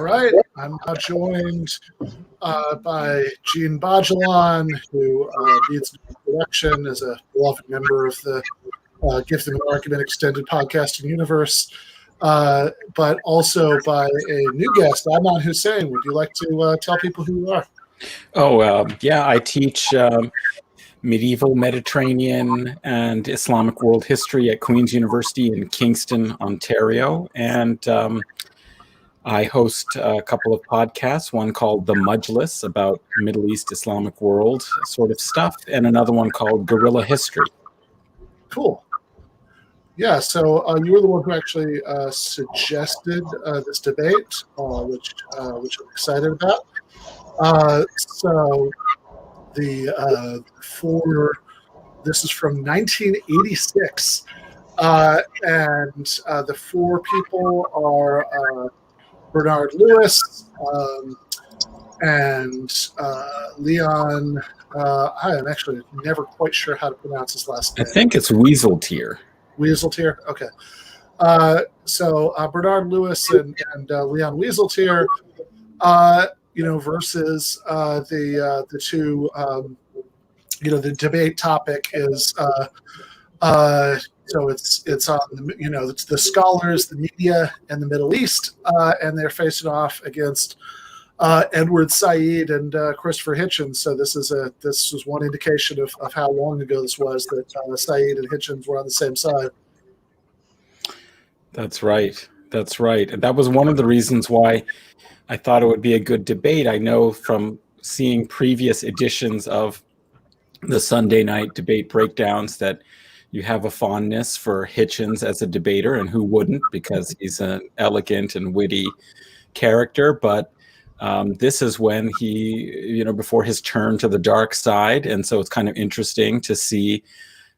All right, I'm now joined by Djene Bajalan, who leads production as a beloved member of the Gift and Argument Extended Podcasting Universe, but also by a new guest, Adnan Husain. Would you like to tell people who you are? Yeah, I teach medieval Mediterranean and Islamic world history at Queen's University in Kingston, Ontario. And I host a couple of podcasts, one called The Mujlis, about Middle East Islamic world sort of stuff, and another one called Guerrilla History. Cool. Yeah, so you were the one who actually suggested this debate, which I'm excited about. So this is from 1986, and the four people are Bernard Lewis and Leon. I'm actually never quite sure how to pronounce his last name. I think it's Wieseltier. Wieseltier? Okay. So Bernard Lewis and Leon Wieseltier, versus the two, the debate topic is, so it's on it's the scholars, the media, and the Middle East, and they're facing off against Edward Said and Christopher Hitchens. So this was one indication of how long ago this was that Said and Hitchens were on the same side. That's right. And that was one of the reasons why I thought it would be a good debate. I know from seeing previous editions of the Sunday night debate breakdowns that you have a fondness for Hitchens as a debater, and who wouldn't, because he's an elegant and witty character. But this is when he, before his turn to the dark side. And so it's kind of interesting to see,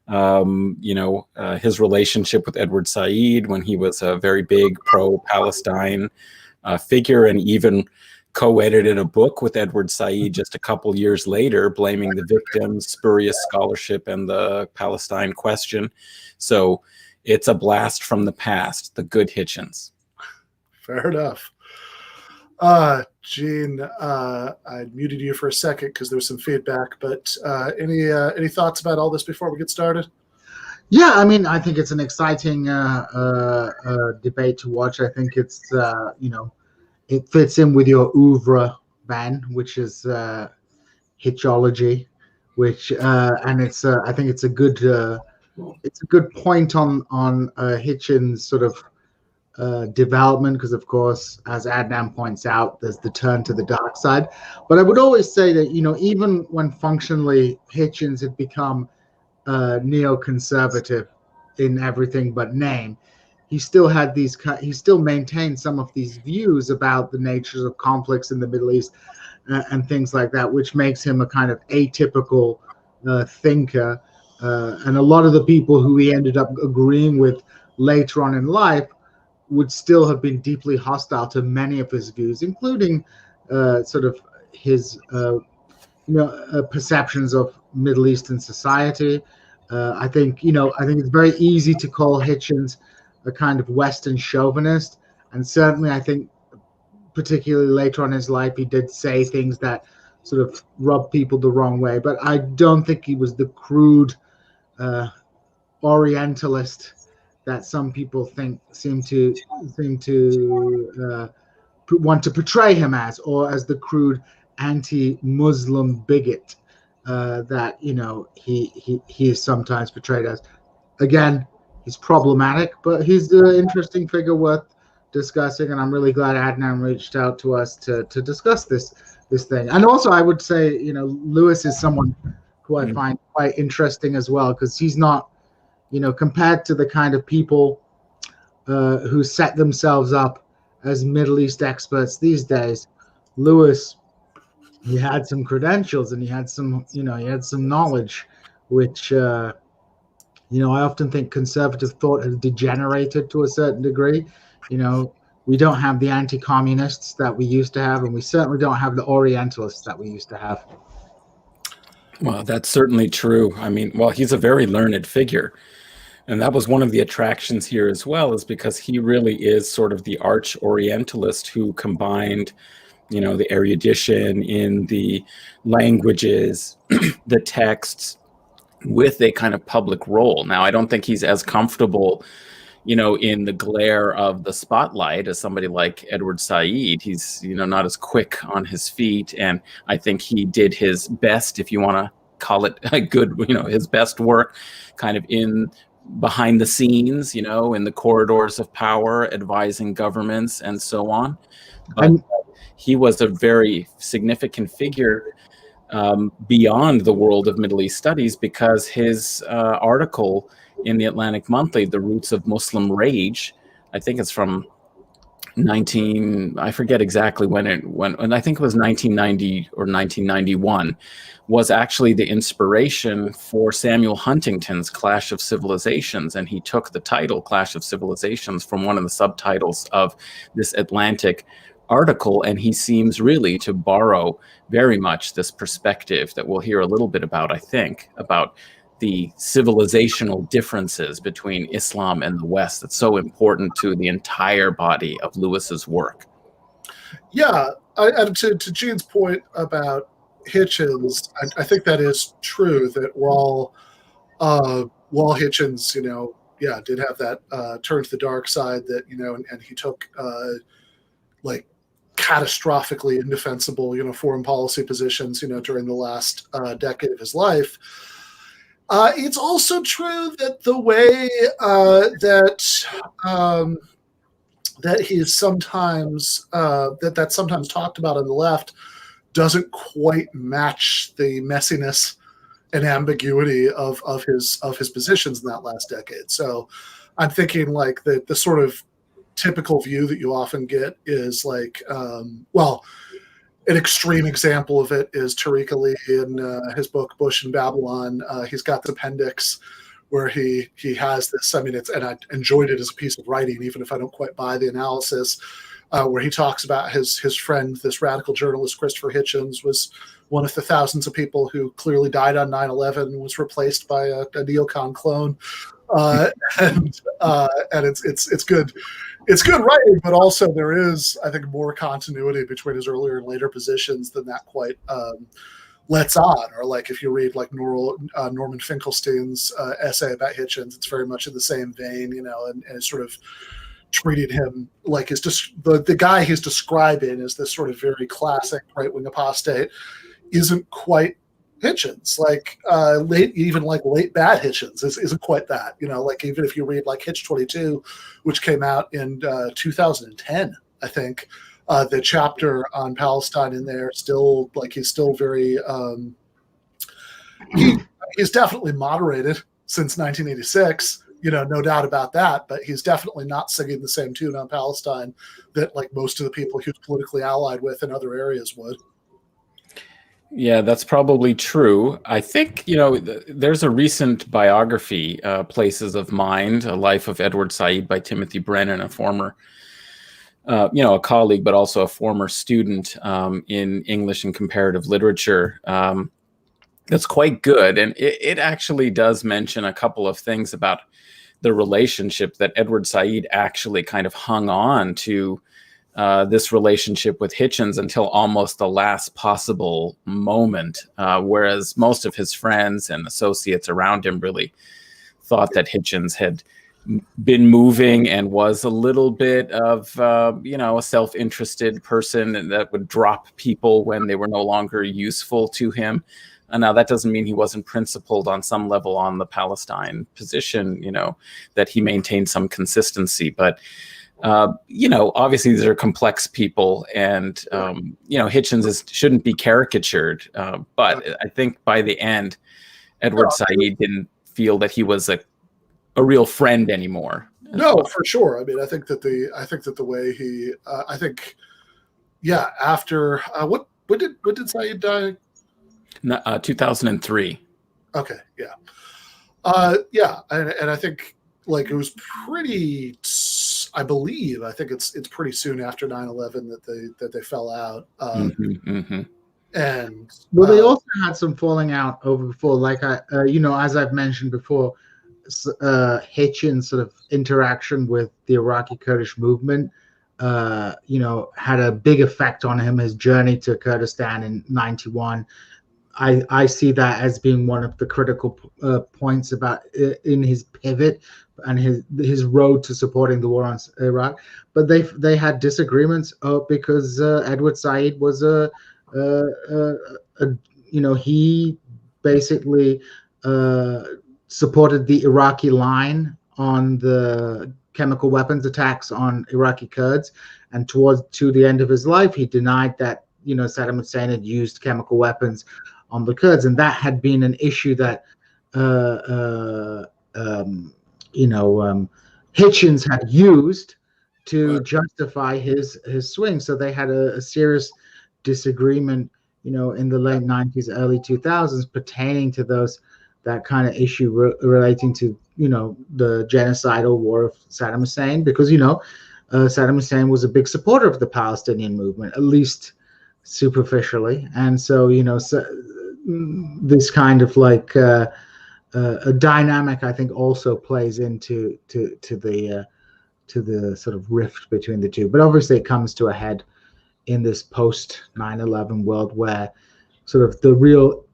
his relationship with Edward Said when he was a very big pro-Palestine figure, and even co-edited a book with Edward Said just a couple years later, blaming the victims, spurious scholarship, and the Palestine question. So it's a blast from the past, the good Hitchens. Fair enough. Djene, I muted you for a second because there was some feedback, but any thoughts about all this before we get started? Yeah, I mean, I think it's an exciting debate to watch. I think it's, it fits in with your oeuvre, Ben, which is Hitchology, and it's I think it's a good point on Hitchens' sort of development, because of course, as Adnan points out, there's the turn to the dark side. But I would always say that even when functionally Hitchens had become neoconservative in everything but name, he still maintained some of these views about the natures of conflicts in the Middle East and things like that, which makes him a kind of atypical thinker. And a lot of the people who he ended up agreeing with later on in life would still have been deeply hostile to many of his views, including sort of his perceptions of Middle Eastern society. I think it's very easy to call Hitchens a kind of Western chauvinist, and certainly I think particularly later on in his life he did say things that sort of rubbed people the wrong way. But I don't think he was the crude Orientalist that some people seem to want to portray him as, or as the crude anti-Muslim bigot that he is sometimes portrayed as. Again, he's problematic, but he's an interesting figure worth discussing, and I'm really glad Adnan reached out to us to discuss this thing. And also, I would say, Lewis is someone who I find quite interesting as well, because he's not, compared to the kind of people who set themselves up as Middle East experts these days, Lewis, he had some credentials and he had some knowledge, which I often think conservative thought has degenerated to a certain degree. We don't have the anti-communists that we used to have, and we certainly don't have the Orientalists that we used to have. Well, that's certainly true. I mean, he's a very learned figure. And that was one of the attractions here as well, is because he really is sort of the arch Orientalist who combined, the erudition in the languages, the texts, with a kind of public role. Now, I don't think he's as comfortable, in the glare of the spotlight as somebody like Edward Said. He's, not as quick on his feet. And I think he did his best, if you want to call it a good, his best work kind of in behind the scenes, in the corridors of power, advising governments and so on. But he was a very significant figure beyond the world of Middle East studies, because his article in the Atlantic Monthly, The Roots of Muslim Rage, I think it's from I forget exactly when and I think it was 1990 or 1991, was actually the inspiration for Samuel Huntington's Clash of Civilizations. And he took the title Clash of Civilizations from one of the subtitles of this Atlantic article, and he seems really to borrow very much this perspective that we'll hear a little bit about, I think, about the civilizational differences between Islam and the West that's so important to the entire body of Lewis's work. Yeah, and to Djene's point about Hitchens, I think that is true, that while Hitchens, did have that turn to the dark side, that, and he took like catastrophically indefensible, foreign policy positions, during the last decade of his life. It's also true that the way that he's sometimes that's sometimes talked about on the left doesn't quite match the messiness and ambiguity of his positions in that last decade. So I'm thinking like the sort of typical view that you often get is like, an extreme example of it is Tariq Ali in his book Bush and Babylon. He's got the appendix where he has this. I mean, and I enjoyed it as a piece of writing, even if I don't quite buy the analysis, where he talks about his friend, this radical journalist Christopher Hitchens, was one of the thousands of people who clearly died on 9/11 and was replaced by a neocon clone, and it's good. It's good writing, but also there is, I think, more continuity between his earlier and later positions than that quite lets on. Or like if you read like Norman Finkelstein's essay about Hitchens, it's very much in the same vein, and it's sort of treating him like the guy he's describing as this sort of very classic right-wing apostate isn't quite Hitchens. Like late bad Hitchens isn't quite that. Like even if you read like Hitch 22, which came out in 2010, I think, the chapter on Palestine in there still like he's still very he's definitely moderated since 1986. No doubt about that, but he's definitely not singing the same tune on Palestine that like most of the people he was politically allied with in other areas would. Yeah, that's probably true. I think, there's a recent biography, Places of Mind, A Life of Edward Said by Timothy Brennan, a former, a colleague, but also a former student in English and comparative literature. That's quite good. And it actually does mention a couple of things about the relationship that Edward Said actually kind of hung on to this relationship with Hitchens until almost the last possible moment, whereas most of his friends and associates around him really thought that Hitchens had been moving and was a little bit of, a self-interested person that would drop people when they were no longer useful to him. Now, that doesn't mean he wasn't principled on some level on the Palestine position, that he maintained some consistency, but obviously these are complex people, and Hitchens shouldn't be caricatured. But I think by the end, Edward Said didn't feel that he was a real friend anymore. No, for sure. I mean, I think that the way he, after when did Said die? 2003. Okay, yeah, and I think like it was pretty. I think it's pretty soon after 9/11 that they fell out. And they also had some falling out over before, like as I've mentioned before, Hitchens' sort of interaction with the Iraqi Kurdish movement, had a big effect on him. His journey to Kurdistan in '91. I see that as being one of the critical points about in his pivot and his road to supporting the war on Iraq. But they had disagreements because Edward Said was he basically supported the Iraqi line on the chemical weapons attacks on Iraqi Kurds, and to the end of his life, he denied that Saddam Hussein had used chemical weapons on the Kurds, and that had been an issue that Hitchens had used to justify his swing. So they had a serious disagreement, in the late '90s, early 2000s, pertaining to that kind of issue relating to the genocidal war of Saddam Hussein, because Saddam Hussein was a big supporter of the Palestinian movement, at least superficially, and so this kind of like a dynamic, I think, also plays into the sort of rift between the two. But obviously, it comes to a head in this post 9/11 world, where sort of the real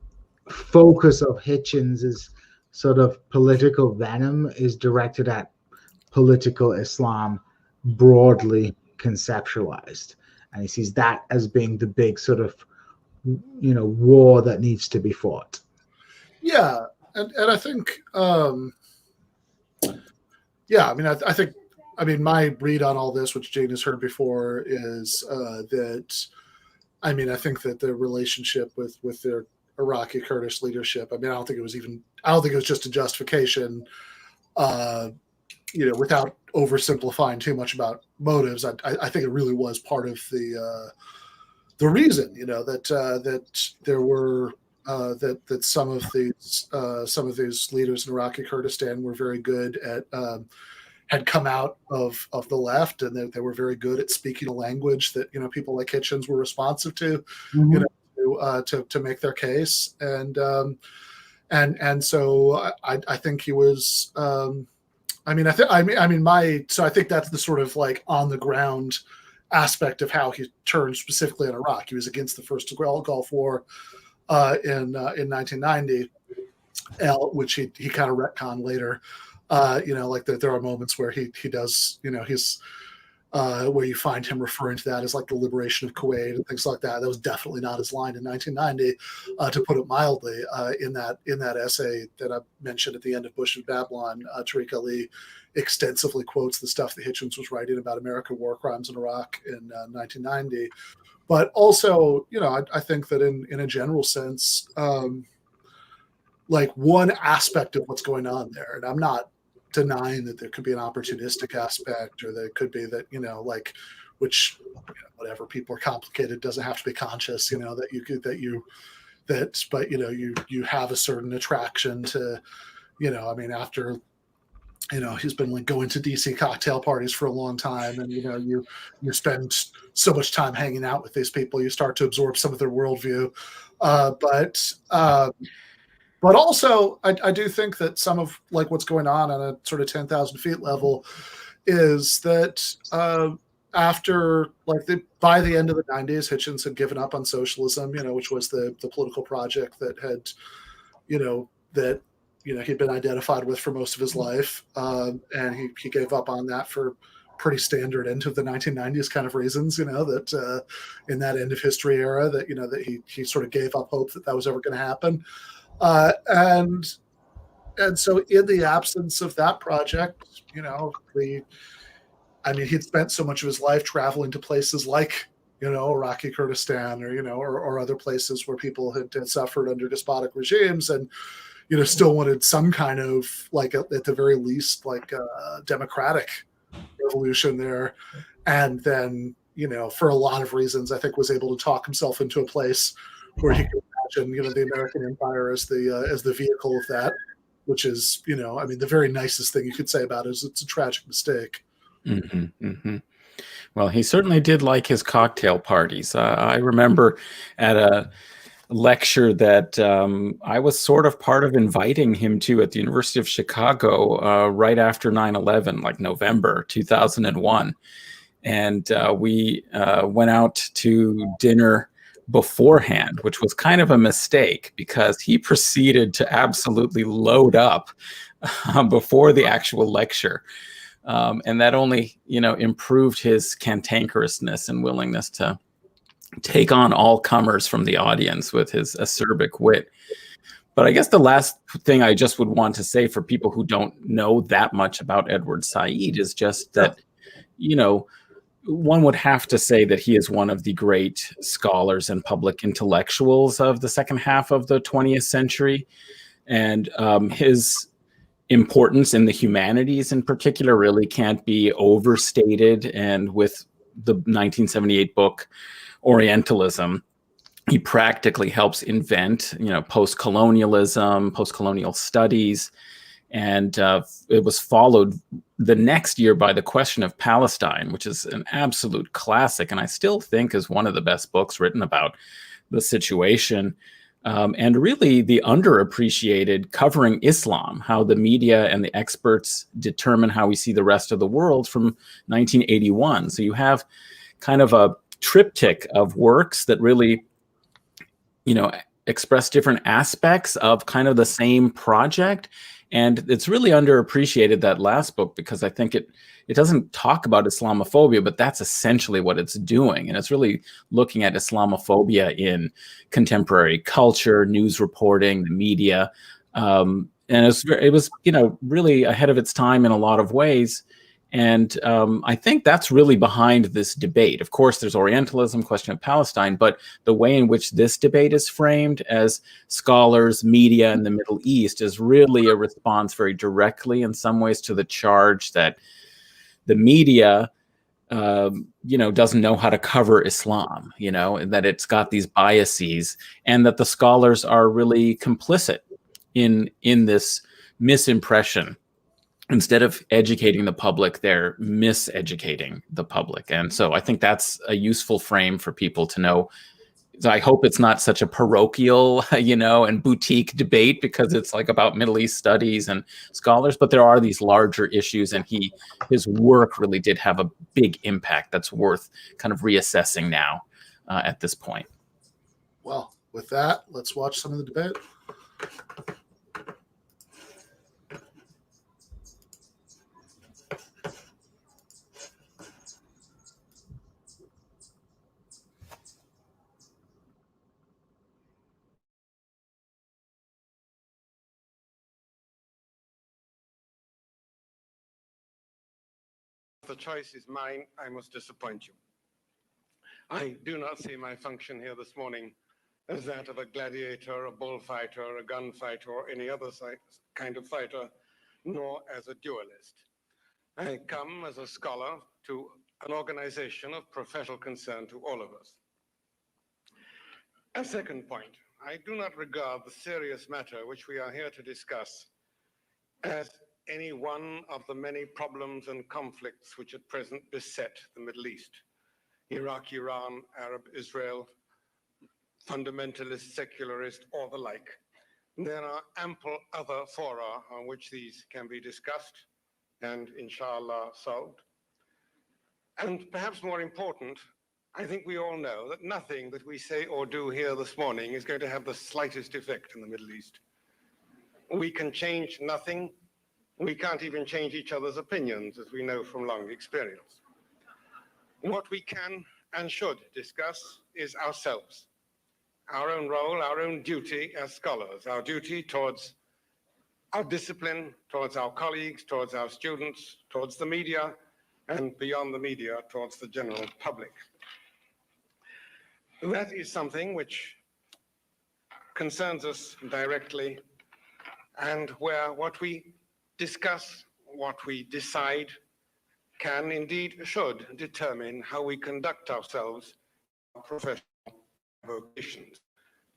focus of Hitchens' sort of political venom is directed at political Islam, broadly conceptualized, and he sees that as being the big sort of war that needs to be fought. Yeah, and I think I mean my read on all this, which Jane has heard before, is that I think that the relationship with their Iraqi Kurdish leadership, I don't think it was just a justification, without oversimplifying too much about motives. I think it really was part of the reason, that there were that some of these leaders in Iraqi Kurdistan were very good at had come out of the left, and they were very good at speaking a language that people like Hitchens were responsive to, to make their case, and so I think he was. I think that's the sort of like on the ground aspect of how he turned specifically on Iraq. He was against the first Gulf War in 1990, which he kind of retconned later. Like there are moments where he does, he's where you find him referring to that as like the liberation of Kuwait and things like that. That was definitely not his line in 1990, to put it mildly. In that essay that I mentioned at the end of Bush and Babylon, Tariq Ali extensively quotes the stuff that Hitchens was writing about American war crimes in Iraq in 1990. But also, I think that in a general sense, like one aspect of what's going on there, and I'm not denying that there could be an opportunistic aspect, or there could be that, which, whatever, people are complicated, doesn't have to be conscious, but you have a certain attraction to, after, he's been like going to DC cocktail parties for a long time, and you spend so much time hanging out with these people, you start to absorb some of their worldview, but also I do think that some of like what's going on a sort of 10,000 feet level is that after by the end of the 90s, Hitchens had given up on socialism, which was the political project that had, he'd been identified with for most of his life, and he gave up on that for pretty standard end of the 1990s kind of reasons, that in that end of history era that that he sort of gave up hope that was ever going to happen, and so in the absence of that project, he'd spent so much of his life traveling to places like Iraqi Kurdistan, or other places where people had suffered under despotic regimes, and still wanted some kind of like at the very least like democratic revolution there, and then for a lot of reasons I think was able to talk himself into a place where he could imagine the American empire as the vehicle of that, which is the very nicest thing you could say about it is it's a tragic mistake. Mm-hmm, mm-hmm. Well, he certainly did like his cocktail parties. I remember at lecture that I was sort of part of inviting him to at the University of Chicago right after 9/11, like November 2001. And we went out to dinner beforehand, which was kind of a mistake because he proceeded to absolutely load up before the actual lecture. And that only, improved his cantankerousness and willingness to take on all comers from the audience with his acerbic wit. But I guess the last thing I just would want to say for people who don't know that much about Edward Said is just that, one would have to say that he is one of the great scholars and public intellectuals of the second half of the 20th century. And his importance in the humanities in particular really can't be overstated. And with the 1978 book, Orientalism, he practically helps invent, post-colonialism, post-colonial studies. And it was followed the next year by The Question of Palestine, which is an absolute classic, and I still think is one of the best books written about the situation. And really the underappreciated Covering Islam, how the media and the experts determine how we see the rest of the world, from 1981. So you have kind of a triptych of works that really, express different aspects of kind of the same project. And it's really underappreciated, that last book, because I think it doesn't talk about Islamophobia, but that's essentially what it's doing. And it's really looking at Islamophobia in contemporary culture, news reporting, the media. And it was really ahead of its time in a lot of ways. And I think that's really behind this debate. Of course, there's Orientalism, Question of Palestine, but the way in which this debate is framed as scholars, media in the Middle East is really a response very directly in some ways to the charge that the media, doesn't know how to cover Islam, and that it's got these biases, and that the scholars are really complicit in this misimpression. Instead of educating the public, they're miseducating the public. And so I think that's a useful frame for people to know. So I hope it's not such a parochial, and boutique debate, because it's like about Middle East studies and scholars, but there are these larger issues, and his work really did have a big impact that's worth kind of reassessing now at this point. Well, with that, let's watch some of the debate. The choice is mine, I must disappoint you. I do not see my function here this morning as that of a gladiator, a bullfighter, a gunfighter, or any other kind of fighter, nor as a duelist. I come as a scholar to an organization of professional concern to all of us. A second point, I do not regard the serious matter which we are here to discuss as any one of the many problems and conflicts which at present beset the Middle East. Iraq, Iran, Arab, Israel, fundamentalist, secularist, or the like. There are ample other fora on which these can be discussed and, inshallah, solved. And perhaps more important, I think we all know that nothing that we say or do here this morning is going to have the slightest effect in the Middle East. We can change nothing. We can't even change each other's opinions, as we know from long experience. What we can and should discuss is ourselves, our own role, our own duty as scholars, our duty towards our discipline, towards our colleagues, towards our students, towards the media, and beyond the media, towards the general public. That is something which concerns us directly, and where what we discuss, what we decide, can indeed should determine how we conduct ourselves in our professional vocations.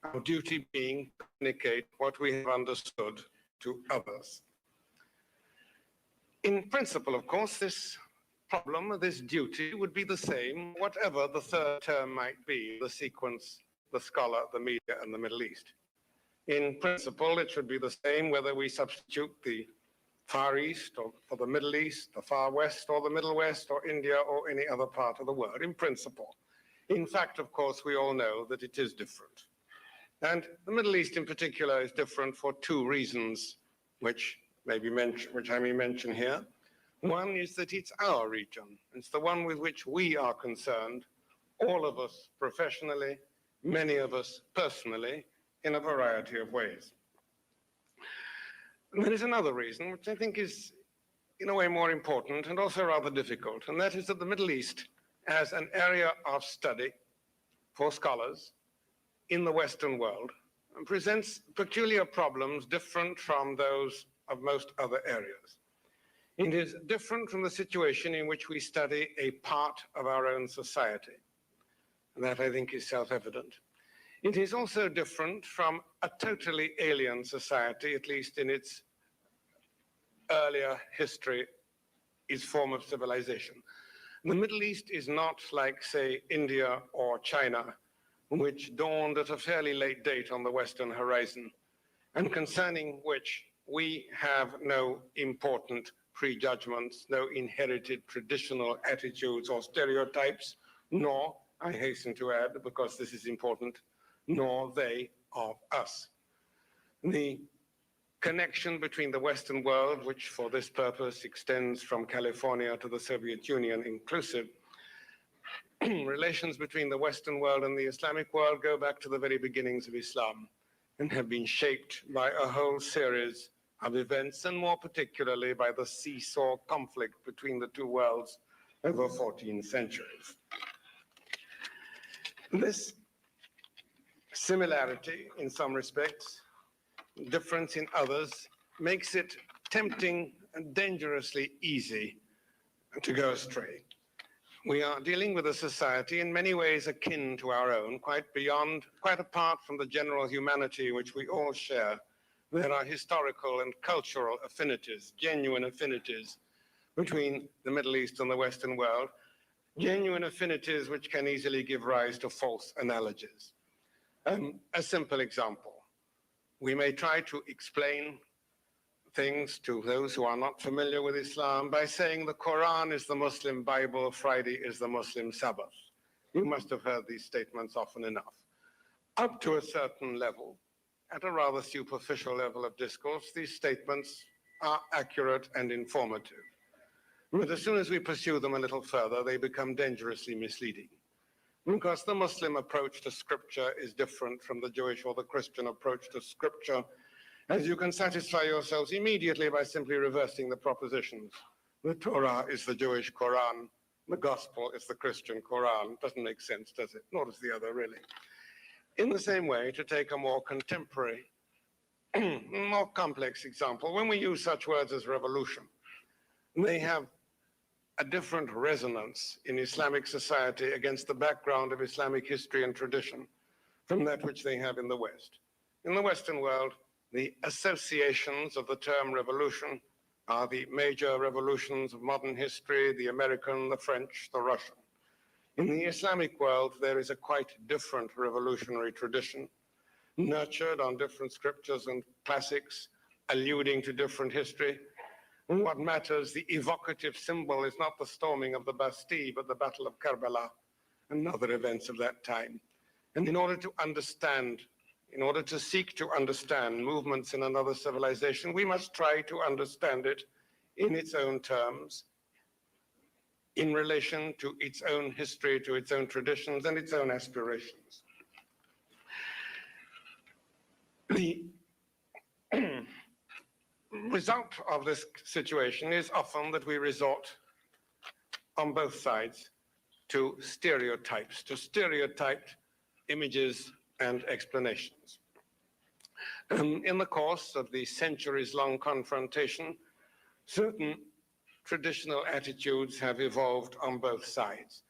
Our duty being to communicate what we have understood to others. In principle, of course, this problem, this duty would be the same, whatever the third term might be, the sequence the scholar, the media, and the Middle East. In principle, it should be the same whether we substitute the Far East or for the Middle East, the Far West or the Middle West or India or any other part of the world, in principle. In fact, of course, we all know that it is different. And the Middle East in particular is different for two reasons, which I may mention here. One is that it's our region. It's the one with which we are concerned, all of us professionally, many of us personally, in a variety of ways. And there is another reason, which I think is in a way more important and also rather difficult, and that is that the Middle East as an area of study for scholars in the Western world presents peculiar problems different from those of most other areas. It is different from the situation in which we study a part of our own society. And that, I think, is self-evident. It is also different from a totally alien society, at least in its earlier history, its form of civilization. The Middle East is not like, say, India or China, which dawned at a fairly late date on the Western horizon, and concerning which we have no important prejudgments, no inherited traditional attitudes or stereotypes, nor, I hasten to add, because this is important, nor they of us. The connection between the Western world, which for this purpose extends from California to the Soviet Union inclusive, relations between the Western world and the Islamic world go back to the very beginnings of Islam and have been shaped by a whole series of events, and more particularly by the seesaw conflict between the two worlds over 14 centuries. This similarity in some respects, difference in others, makes it tempting and dangerously easy to go astray. We are dealing with a society in many ways akin to our own, quite apart from the general humanity which we all share. There are historical and cultural affinities, genuine affinities between the Middle East and the Western world, genuine affinities which can easily give rise to false analogies. A simple example. We may try to explain things to those who are not familiar with Islam by saying the Quran is the Muslim Bible, Friday is the Muslim Sabbath. You must have heard these statements often enough. Up to a certain level, at a rather superficial level of discourse, these statements are accurate and informative. But as soon as we pursue them a little further, they become dangerously misleading. Because the Muslim approach to scripture is different from the Jewish or the Christian approach to scripture, as you can satisfy yourselves immediately by simply reversing the propositions. The Torah is the Jewish Quran, the Gospel is the Christian Quran. Doesn't make sense, does it? Nor does the other, really. In the same way, to take a more contemporary, more complex example, when we use such words as revolution, they have a different resonance in Islamic society against the background of Islamic history and tradition from that which they have in the West. In the Western world, the associations of the term revolution are the major revolutions of modern history, the American, the French, the Russian. In the Islamic world, there is a quite different revolutionary tradition, nurtured on different scriptures and classics, alluding to different history. And what matters, the evocative symbol, is not the storming of the Bastille, but the Battle of Karbala and other events of that time. And in order to understand, in order to seek to understand movements in another civilization, we must try to understand it in its own terms, in relation to its own history, to its own traditions, and its own aspirations. The result of this situation is often that we resort on both sides to stereotypes, to stereotyped images and explanations. In the course of the centuries-long confrontation, certain traditional attitudes have evolved on both sides.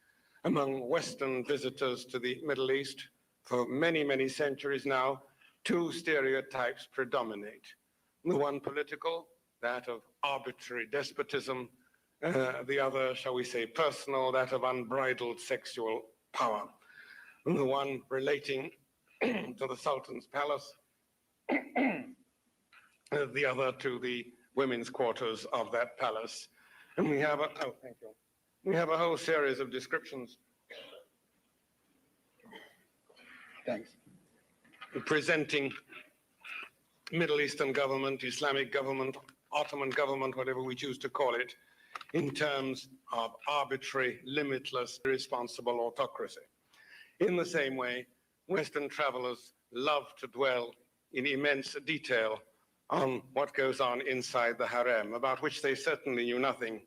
Among Western visitors to the Middle East, for many, many centuries now, two stereotypes predominate. The one political, that of arbitrary despotism, the other, shall we say, personal, that of unbridled sexual power. And the one relating to the Sultan's palace, the other to the women's quarters of that palace. And we have we have a whole series of descriptions. Thanks. Presenting Middle Eastern government, Islamic government, Ottoman government, whatever we choose to call it, in terms of arbitrary, limitless, irresponsible autocracy. In the same way, Western travelers love to dwell in immense detail on what goes on inside the harem, about which they certainly knew nothing,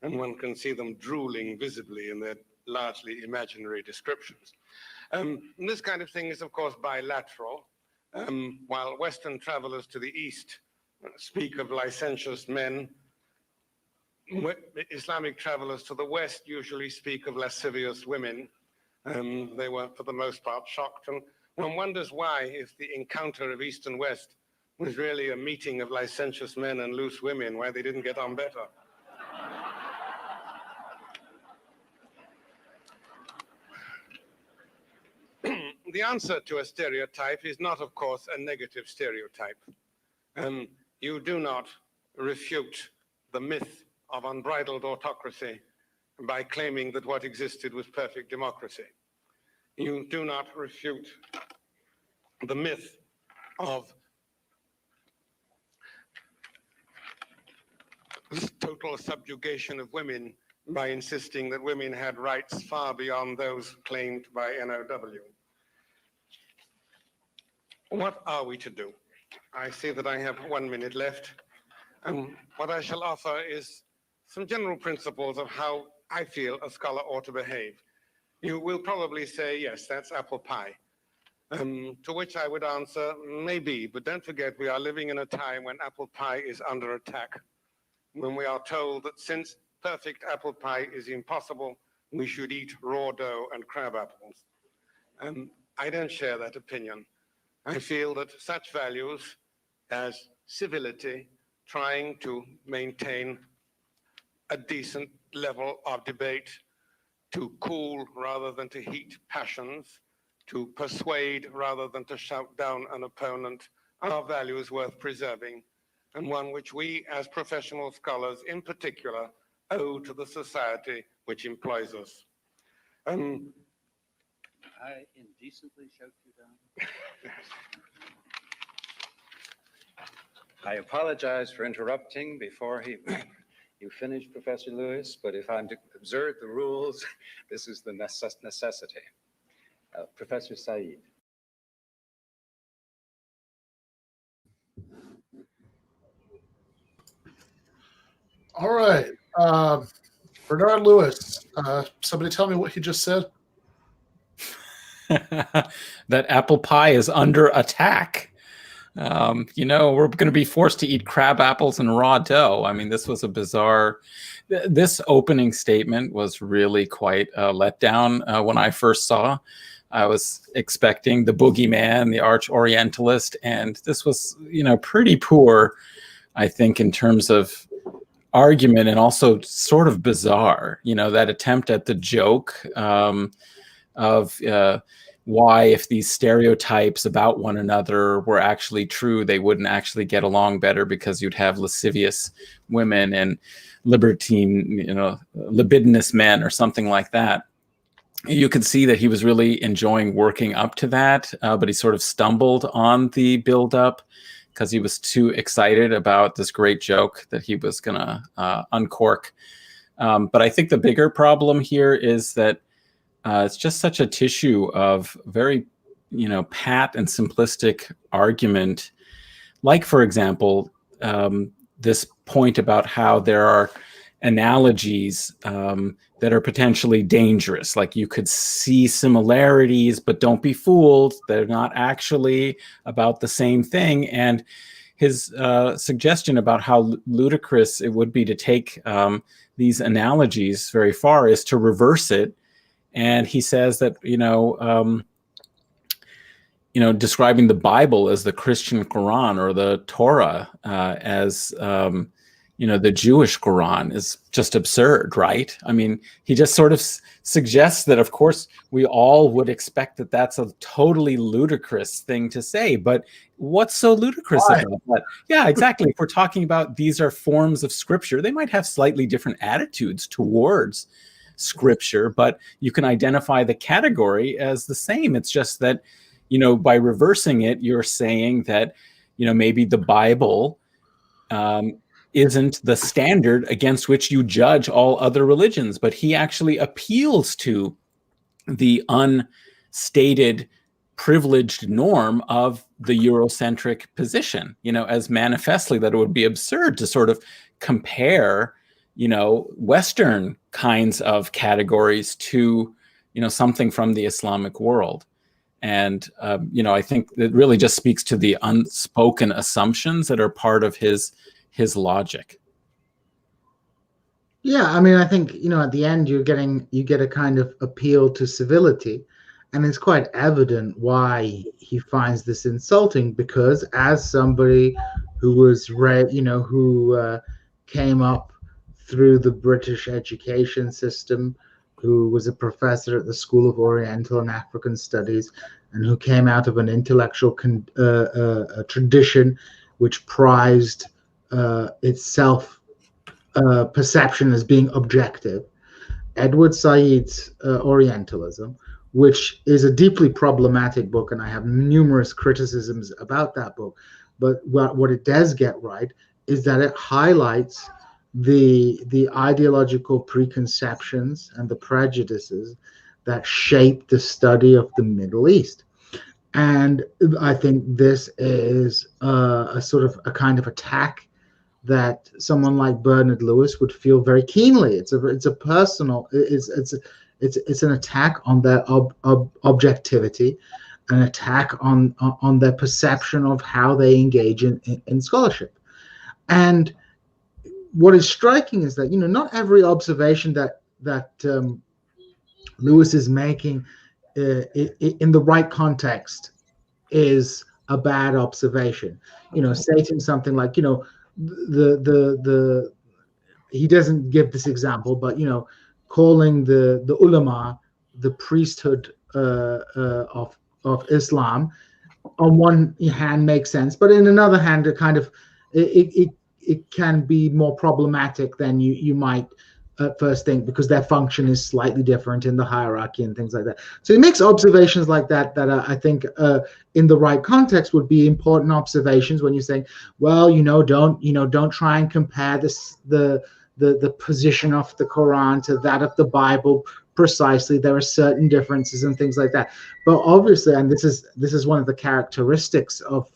and one can see them drooling visibly in their largely imaginary descriptions. This kind of thing is, of course, bilateral. While Western travelers to the East speak of licentious men, Islamic travelers to the West usually speak of lascivious women. They were, for the most part, shocked. And one wonders why, if the encounter of East and West was really a meeting of licentious men and loose women, why they didn't get on better. The answer to a stereotype is not, of course, a negative stereotype. You do not refute the myth of unbridled autocracy by claiming that what existed was perfect democracy. You do not refute the myth of total subjugation of women by insisting that women had rights far beyond those claimed by NOW. What are we to do? I see that I have 1 minute left. What I shall offer is some general principles of how I feel a scholar ought to behave. You will probably say, yes, that's apple pie. To which I would answer, maybe, but don't forget we are living in a time when apple pie is under attack, when we are told that since perfect apple pie is impossible, we should eat raw dough and crab apples. I don't share that opinion. I feel that such values as civility, trying to maintain a decent level of debate, to cool rather than to heat passions, to persuade rather than to shout down an opponent, are values worth preserving, and one which we as professional scholars in particular owe to the society which employs us. I indecently shout you down. I apologize for interrupting before you finish, Professor Lewis, but if I'm to observe the rules, this is the necessity. Professor Said. All right. Bernard Lewis, somebody tell me what he just said. That apple pie is under attack. We're going to be forced to eat crab apples and raw dough. I mean, this was a bizarre. This opening statement was really quite a letdown. When I first saw, I was expecting the boogeyman, the arch Orientalist, and this was, pretty poor, I think, in terms of argument, and also sort of bizarre. That attempt at the joke of why, if these stereotypes about one another were actually true, they wouldn't actually get along better because you'd have lascivious women and libertine, libidinous men or something like that. You could see that he was really enjoying working up to that, but he sort of stumbled on the build-up because he was too excited about this great joke that he was going to uncork. But I think the bigger problem here is that it's just such a tissue of very, pat and simplistic argument. Like, for example, this point about how there are analogies that are potentially dangerous. Like, you could see similarities, but don't be fooled. They're not actually about the same thing. And his suggestion about how ludicrous it would be to take these analogies very far is to reverse it. And he says that, describing the Bible as the Christian Quran or the Torah as, the Jewish Quran is just absurd, right? I mean, he just sort of suggests that, of course, we all would expect that that's a totally ludicrous thing to say, but what's so ludicrous about that? Yeah, exactly. If we're talking about these are forms of scripture, they might have slightly different attitudes towards scripture, but you can identify the category as the same. It's just that, by reversing it, you're saying that, maybe the Bible isn't the standard against which you judge all other religions, but he actually appeals to the unstated privileged norm of the Eurocentric position, as manifestly that it would be absurd to sort of compare, Western kinds of categories to, something from the Islamic world. And, I think it really just speaks to the unspoken assumptions that are part of his logic. Yeah, I mean, I think, at the end you get a kind of appeal to civility, and it's quite evident why he finds this insulting, because as somebody who was who came up through the British education system, who was a professor at the School of Oriental and African Studies, and who came out of an intellectual tradition which prized itself perception as being objective. Edward Said's Orientalism, which is a deeply problematic book, and I have numerous criticisms about that book, but what it does get right is that it highlights the ideological preconceptions and the prejudices that shape the study of the Middle East. And I think this is a sort of a kind of attack that someone like Bernard Lewis would feel very keenly. It's a personal. It's an attack on their objectivity, an attack on their perception of how they engage in scholarship. And what is striking is that not every observation that Lewis is making in the right context is a bad observation. Stating something like the he doesn't give this example, but calling the ulama the priesthood of Islam on one hand makes sense, but in another hand it kind of it can be more problematic than you might at first think, because their function is slightly different in the hierarchy and things like that. So he makes observations like that I think in the right context would be important observations when you're saying, well, don't try and compare the position of the Quran to that of the Bible precisely. There are certain differences and things like that. But obviously, and this is one of the characteristics of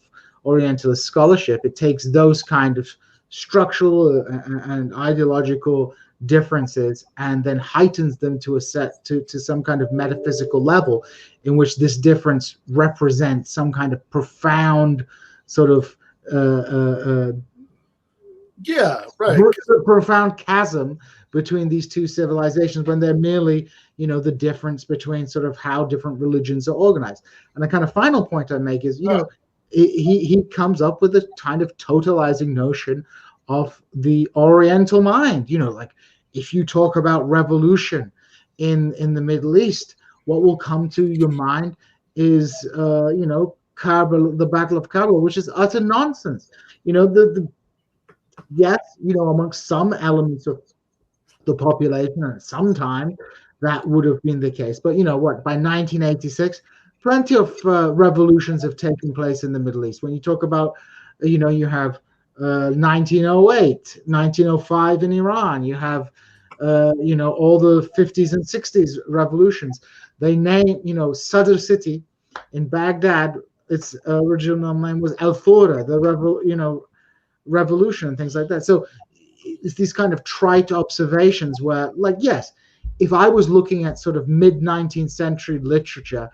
Orientalist scholarship, it takes those kind of structural and ideological differences and then heightens them to some kind of metaphysical level in which this difference represents some kind of profound sort of profound chasm between these two civilizations, when they're merely the difference between sort of how different religions are organized. And the kind of final point I make is he comes up with a kind of totalizing notion of the Oriental mind. Like if you talk about revolution in the Middle East, what will come to your mind is Karbala, the Battle of Karbala, which is utter nonsense. Yes, amongst some elements of the population at some time that would have been the case, but by 1986 plenty of revolutions have taken place in the Middle East. When you talk about you have 1908, 1905 in Iran, you have all the 50s and 60s revolutions. They name Sadr city in Baghdad, its original name was Al Thora, the revolution and things like that. So it's these kind of trite observations where, like, yes, if I was looking at sort of mid-19th century literature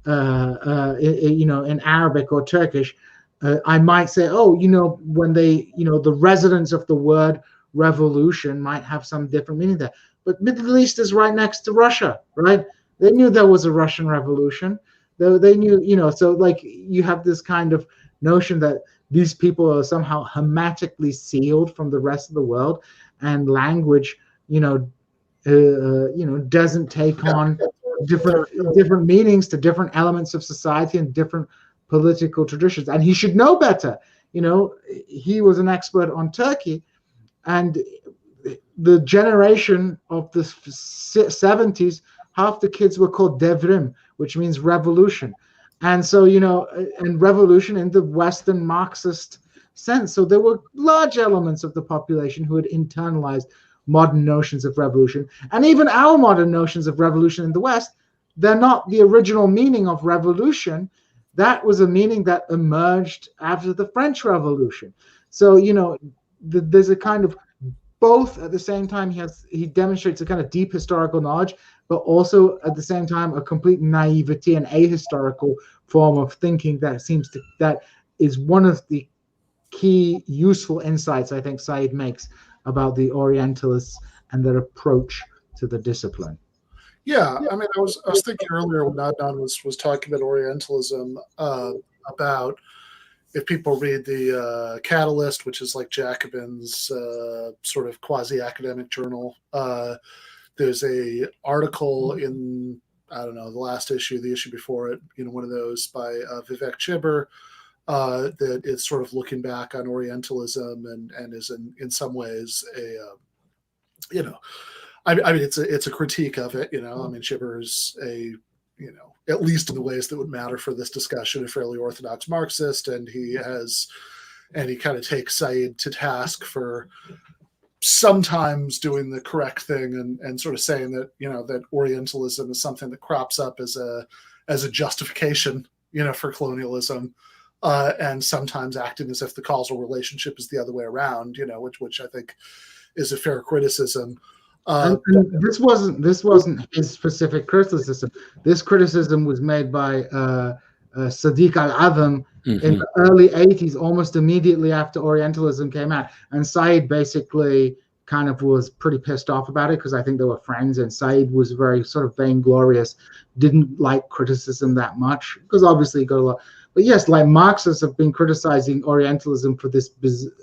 in Arabic or Turkish, I might say, when they, the resonance of the word revolution might have some different meaning there. But Middle East is right next to Russia, right? They knew there was a Russian revolution. They knew, so like you have this kind of notion that these people are somehow hermetically sealed from the rest of the world, and language, doesn't take on different meanings to different elements of society and different political traditions. And he should know better. He was an expert on Turkey, and the generation of the 70s, half the kids were called devrim, which means revolution. And so, and revolution in the Western Marxist sense. So there were large elements of the population who had internalized modern notions of revolution. And even our modern notions of revolution in the West, they're not the original meaning of revolution. That was a meaning that emerged after the French Revolution. So, there's a kind of both at the same time. He demonstrates a kind of deep historical knowledge, but also at the same time a complete naivety and ahistorical form of thinking that is one of the key useful insights I think Said makes about the Orientalists and their approach to the discipline. Yeah, I mean, I was thinking earlier when Adnan was talking about Orientalism, about if people read the Catalyst, which is like Jacobin's sort of quasi-academic journal, there's a article in, I don't know, the last issue, the issue before it, one of those by Vivek Chibber, that is sort of looking back on Orientalism and is in some ways I mean, it's a critique of it, I mean, Chibber's at least in the ways that would matter for this discussion, a fairly orthodox Marxist, and he kind of takes Said to task for sometimes doing the correct thing and sort of saying that, that Orientalism is something that crops up as a justification, for colonialism, and sometimes acting as if the causal relationship is the other way around, which I think is a fair criticism. And this wasn't his specific criticism. This criticism was made by Sadiq Al-Adham in the early 80s, almost immediately after Orientalism came out. And Said basically kind of was pretty pissed off about it because I think they were friends, and Said was very sort of vainglorious, didn't like criticism that much because obviously he got a lot. But yes, like Marxists have been criticizing Orientalism for this,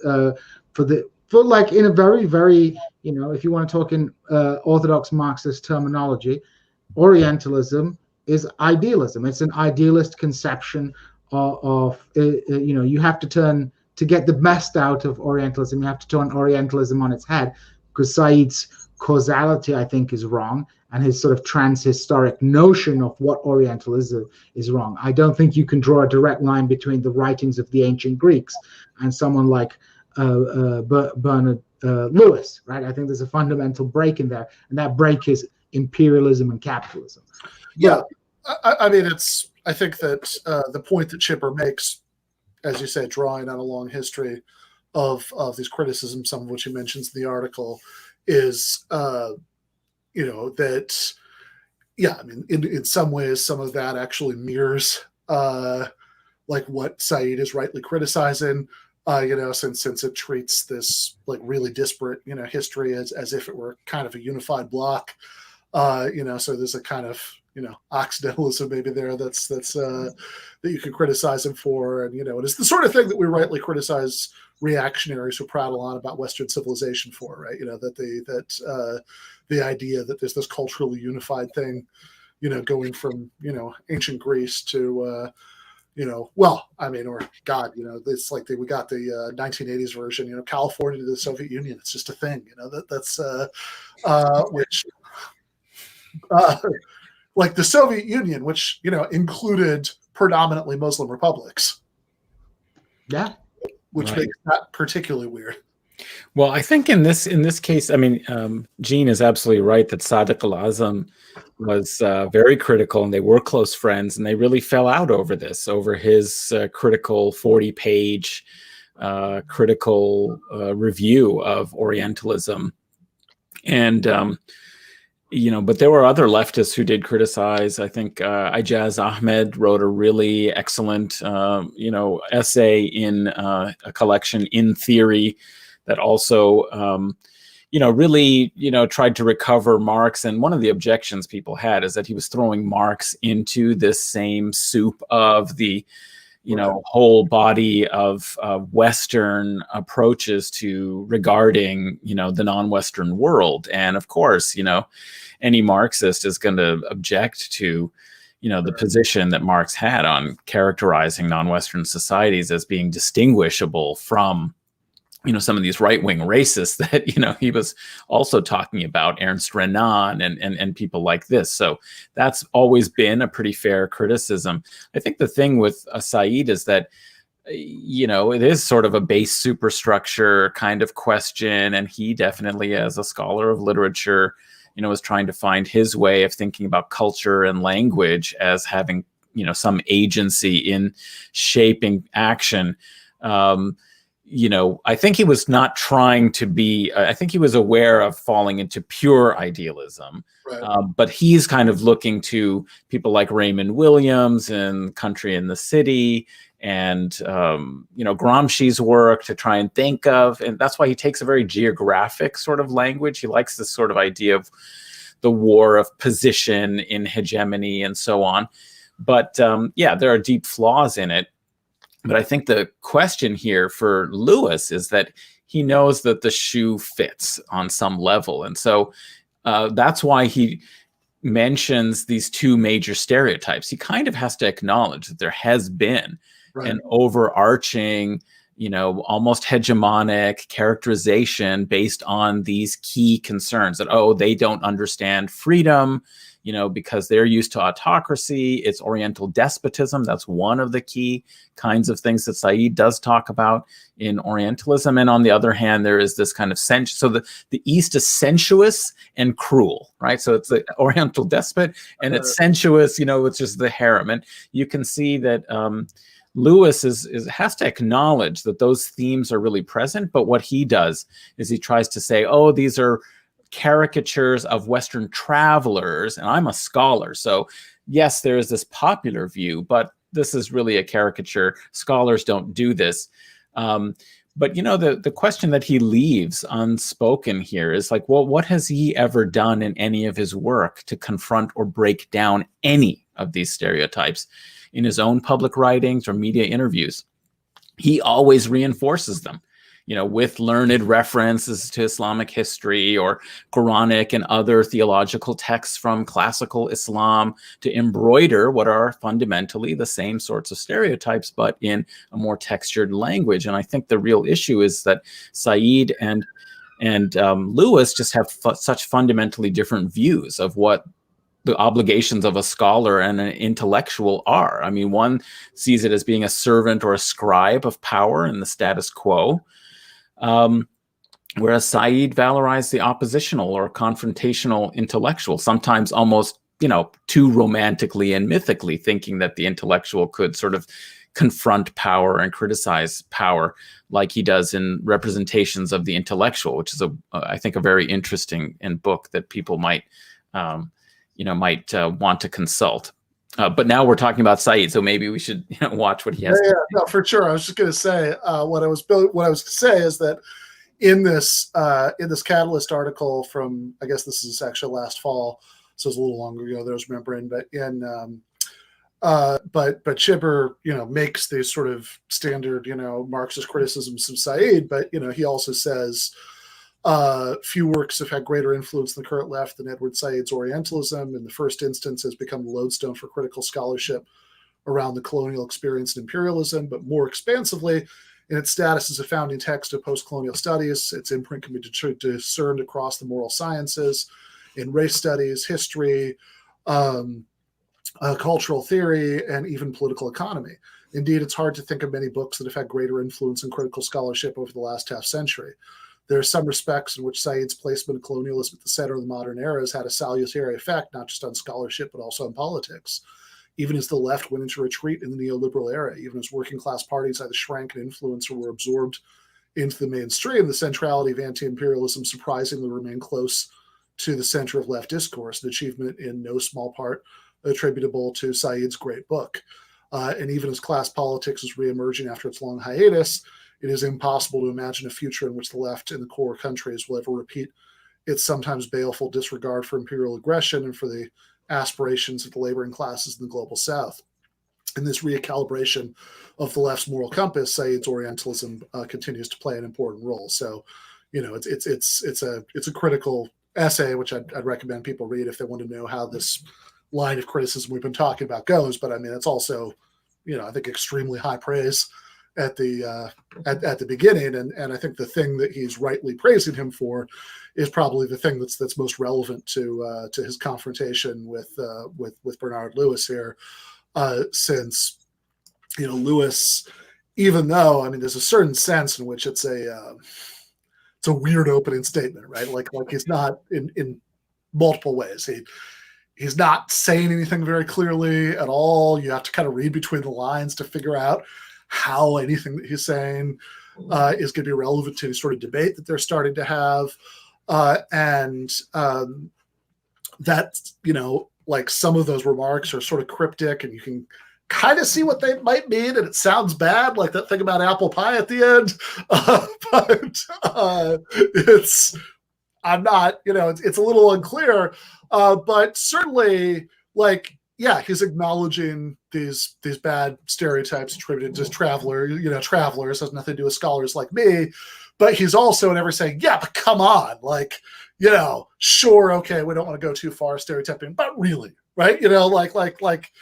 for like in a very, very, if you want to talk in orthodox Marxist terminology, Orientalism is idealism. It's an idealist conception of you have to get the best out of Orientalism. You have to turn Orientalism on its head, because Said's causality, I think, is wrong, and his sort of transhistoric notion of what Orientalism is wrong. I don't think you can draw a direct line between the writings of the ancient Greeks and someone like Bernard Lewis, right? I think there's a fundamental break in there, and that break is imperialism and capitalism. Yeah, I mean, I think that the point that Chipper makes, as you say, drawing on a long history of these criticisms, some of which he mentions in the article, is that, yeah, I mean, in some ways, some of that actually mirrors like what Said is rightly criticizing. Since it treats this like really disparate, history as if it were kind of a unified block, so there's a kind of, Occidentalism maybe there that's that you could criticize him for, and it is the sort of thing that we rightly criticize reactionaries who prattle on about Western civilization for, right? That the idea that there's this culturally unified thing, going from ancient Greece to well, I mean, or God, it's like we got the 1980s version, California to the Soviet Union. It's just a thing, that's which, like the Soviet Union, which, included predominantly Muslim republics. Yeah. Which makes that particularly weird. Well, I think in this case, I mean, Djene is absolutely right that Sadiq Al-Azam was very critical, and they were close friends, and they really fell out over his critical 40-page critical review of Orientalism. And but there were other leftists who did criticize. I think Ijaz Ahmed wrote a really excellent essay in a collection, In Theory, that also really tried to recover Marx. And one of the objections people had is that he was throwing Marx into this same soup of the whole body of Western approaches to regarding, the non-Western world. And of course, any Marxist is going to object to, the position that Marx had on characterizing non-Western societies as being distinguishable from, some of these right-wing racists that, he was also talking about, Ernst Renan and people like this. So that's always been a pretty fair criticism. I think the thing with Said is that, it is sort of a base superstructure kind of question. And he definitely, as a scholar of literature, is trying to find his way of thinking about culture and language as having, some agency in shaping action. I think he was not trying to be, I think he was aware of falling into pure idealism, Right. But he's kind of looking to people like Raymond Williams and Country in the City and, Gramsci's work to try and think of. And that's why he takes a very geographic sort of language. He likes this sort of idea of the war of position in hegemony and so on. But there are deep flaws in it. But I think the question here for Lewis is that he knows that the shoe fits on some level. And so that's why he mentions these two major stereotypes. He kind of has to acknowledge that there has been an overarching, almost hegemonic characterization based on these key concerns that, they don't understand freedom, because they're used to autocracy. It's Oriental despotism. That's one of the key kinds of things that Said does talk about in Orientalism. And on the other hand, there is this kind of so the East is sensuous and cruel, right? So it's the Oriental despot and it's sensuous, it's just the harem. And you can see that Lewis has to acknowledge that those themes are really present. But what he does is he tries to say, these are caricatures of Western travelers, and I'm a scholar. So yes, there is this popular view, but this is really a caricature. Scholars don't do this. But the question that he leaves unspoken here is like, well, what has he ever done in any of his work to confront or break down any of these stereotypes in his own public writings or media interviews? He always reinforces them, with learned references to Islamic history or Quranic and other theological texts from classical Islam to embroider what are fundamentally the same sorts of stereotypes, but in a more textured language. And I think the real issue is that Said and Lewis just have such fundamentally different views of what the obligations of a scholar and an intellectual are. I mean, one sees it as being a servant or a scribe of power and the status quo, whereas Said valorized the oppositional or confrontational intellectual, sometimes almost, too romantically and mythically, thinking that the intellectual could sort of confront power and criticize power like he does in Representations of the Intellectual, which is I think a very interesting book that people might want to consult. But now we're talking about Said, so maybe we should watch what he has. Yeah, no, for sure. I was just going to say what I was going to say is that in this Catalyst article from, I guess this is actually last fall, so it's a little longer ago. There was remembering, but but Chipper makes these sort of standard Marxist criticisms of Said, but he also says few works have had greater influence on the current left than Edward Said's Orientalism. In the first instance, has become the lodestone for critical scholarship around the colonial experience and imperialism, but more expansively, in its status as a founding text of post-colonial studies, its imprint can be discerned across the moral sciences, in race studies, history, cultural theory, and even political economy. Indeed, it's hard to think of many books that have had greater influence in critical scholarship over the last half century. There are some respects in which Said's placement of colonialism at the center of the modern era has had a salutary effect, not just on scholarship, but also on politics. Even as the left went into retreat in the neoliberal era, even as working class parties either shrank in influence or were absorbed into the mainstream, the centrality of anti-imperialism surprisingly remained close to the center of left discourse, an achievement in no small part attributable to Said's great book. And even as class politics is reemerging after its long hiatus, it is impossible to imagine a future in which the left in the core countries will ever repeat its sometimes baleful disregard for imperial aggression and for the aspirations of the laboring classes in the global South. in this recalibration of the left's moral compass, Said's Orientalism continues to play an important role. So, it's a critical essay, which I'd recommend people read if they want to know how this line of criticism we've been talking about goes. But I mean, it's also, I think extremely high praise at the at the beginning, and I think the thing that he's rightly praising him for is probably the thing that's most relevant to his confrontation with Bernard Lewis here, since Lewis, even though, I mean, there's a certain sense in which it's a weird opening statement, right? Like he's not in multiple ways. He's not saying anything very clearly at all. You have to kind of read between the lines to figure out how anything that he's saying is going to be relevant to the sort of debate that they're starting to have. And that, like some of those remarks are sort of cryptic, and you can kind of see what they might mean, and it sounds bad, like that thing about apple pie at the end. But I'm not, it's a little unclear, but certainly, like, yeah, he's acknowledging these bad stereotypes attributed to travelers, has nothing to do with scholars like me, but he's also never saying, yeah, but come on, like, sure, okay, we don't want to go too far stereotyping, but really, right? Like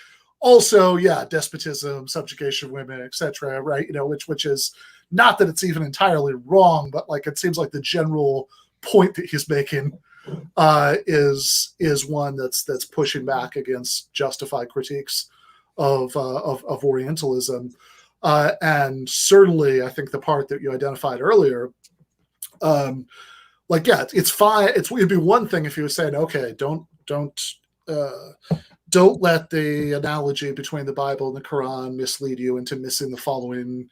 also, yeah, despotism, subjugation of women, etc., right? Which is not that it's even entirely wrong, but like it seems like the general point that he's making is one that's pushing back against justified critiques of Orientalism, and certainly I think the part that you identified earlier, like, yeah, it's fine. It'd be one thing if he was saying, okay, don't let the analogy between the Bible and the Quran mislead you into missing the following,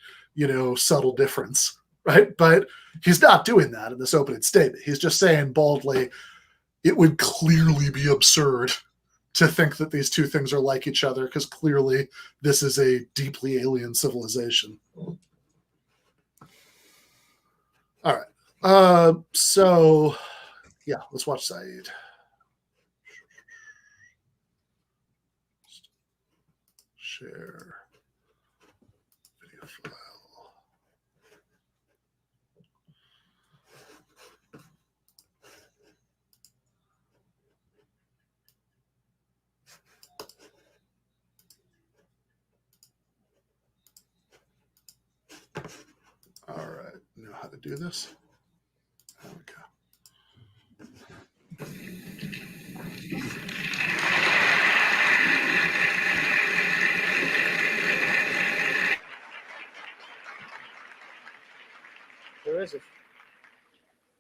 subtle difference, right? But he's not doing that in this opening statement. He's just saying baldly, it would clearly be absurd to think that these two things are like each other, because clearly this is a deeply alien civilization. All right. So, yeah, let's watch Said. Share video file. All right, know how to do this? There we go.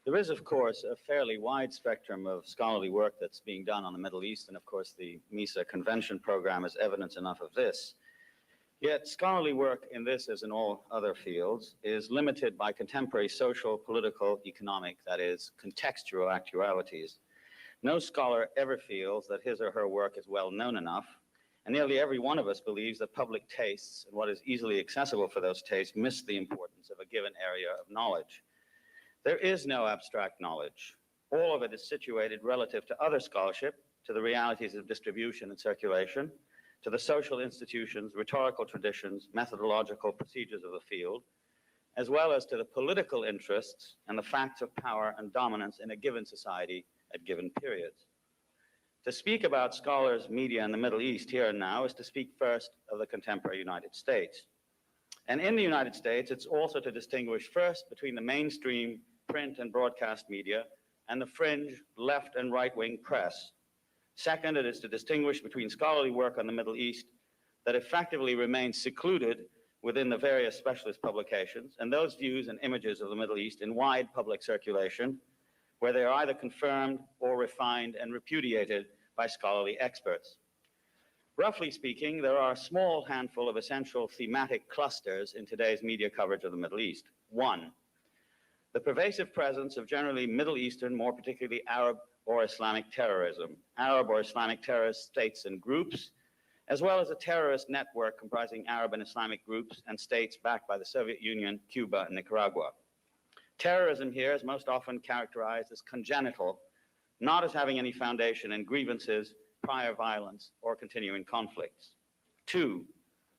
There is, of course, a fairly wide spectrum of scholarly work that's being done on the Middle East, and of course the MISA Convention program is evidence enough of this. Yet scholarly work in this, as in all other fields, is limited by contemporary social, political, economic, that is, contextual actualities. No scholar ever feels that his or her work is well known enough, and nearly every one of us believes that public tastes and what is easily accessible for those tastes miss the importance of a given area of knowledge. There is no abstract knowledge. All of it is situated relative to other scholarship, to the realities of distribution and circulation, to the social institutions, rhetorical traditions, methodological procedures of the field, as well as to the political interests and the facts of power and dominance in a given society at given periods. To speak about scholars, media, in the Middle East here and now is to speak first of the contemporary United States. And in the United States, it's also to distinguish first between the mainstream print and broadcast media and the fringe left and right-wing press. Second, it is to distinguish between scholarly work on the Middle East that effectively remains secluded within the various specialist publications and those views and images of the Middle East in wide public circulation, where they are either confirmed or refined and repudiated by scholarly experts. Roughly speaking, there are a small handful of essential thematic clusters in today's media coverage of the Middle East. One, the pervasive presence of generally Middle Eastern, more particularly Arab or Islamic terrorism, Arab or Islamic terrorist states and groups, as well as a terrorist network comprising Arab and Islamic groups and states backed by the Soviet Union, Cuba, and Nicaragua. Terrorism here is most often characterized as congenital, not as having any foundation in grievances, prior violence, or continuing conflicts. Two,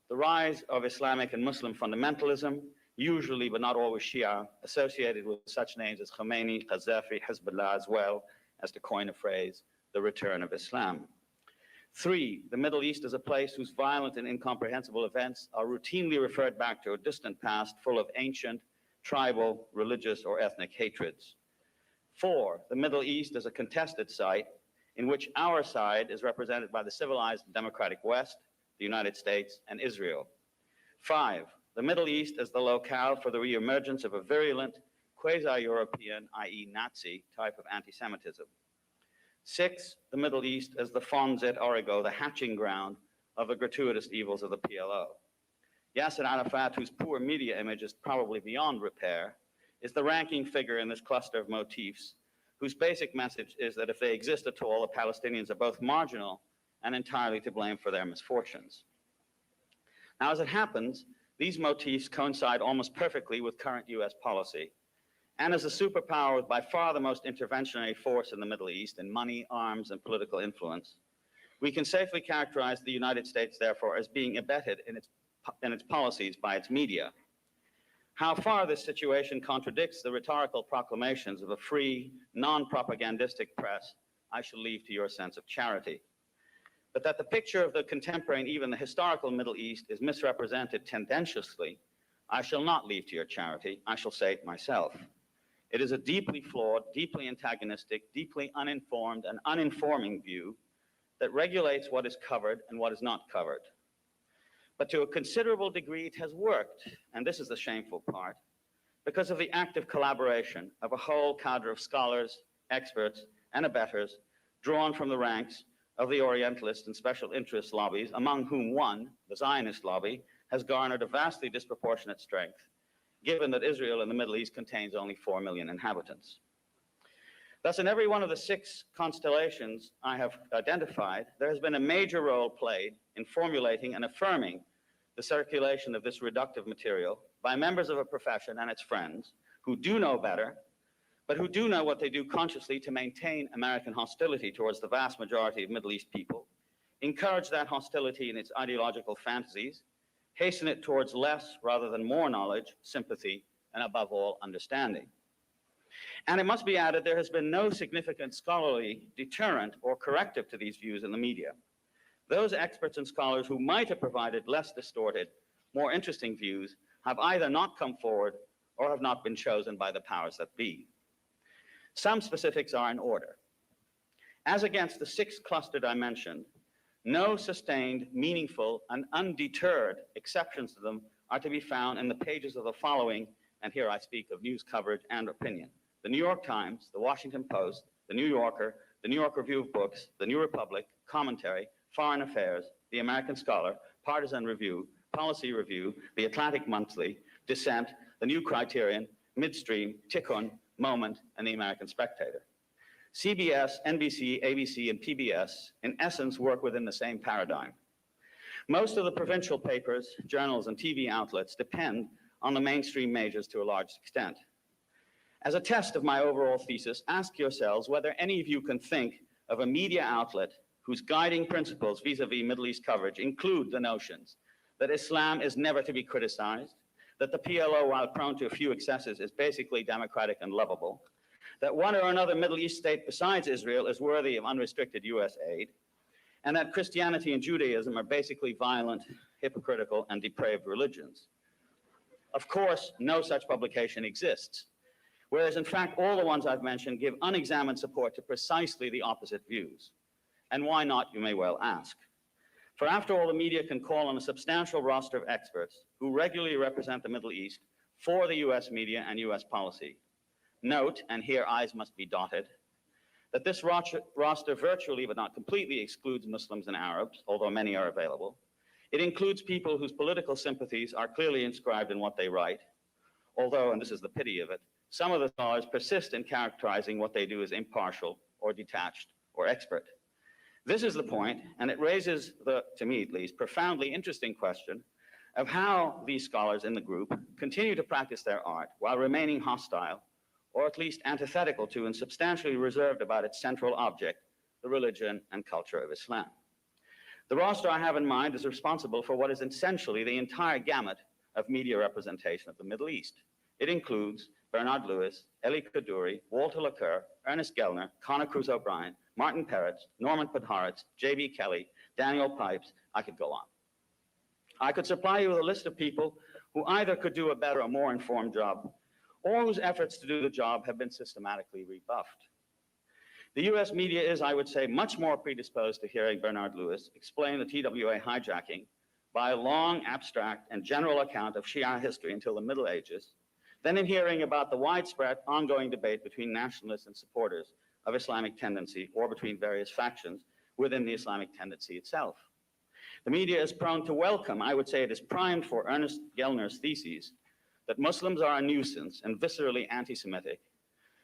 the rise of Islamic and Muslim fundamentalism, usually but not always Shia, associated with such names as Khomeini, Qaddafi, Hezbollah, as well as, to coin a phrase, the return of Islam. 3, the Middle East is a place whose violent and incomprehensible events are routinely referred back to a distant past full of ancient, tribal, religious, or ethnic hatreds. 4, the Middle East is a contested site in which our side is represented by the civilized and democratic West, the United States, and Israel. 5, the Middle East is the locale for the reemergence of a virulent, quasi-European, i.e. Nazi, type of anti-Semitism. 6, the Middle East is the fons et origo, the hatching ground of the gratuitous evils of the PLO. Yasser Arafat, whose poor media image is probably beyond repair, is the ranking figure in this cluster of motifs, whose basic message is that if they exist at all, the Palestinians are both marginal and entirely to blame for their misfortunes. Now, as it happens, these motifs coincide almost perfectly with current US policy. And as a superpower with by far the most interventionary force in the Middle East in money, arms, and political influence, we can safely characterize the United States, therefore, as being abetted in its policies by its media. How far this situation contradicts the rhetorical proclamations of a free, non-propagandistic press, I shall leave to your sense of charity. But that the picture of the contemporary and even the historical Middle East is misrepresented tendentiously, I shall not leave to your charity, I shall say it myself. It is a deeply flawed, deeply antagonistic, deeply uninformed and uninforming view that regulates what is covered and what is not covered. But to a considerable degree it has worked, and this is the shameful part, because of the active collaboration of a whole cadre of scholars, experts, and abettors drawn from the ranks of the Orientalist and special interest lobbies, among whom one, the Zionist lobby, has garnered a vastly disproportionate strength, given that Israel in the Middle East contains only 4 million inhabitants. Thus, in every one of the 6 constellations I have identified, there has been a major role played in formulating and affirming the circulation of this reductive material by members of a profession and its friends who do know better, but who do know what they do consciously to maintain American hostility towards the vast majority of Middle East people, encourage that hostility in its ideological fantasies, hasten it towards less rather than more knowledge, sympathy, and above all, understanding. And it must be added, there has been no significant scholarly deterrent or corrective to these views in the media. Those experts and scholars who might have provided less distorted, more interesting views have either not come forward or have not been chosen by the powers that be. Some specifics are in order. As against the 6 clustered I mentioned, no sustained, meaningful, and undeterred exceptions to them are to be found in the pages of the following, and here I speak of news coverage and opinion: the New York Times, the Washington Post, the New Yorker, the New York Review of Books, the New Republic, Commentary, Foreign Affairs, the American Scholar, Partisan Review, Policy Review, the Atlantic Monthly, Dissent, the New Criterion, Midstream, Tikkun, Moment, and the American Spectator. CBS, NBC, ABC, and PBS, in essence, work within the same paradigm. Most of the provincial papers, journals, and TV outlets depend on the mainstream majors to a large extent. As a test of my overall thesis, ask yourselves whether any of you can think of a media outlet whose guiding principles vis-a-vis Middle East coverage include the notions that Islam is never to be criticized, that the PLO, while prone to a few excesses, is basically democratic and lovable, that one or another Middle East state besides Israel is worthy of unrestricted US aid, and that Christianity and Judaism are basically violent, hypocritical, and depraved religions. Of course, no such publication exists, whereas in fact all the ones I've mentioned give unexamined support to precisely the opposite views. And why not, you may well ask? For after all, the media can call on a substantial roster of experts who regularly represent the Middle East for the US media and US policy. Note, and here I's must be dotted, that this roster virtually but not completely excludes Muslims and Arabs, although many are available. It includes people whose political sympathies are clearly inscribed in what they write, although, and this is the pity of it, some of the scholars persist in characterizing what they do as impartial or detached or expert. This is the point, and it raises the, to me at least, profoundly interesting question of how these scholars in the group continue to practice their art while remaining hostile, or at least antithetical to and substantially reserved about its central object, the religion and culture of Islam. The roster I have in mind is responsible for what is essentially the entire gamut of media representation of the Middle East. It includes Bernard Lewis, Elie Kaddouri, Walter Lacour, Ernest Gellner, Conor Cruz O'Brien, Martin Peretz, Norman Podhoretz, J.B. Kelly, Daniel Pipes. I could go on. I could supply you with a list of people who either could do a better or more informed job, or whose efforts to do the job have been systematically rebuffed. The US media is, I would say, much more predisposed to hearing Bernard Lewis explain the TWA hijacking by a long, abstract, and general account of Shia history until the Middle Ages than in hearing about the widespread ongoing debate between nationalists and supporters of Islamic tendency or between various factions within the Islamic tendency itself. The media is prone to welcome, I would say it is primed for Ernest Gellner's theses that Muslims are a nuisance and viscerally anti-Semitic,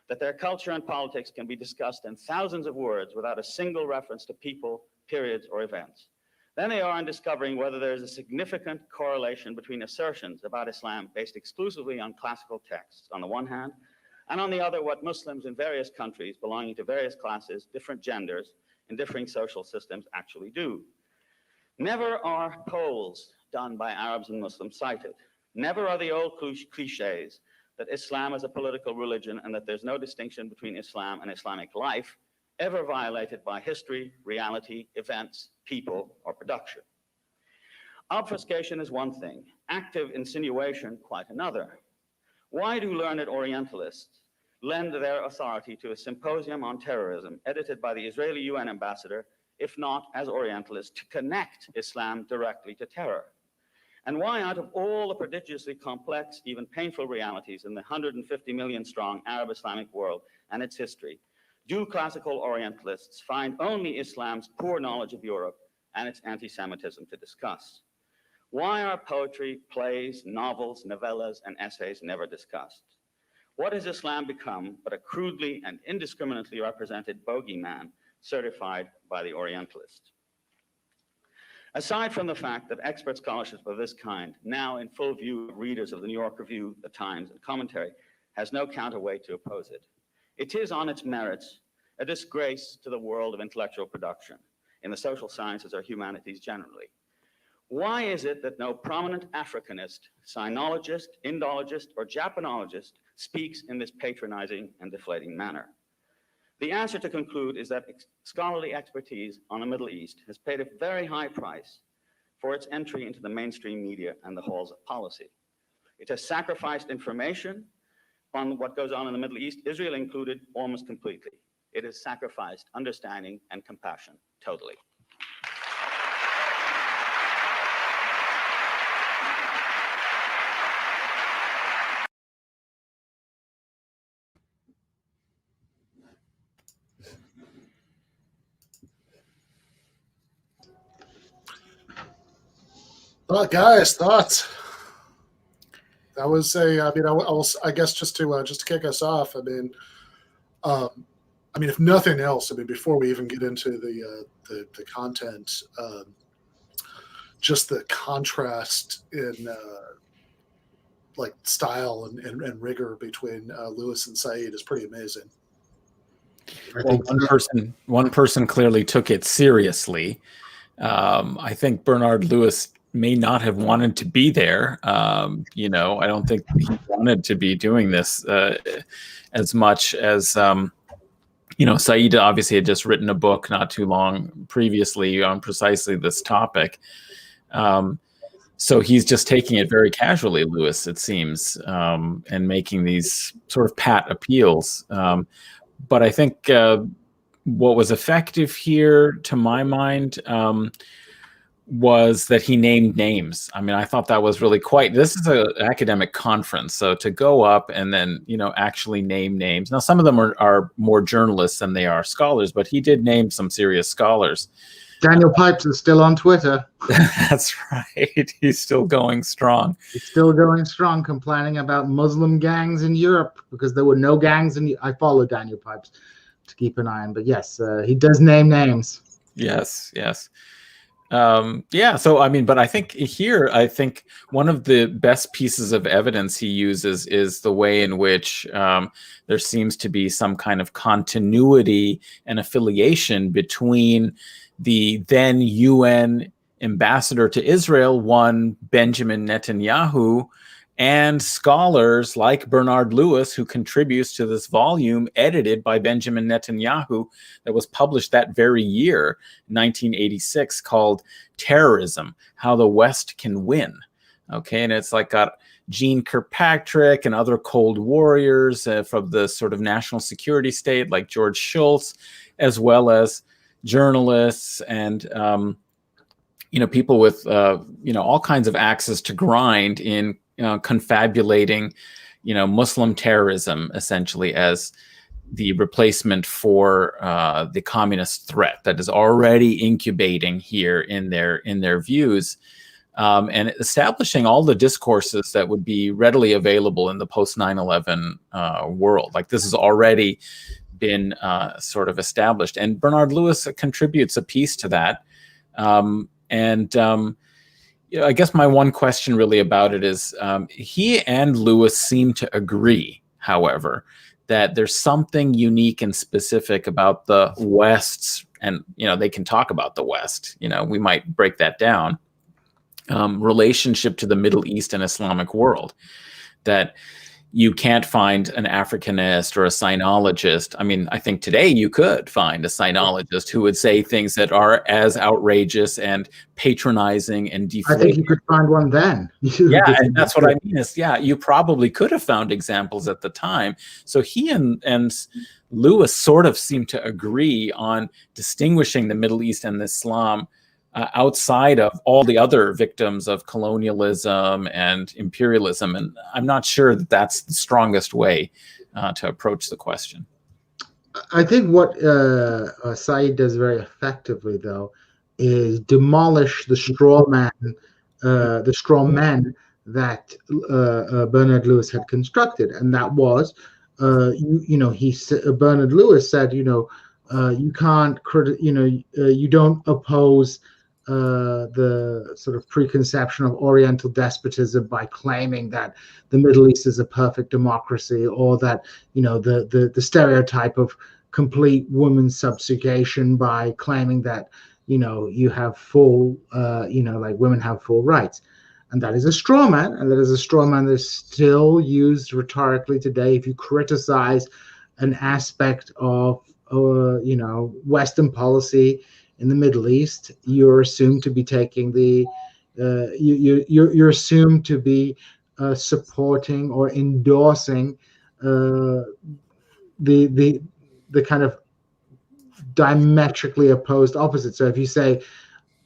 that their culture and politics can be discussed in thousands of words without a single reference to people, periods, or events. Then they are in discovering whether there is a significant correlation between assertions about Islam based exclusively on classical texts on the one hand, and on the other, what Muslims in various countries belonging to various classes, different genders, and differing social systems actually do. Never are polls done by Arabs and Muslims cited. Never are the old cliches that Islam is a political religion and that there's no distinction between Islam and Islamic life ever violated by history, reality, events, people, or production. Obfuscation is one thing, active insinuation quite another. Why do learned Orientalists lend their authority to a symposium on terrorism edited by the Israeli UN ambassador, if not as Orientalists, to connect Islam directly to terror? And why, out of all the prodigiously complex, even painful realities in the 150 million strong Arab Islamic world and its history, do classical Orientalists find only Islam's poor knowledge of Europe and its anti-Semitism to discuss? Why are poetry, plays, novels, novellas, and essays never discussed? What has Islam become but a crudely and indiscriminately represented bogeyman certified by the Orientalist? Aside from the fact that expert scholarship of this kind, now in full view of readers of the New York Review, the Times, and commentary, has no counterweight to oppose it, it is on its merits a disgrace to the world of intellectual production in the social sciences or humanities generally. Why is it that no prominent Africanist, sinologist, Indologist, or Japanologist speaks in this patronizing and deflating manner? The answer to conclude is that scholarly expertise on the Middle East has paid a very high price for its entry into the mainstream media and the halls of policy. It has sacrificed information on what goes on in the Middle East, Israel included, almost completely. It has sacrificed understanding and compassion totally. Guys, thoughts? That was I guess just to kick us off. I mean, if nothing else, before we even get into the content, just the contrast in like style and rigor between Lewis and Said is pretty amazing. Well, one person clearly took it seriously. I think Bernard Lewis may not have wanted to be there. I don't think he wanted to be doing this as much as, Said obviously had just written a book not too long previously on precisely this topic. So he's just taking it very casually, Lewis, it seems, and making these sort of pat appeals. But I think what was effective here, to my mind, was that he named names. I thought that was really this is an academic conference, so to go up and then, actually name names. Now, some of them are more journalists than they are scholars, but he did name some serious scholars. Daniel Pipes is still on Twitter. That's right. He's still going strong. He's still going strong, complaining about Muslim gangs in Europe because there were no gangs in. I follow Daniel Pipes to keep an eye on, but yes, he does name names. Yes. Yeah, so I mean, but I think here, I think one of the best pieces of evidence he uses is the way in which there seems to be some kind of continuity and affiliation between the then UN ambassador to Israel, one Benjamin Netanyahu, and scholars like Bernard Lewis, who contributes to this volume edited by Benjamin Netanyahu that was published that very year, 1986, called Terrorism, How the West Can Win. Okay, and it's like got Gene Kirkpatrick and other Cold Warriors from the sort of national security state like George Shultz, as well as journalists and people with all kinds of axes to grind in confabulating, Muslim terrorism essentially as the replacement for the communist threat that is already incubating here in their views, and establishing all the discourses that would be readily available in the post 9/11 world. Like this has already been sort of established, and Bernard Lewis contributes a piece to that. I guess my one question really about it is he and Lewis seem to agree, however, that there's something unique and specific about the West's, and they can talk about the West, we might break that down, relationship to the Middle East and Islamic world, that you can't find an Africanist or a sinologist. I mean, I think today you could find a sinologist who would say things that are as outrageous and patronizing and deflating. I think you could find one then. Yeah, and that's what I mean is, you probably could have found examples at the time. So he and Lewis sort of seem to agree on distinguishing the Middle East and Islam outside of all the other victims of colonialism and imperialism. And I'm not sure that that's the strongest way to approach the question. I think what Said does very effectively, though, is demolish the straw men that Bernard Lewis had constructed. And that was, Bernard Lewis said, you can't, you don't oppose the sort of preconception of Oriental despotism by claiming that the Middle East is a perfect democracy, or that the stereotype of complete women's subjugation by claiming that you have full like women have full rights. And that is a straw man, and that is a straw man that is still used rhetorically today. If you criticize an aspect of Western policy in the Middle East, you're assumed to be taking you're assumed to be supporting or endorsing the kind of diametrically opposed opposite. So if you say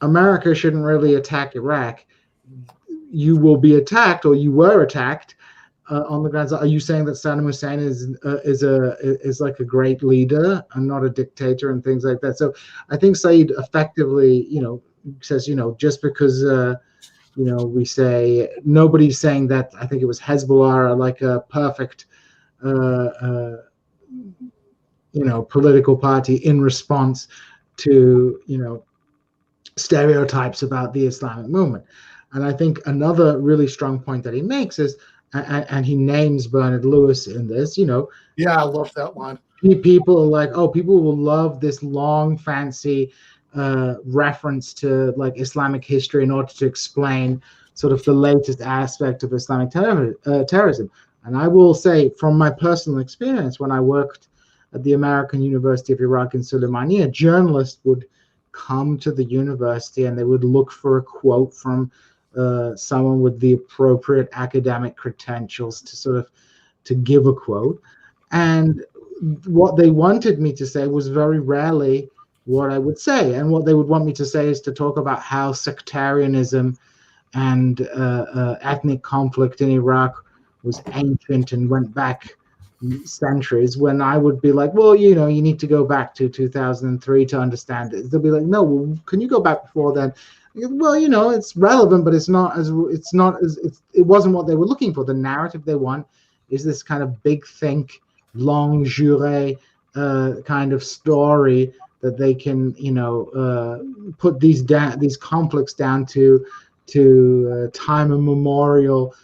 America shouldn't really attack Iraq, you will be attacked, or you were attacked on the grounds. Are you saying that Saddam Hussein is like a great leader and not a dictator and things like that? So I think Said effectively, says, just because we say nobody's saying that. I think it was Hezbollah are like a perfect political party in response to stereotypes about the Islamic movement. And I think another really strong point that he makes is, and he names Bernard Lewis in this, Yeah, I love that one. People are like, people will love this long, fancy reference to like Islamic history in order to explain sort of the latest aspect of Islamic terrorism. And I will say, from my personal experience, when I worked at the American University of Iraq in Suleimania, journalists would come to the university and they would look for a quote from someone with the appropriate academic credentials to give a quote. And what they wanted me to say was very rarely what I would say. And what they would want me to say is to talk about how sectarianism and ethnic conflict in Iraq was ancient and went back centuries, when I would be like, well, you need to go back to 2003 to understand it. They'll be like, no, well, can you go back before then? Well, it's relevant, but it wasn't what they were looking for. The narrative they want is this kind of big think, longue durée kind of story that they can, put these conflicts down to time immemorial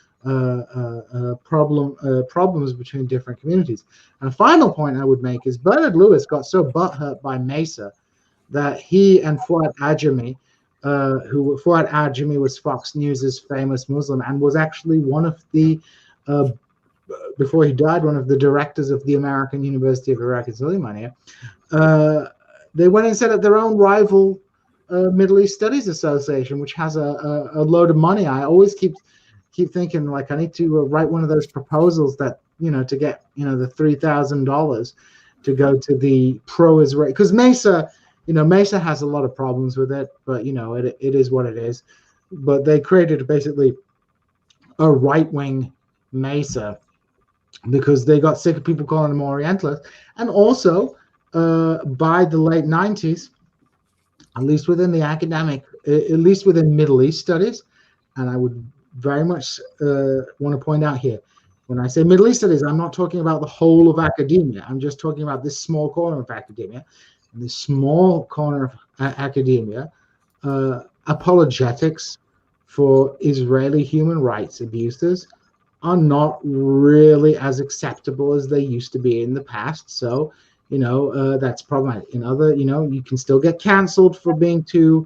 problems between different communities. And a final point I would make is Bernard Lewis got so butthurt by Mesa that he and Fuad Ajami, Fuad Ajami was Fox News's famous Muslim and was actually one of the, before he died, one of the directors of the American University of Iraq and Suleimania. They went and set up their own rival Middle East Studies Association, which has a load of money. I always keep thinking, like, I need to write one of those proposals that, to get, the $3,000 to go to the pro-Israel, because Mesa has a lot of problems with it, but, it is what it is. But they created basically a right-wing Mesa because they got sick of people calling them Orientalists. And also, by the late 90s, at least within the academic, at least within Middle East studies, and I would very much want to point out here, when I say Middle East studies, I'm not talking about the whole of academia. I'm just talking about this small corner of academia. And this small corner of academia, apologetics for Israeli human rights abuses are not really as acceptable as they used to be in the past. So, that's problematic. In other, you can still get canceled for being too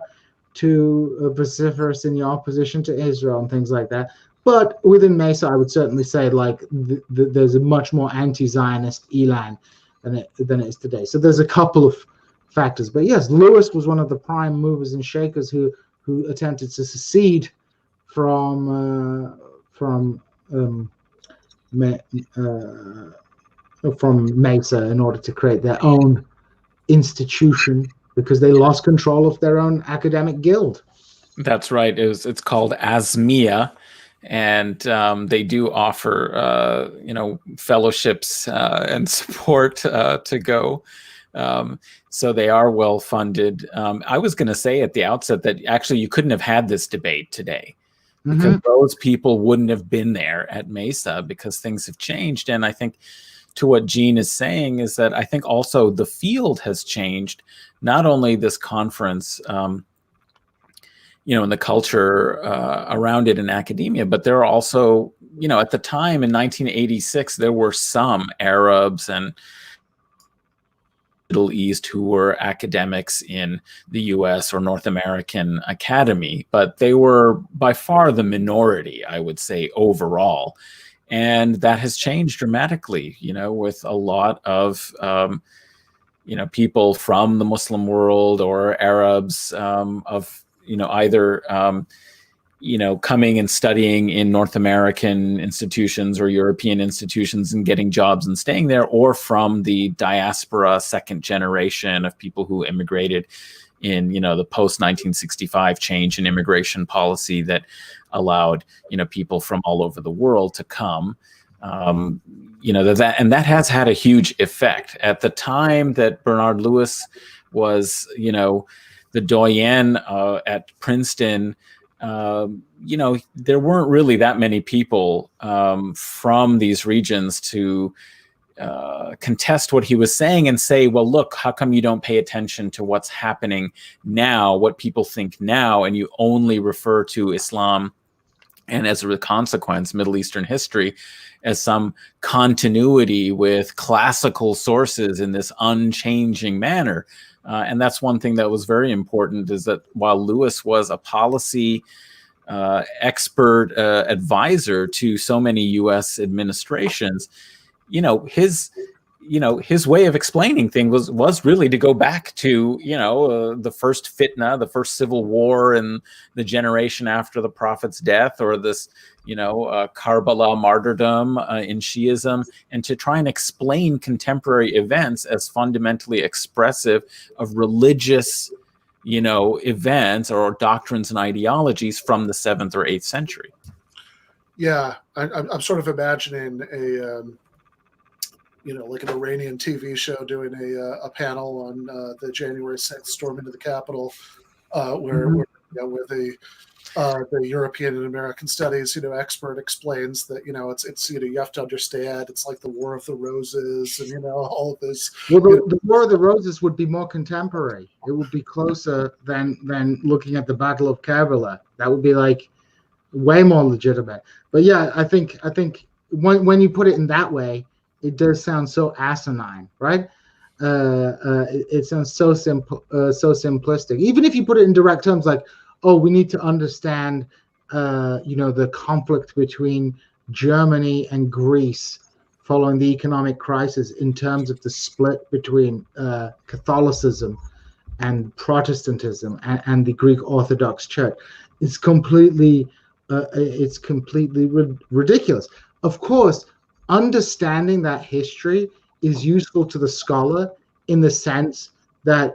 vociferous in your opposition to Israel and things like that. But within Mesa, I would certainly say, like, there's a much more anti-Zionist elan than it is today. So there's a couple of factors. But yes, Lewis was one of the prime movers and shakers who attempted to secede from Mesa in order to create their own institution because they lost control of their own academic guild. That's right. It's called ASMIA, and they do offer fellowships and support to go. So they are well funded. I was going to say at the outset that actually you couldn't have had this debate today because those people wouldn't have been there at Mesa because things have changed. And I think to what Djene is saying is that I think also the field has changed, not only this conference, and the culture around it in academia, but there are also, at the time in 1986, there were some Arabs and Middle East who were academics in the US or North American Academy, but they were by far the minority, I would say, overall. And that has changed dramatically, with a lot of, people from the Muslim world or Arabs of, either, coming and studying in North American institutions or European institutions and getting jobs and staying there, or from the diaspora second generation of people who immigrated in, the post-1965 change in immigration policy that allowed, people from all over the world to come. And that has had a huge effect. At the time that Bernard Lewis was, the doyen at Princeton, there weren't really that many people from these regions to contest what he was saying and say, well, look, how come you don't pay attention to what's happening now, what people think now, and you only refer to Islam and as a consequence, Middle Eastern history as some continuity with classical sources in this unchanging manner. And that's one thing that was very important, is that while Lewis was a policy expert advisor to so many U.S. administrations, his way of explaining things was really to go back to, the first fitna, the first civil war and the generation after the Prophet's death, or this, Karbala martyrdom in Shiism, and to try and explain contemporary events as fundamentally expressive of religious, events or doctrines and ideologies from the 7th or 8th century. Yeah, I'm sort of imagining like an Iranian TV show doing a panel on the January 6th storm into the Capitol, where they the European and American studies, expert explains that, it's you have to understand it's like the War of the Roses and, all of this. Well, the War of the Roses would be more contemporary. It would be closer than looking at the Battle of Karbala. That would be like way more legitimate. But yeah, I think when you put it in that way, it does sound so asinine, right? It sounds so simple, so simplistic. Even if you put it in direct terms, like, oh, we need to understand, the conflict between Germany and Greece following the economic crisis in terms of the split between Catholicism and Protestantism and the Greek Orthodox Church. It's completely ridiculous. Of course, understanding that history is useful to the scholar in the sense that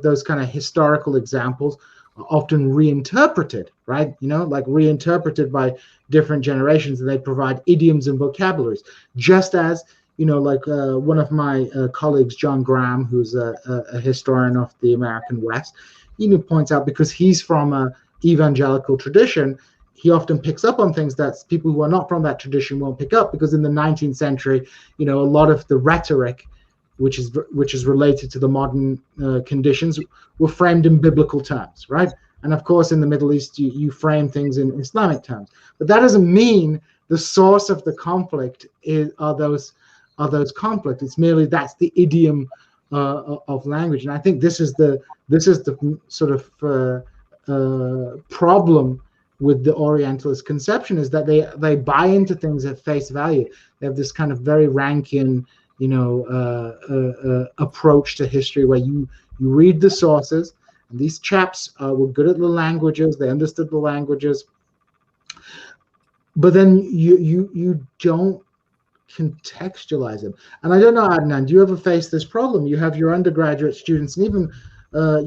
those kind of historical examples are often reinterpreted, right? Like reinterpreted by different generations, and they provide idioms and vocabularies. Just as one of my colleagues, John Graham, who's a historian of the American West, points out, because he's from an evangelical tradition, he often picks up on things that people who are not from that tradition won't pick up, because in the 19th century, a lot of the rhetoric which is related to the modern conditions were framed in biblical terms, right? And of course, in the Middle East, you frame things in Islamic terms. But that doesn't mean the source of the conflict are those conflicts. It's merely that's the idiom of language. And I think this is the sort of problem with the Orientalist conception, is that they buy into things at face value. They have this kind of very Rankian, approach to history, where you read the sources, and these chaps were good at the languages, they understood the languages, but then you don't contextualize them. And I don't know, Adnan, do you ever face this problem? You have your undergraduate students and even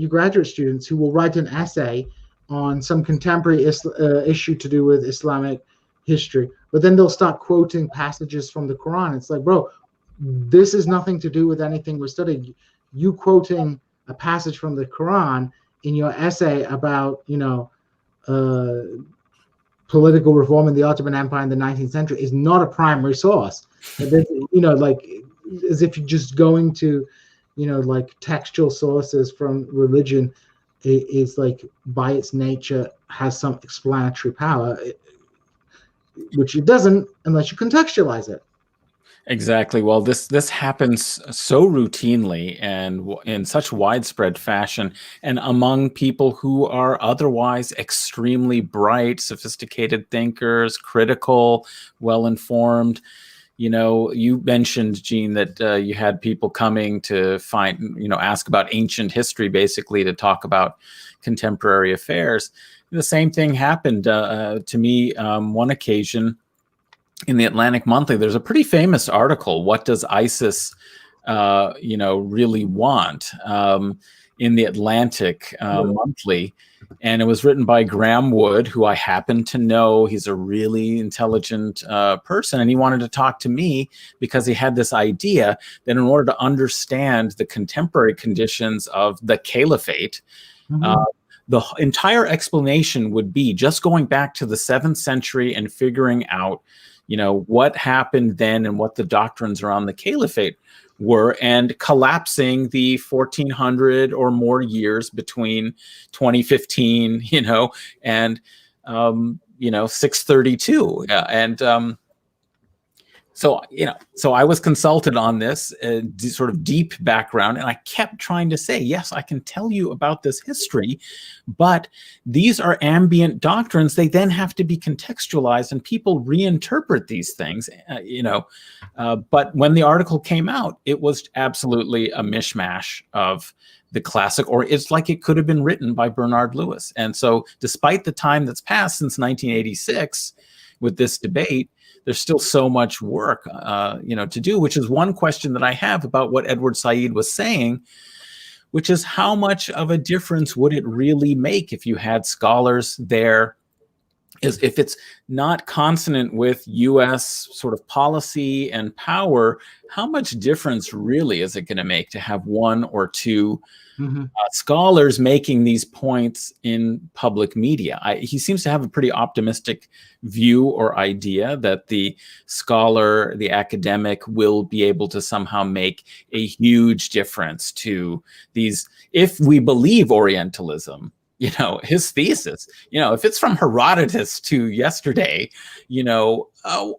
your graduate students who will write an essay on some contemporary issue to do with Islamic history, but then they'll start quoting passages from the Quran. It's like, bro, this is nothing to do with anything we're studying. You quoting a passage from the Quran in your essay about, political reform in the Ottoman Empire in the 19th century is not a primary source. Like as if you're just going to, like textual sources from religion is like by its nature has some explanatory power, which it doesn't unless you contextualize it. Exactly. Well, this happens so routinely and in such widespread fashion, and among people who are otherwise extremely bright, sophisticated thinkers, critical, well-informed. You mentioned, Djene, that you had people coming to ask about ancient history, basically to talk about contemporary affairs. The same thing happened to me one occasion. In the Atlantic Monthly, there's a pretty famous article, "What Does ISIS, really want?" In the Atlantic Monthly, and it was written by Graham Wood, who I happen to know. He's a really intelligent person, and he wanted to talk to me because he had this idea that in order to understand the contemporary conditions of the caliphate, the entire explanation would be just going back to the 7th century and figuring out what happened then and what the doctrines around the caliphate were, and collapsing the 1400 or more years between 2015, and 632. So I was consulted on this sort of deep background, and I kept trying to say, yes, I can tell you about this history, but these are ambient doctrines. They then have to be contextualized, and people reinterpret these things, but when the article came out, it was absolutely a mishmash of the classic, or it's like it could have been written by Bernard Lewis. And so despite the time that's passed since 1986 with this debate, there's still so much work, to do, which is one question that I have about what Edward Said was saying, which is how much of a difference would it really make if you had scholars there is if it's not consonant with U.S. sort of policy and power, how much difference really is it going to make to have one or two scholars making these points in public media? He seems to have a pretty optimistic view or idea that the scholar, the academic, will be able to somehow make a huge difference to these, if we believe Orientalism. You know, his thesis, you know, if it's from Herodotus to yesterday, you know,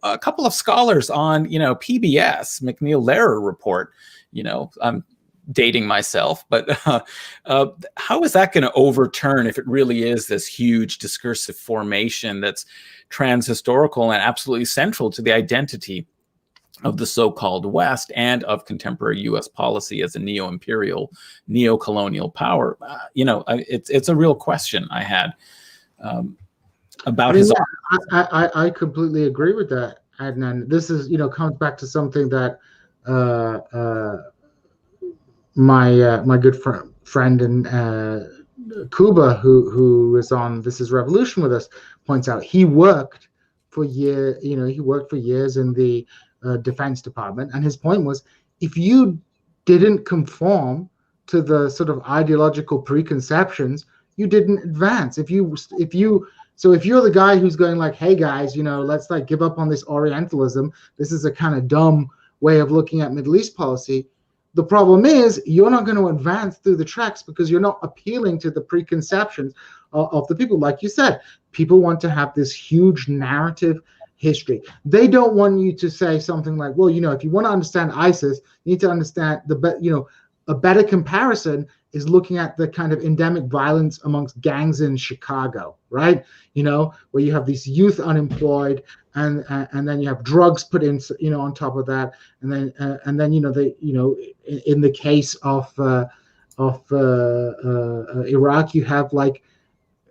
a couple of scholars on, you know, PBS, McNeil-Lehrer report, you know, I'm dating myself, but how is that going to overturn, if it really is this huge discursive formation that's transhistorical and absolutely central to the identity of the so-called West and of contemporary U.S. policy as a neo-imperial, neo-colonial power? You know, it's a real question I had about his. I completely agree with that, Adnan. This is, you know, comes back to something that my good friend in Cuba, who is on This Is Revolution with us, points out. He worked for years in the Defense Department, and his point was, if you didn't conform to the sort of ideological preconceptions, you didn't advance. If you're the guy who's going like, hey guys, you know, let's like give up on this Orientalism, this is a kind of dumb way of looking at Middle East policy. The problem is you're not going to advance through the tracks because you're not appealing to the preconceptions of the people. Like you said, people want to have this huge narrative history. They don't want you to say something like, well, you know, if you want to understand ISIS, you need to understand a better comparison is looking at the kind of endemic violence amongst gangs in Chicago, right? You know, where you have these youth unemployed, and then you have drugs put in, you know, on top of that, and then you know, in the case of Iraq, you have like,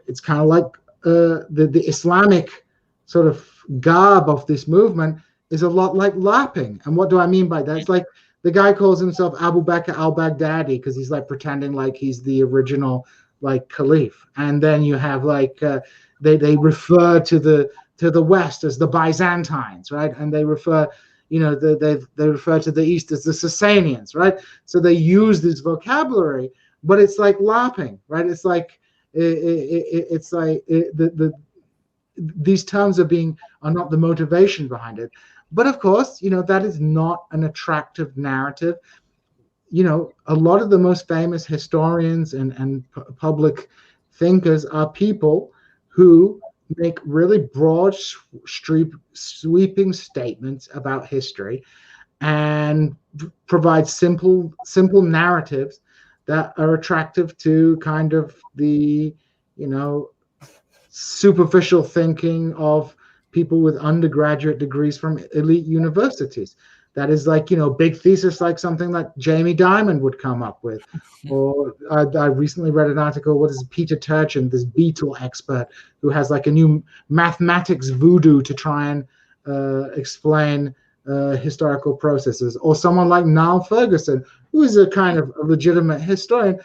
it's kind of like the Islamic sort of garb of this movement is a lot like LARPing. And what do I mean by that? It's like the guy calls himself Abu Bakr al-Baghdadi because he's like pretending like he's the original like caliph. And then you have like they refer to the West as the Byzantines, right? And they refer, you know, they refer to the East as the Sasanians, right? So they use this vocabulary, but it's like LARPing, right? It's like it's like these terms are not the motivation behind it. But of course, you know, that is not an attractive narrative. You know, a lot of the most famous historians and public thinkers are people who make really broad, sweeping statements about history and provide simple narratives that are attractive to kind of the, you know, superficial thinking of people with undergraduate degrees from elite universities. That is like, you know, big thesis, like something like Jamie Dimon would come up with. Or I recently read an article, what is Peter Turchin, this beetle expert, who has like a new mathematics voodoo to try and explain historical processes. Or someone like Niall Ferguson, who is a kind of a legitimate historian,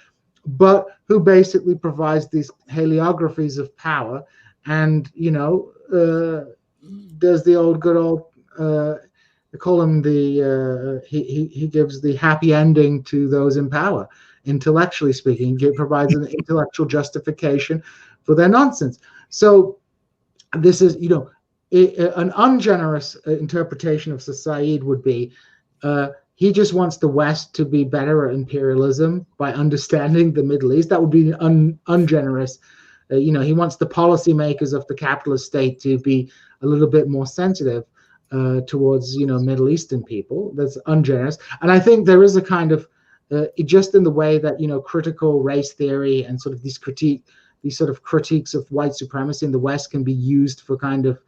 but who basically provides these heliographies of power and, you know, does the old good old they call him the he gives the happy ending to those in power, intellectually speaking. He provides an intellectual justification for their nonsense. So this is, you know, an ungenerous interpretation of Said would be he just wants the West to be better at imperialism by understanding the Middle East. That would be ungenerous. You know, he wants the policymakers of the capitalist state to be a little bit more sensitive towards, you know, Middle Eastern people. That's ungenerous. And I think there is a kind of, just in the way that, you know, critical race theory and sort of these sort of critiques of white supremacy in the West can be used for kind of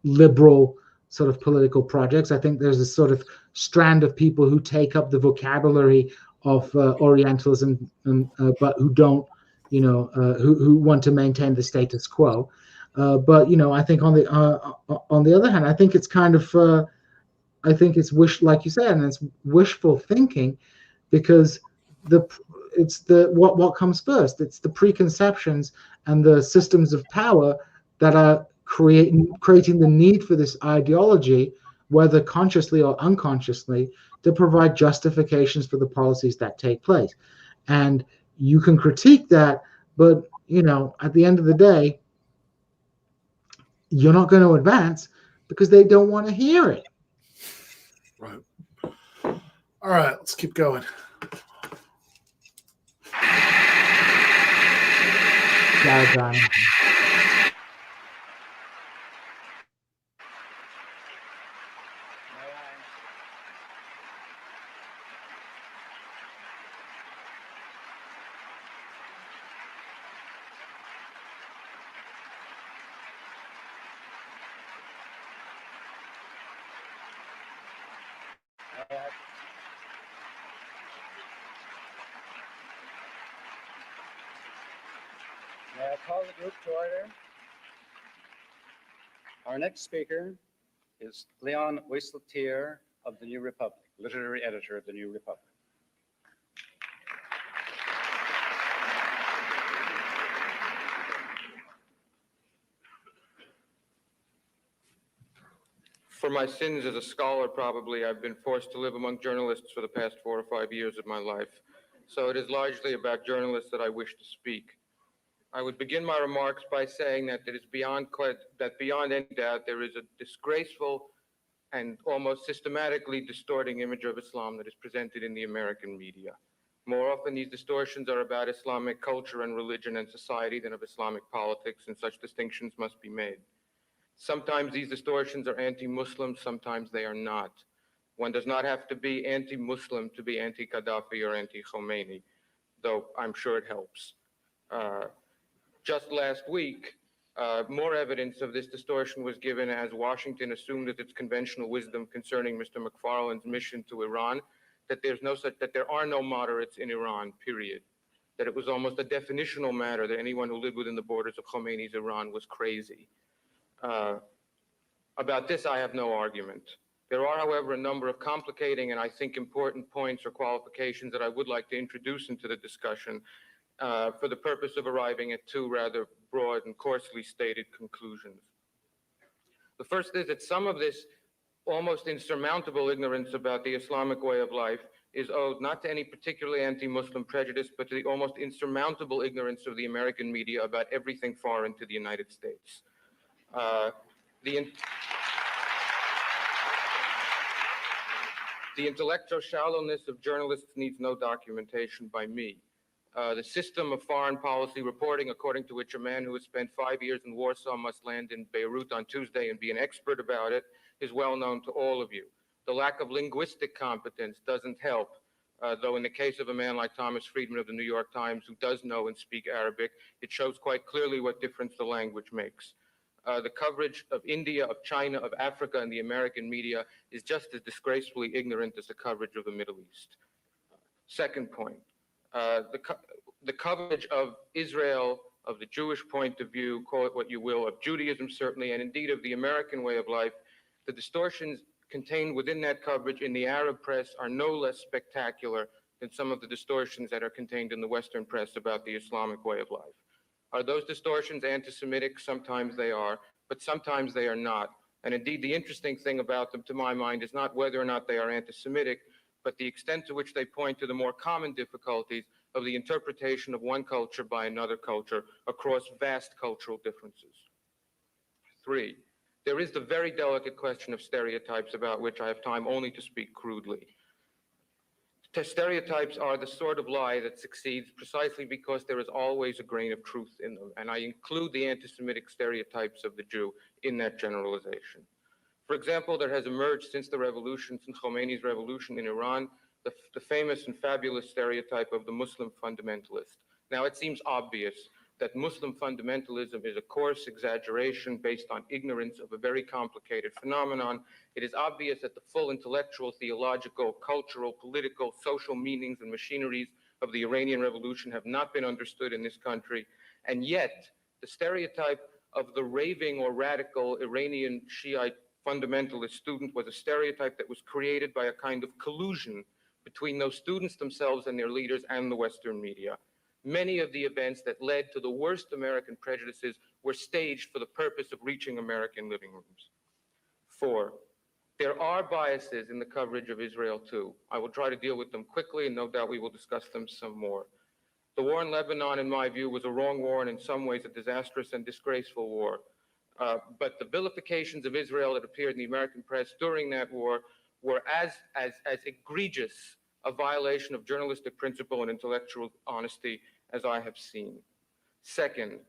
liberal sort of political projects. I think there's a sort of strand of people who take up the vocabulary of Orientalism, but who don't, you know, who want to maintain the status quo. But, you know, I think on the other hand, I think it's kind of, I think it's like you said, and it's wishful thinking, because it's the what comes first. It's the preconceptions and the systems of power that are creating the need for this ideology, whether consciously or unconsciously, to provide justifications for the policies that take place. And you can critique that, but at the end of the day, you're not going to advance because they don't want to hear it. Right. All right, let's keep going. May I call the group to order? Our next speaker is Leon Wieseltier of the New Republic, literary editor of the New Republic. For my sins as a scholar, probably, I've been forced to live among journalists for the past 4 or 5 years of my life. So it is largely about journalists that I wish to speak. I would begin my remarks by saying that it is beyond any doubt there is a disgraceful and almost systematically distorting image of Islam that is presented in the American media. More often, these distortions are about Islamic culture and religion and society than of Islamic politics, and such distinctions must be made. Sometimes these distortions are anti-Muslim, sometimes they are not. One does not have to be anti-Muslim to be anti-Gaddafi or anti-Khomeini, though I'm sure it helps. Just last week, more evidence of this distortion was given as Washington assumed that its conventional wisdom concerning Mr. McFarlane's mission to Iran, that there are no moderates in Iran, period. That it was almost a definitional matter that anyone who lived within the borders of Khomeini's Iran was crazy. About this, I have no argument. There are, however, a number of complicating and I think important points or qualifications that I would like to introduce into the discussion for the purpose of arriving at two rather broad and coarsely stated conclusions. The first is that some of this almost insurmountable ignorance about the Islamic way of life is owed not to any particularly anti-Muslim prejudice, but to the almost insurmountable ignorance of the American media about everything foreign to the United States. The intellectual shallowness of journalists needs no documentation by me. The system of foreign policy reporting, according to which a man who has spent 5 years in Warsaw must land in Beirut on Tuesday and be an expert about it, is well known to all of you. The lack of linguistic competence doesn't help, though in the case of a man like Thomas Friedman of the New York Times, who does know and speak Arabic, it shows quite clearly what difference the language makes. The coverage of India, of China, of Africa in the American media is just as disgracefully ignorant as the coverage of the Middle East. Second point, the coverage of Israel, of the Jewish point of view, call it what you will, of Judaism certainly, and indeed of the American way of life, the distortions contained within that coverage in the Arab press are no less spectacular than some of the distortions that are contained in the Western press about the Islamic way of life. Are those distortions anti-Semitic? Sometimes they are, but sometimes they are not. And indeed, the interesting thing about them, to my mind, is not whether or not they are anti-Semitic, but the extent to which they point to the more common difficulties of the interpretation of one culture by another culture across vast cultural differences. 3, there is the very delicate question of stereotypes about which I have time only to speak crudely. Stereotypes are the sort of lie that succeeds precisely because there is always a grain of truth in them, and I include the anti-Semitic stereotypes of the Jew in that generalization. For example, there has emerged since the revolution, since Khomeini's revolution in Iran, the famous and fabulous stereotype of the Muslim fundamentalist. Now, it seems obvious that Muslim fundamentalism is a coarse exaggeration based on ignorance of a very complicated phenomenon. It is obvious that the full intellectual, theological, cultural, political, social meanings and machineries of the Iranian Revolution have not been understood in this country. And yet, the stereotype of the raving or radical Iranian Shiite fundamentalist student was a stereotype that was created by a kind of collusion between those students themselves and their leaders and the Western media. Many of the events that led to the worst American prejudices were staged for the purpose of reaching American living rooms. 4, there are biases in the coverage of Israel too. I will try to deal with them quickly, and no doubt we will discuss them some more. The war in Lebanon, in my view, was a wrong war and in some ways a disastrous and disgraceful war. But the vilifications of Israel that appeared in the American press during that war were as egregious a violation of journalistic principle and intellectual honesty as I have seen. Second,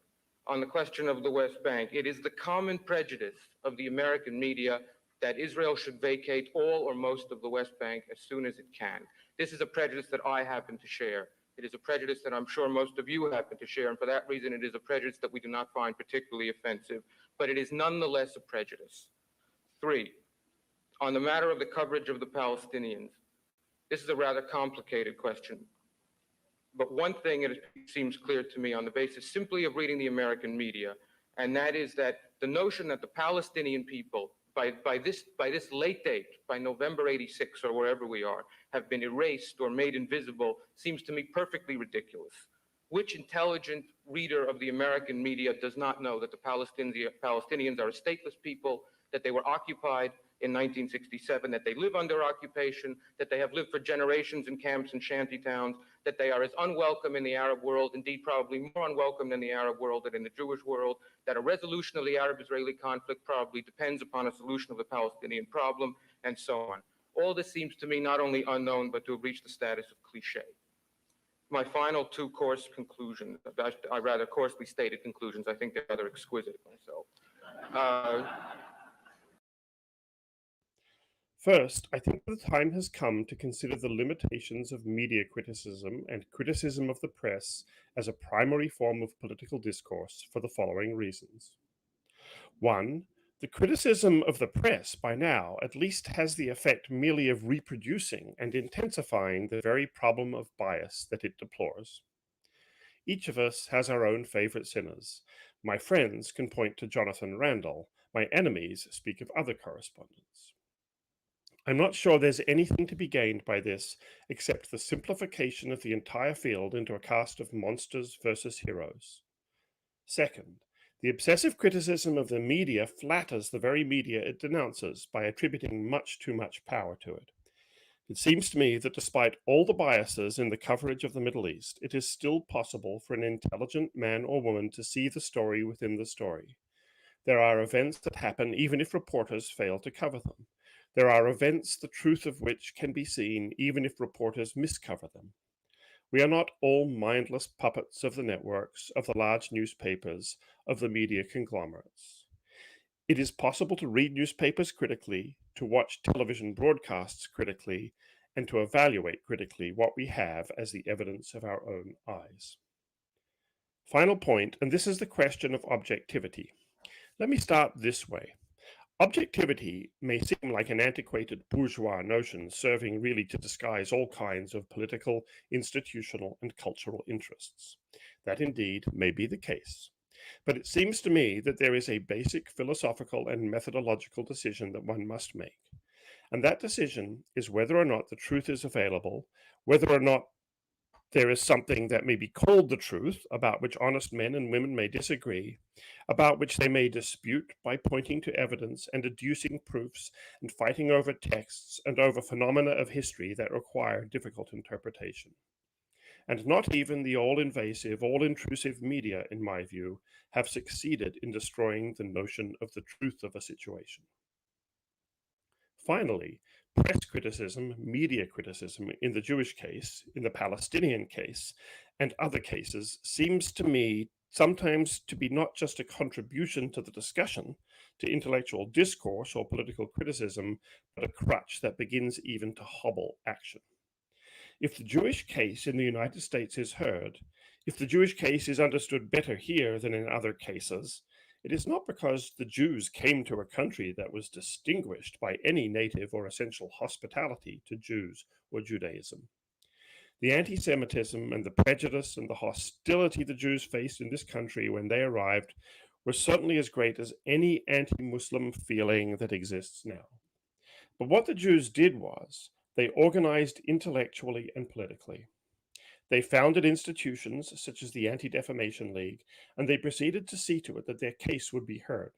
on the question of the West Bank, it is the common prejudice of the American media that Israel should vacate all or most of the West Bank as soon as it can. This is a prejudice that I happen to share. It is a prejudice that I'm sure most of you happen to share, and for that reason it is a prejudice that we do not find particularly offensive, but it is nonetheless a prejudice. 3, on the matter of the coverage of the Palestinians, this is a rather complicated question. But one thing it seems clear to me on the basis simply of reading the American media, and that is that the notion that the Palestinian people, by this late date, by November '86 or wherever we are, have been erased or made invisible seems to me perfectly ridiculous. Which intelligent reader of the American media does not know that the Palestinians are a stateless people, that they were occupied in 1967, that they live under occupation, that they have lived for generations in camps and shanty towns, that they are as unwelcome in the Arab world, indeed probably more unwelcome in the Arab world than in the Jewish world, that a resolution of the Arab-Israeli conflict probably depends upon a solution of the Palestinian problem, and so on. All this seems to me not only unknown, but to have reached the status of cliche. My final 2 coarse conclusions, I rather coarsely stated conclusions, I think they're rather exquisite myself. First, I think the time has come to consider the limitations of media criticism and criticism of the press as a primary form of political discourse for the following reasons. 1, the criticism of the press by now at least has the effect merely of reproducing and intensifying the very problem of bias that it deplores. Each of us has our own favorite sinners. My friends can point to Jonathan Randall. My enemies speak of other correspondents. I'm not sure there's anything to be gained by this except the simplification of the entire field into a cast of monsters versus heroes. Second, the obsessive criticism of the media flatters the very media it denounces by attributing much too much power to it. It seems to me that despite all the biases in the coverage of the Middle East, it is still possible for an intelligent man or woman to see the story within the story. There are events that happen even if reporters fail to cover them. There are events the truth of which can be seen even if reporters miscover them. We are not all mindless puppets of the networks, of the large newspapers, of the media conglomerates. It is possible to read newspapers critically, to watch television broadcasts critically, and to evaluate critically what we have as the evidence of our own eyes. Final point, and this is the question of objectivity. Let me start this way. Objectivity may seem like an antiquated bourgeois notion serving really to disguise all kinds of political, institutional, and cultural interests. That indeed may be the case. But it seems to me that there is a basic philosophical and methodological decision that one must make. And that decision is whether or not the truth is available, whether or not there is something that may be called the truth, about which honest men and women may disagree, about which they may dispute by pointing to evidence and adducing proofs and fighting over texts and over phenomena of history that require difficult interpretation. And not even the all-invasive, all-intrusive media, in my view, have succeeded in destroying the notion of the truth of a situation. Finally, press criticism, media criticism in the Jewish case, in the Palestinian case, and other cases seems to me sometimes to be not just a contribution to the discussion, to intellectual discourse or political criticism, but a crutch that begins even to hobble action. If the Jewish case in the United States is heard, if the Jewish case is understood better here than in other cases, it is not because the Jews came to a country that was distinguished by any native or essential hospitality to Jews or Judaism. The anti-Semitism and the prejudice and the hostility the Jews faced in this country when they arrived were certainly as great as any anti-Muslim feeling that exists now. But what the Jews did was, They organized intellectually and politically. They founded institutions such as the Anti-Defamation League, and they proceeded to see to it that their case would be heard.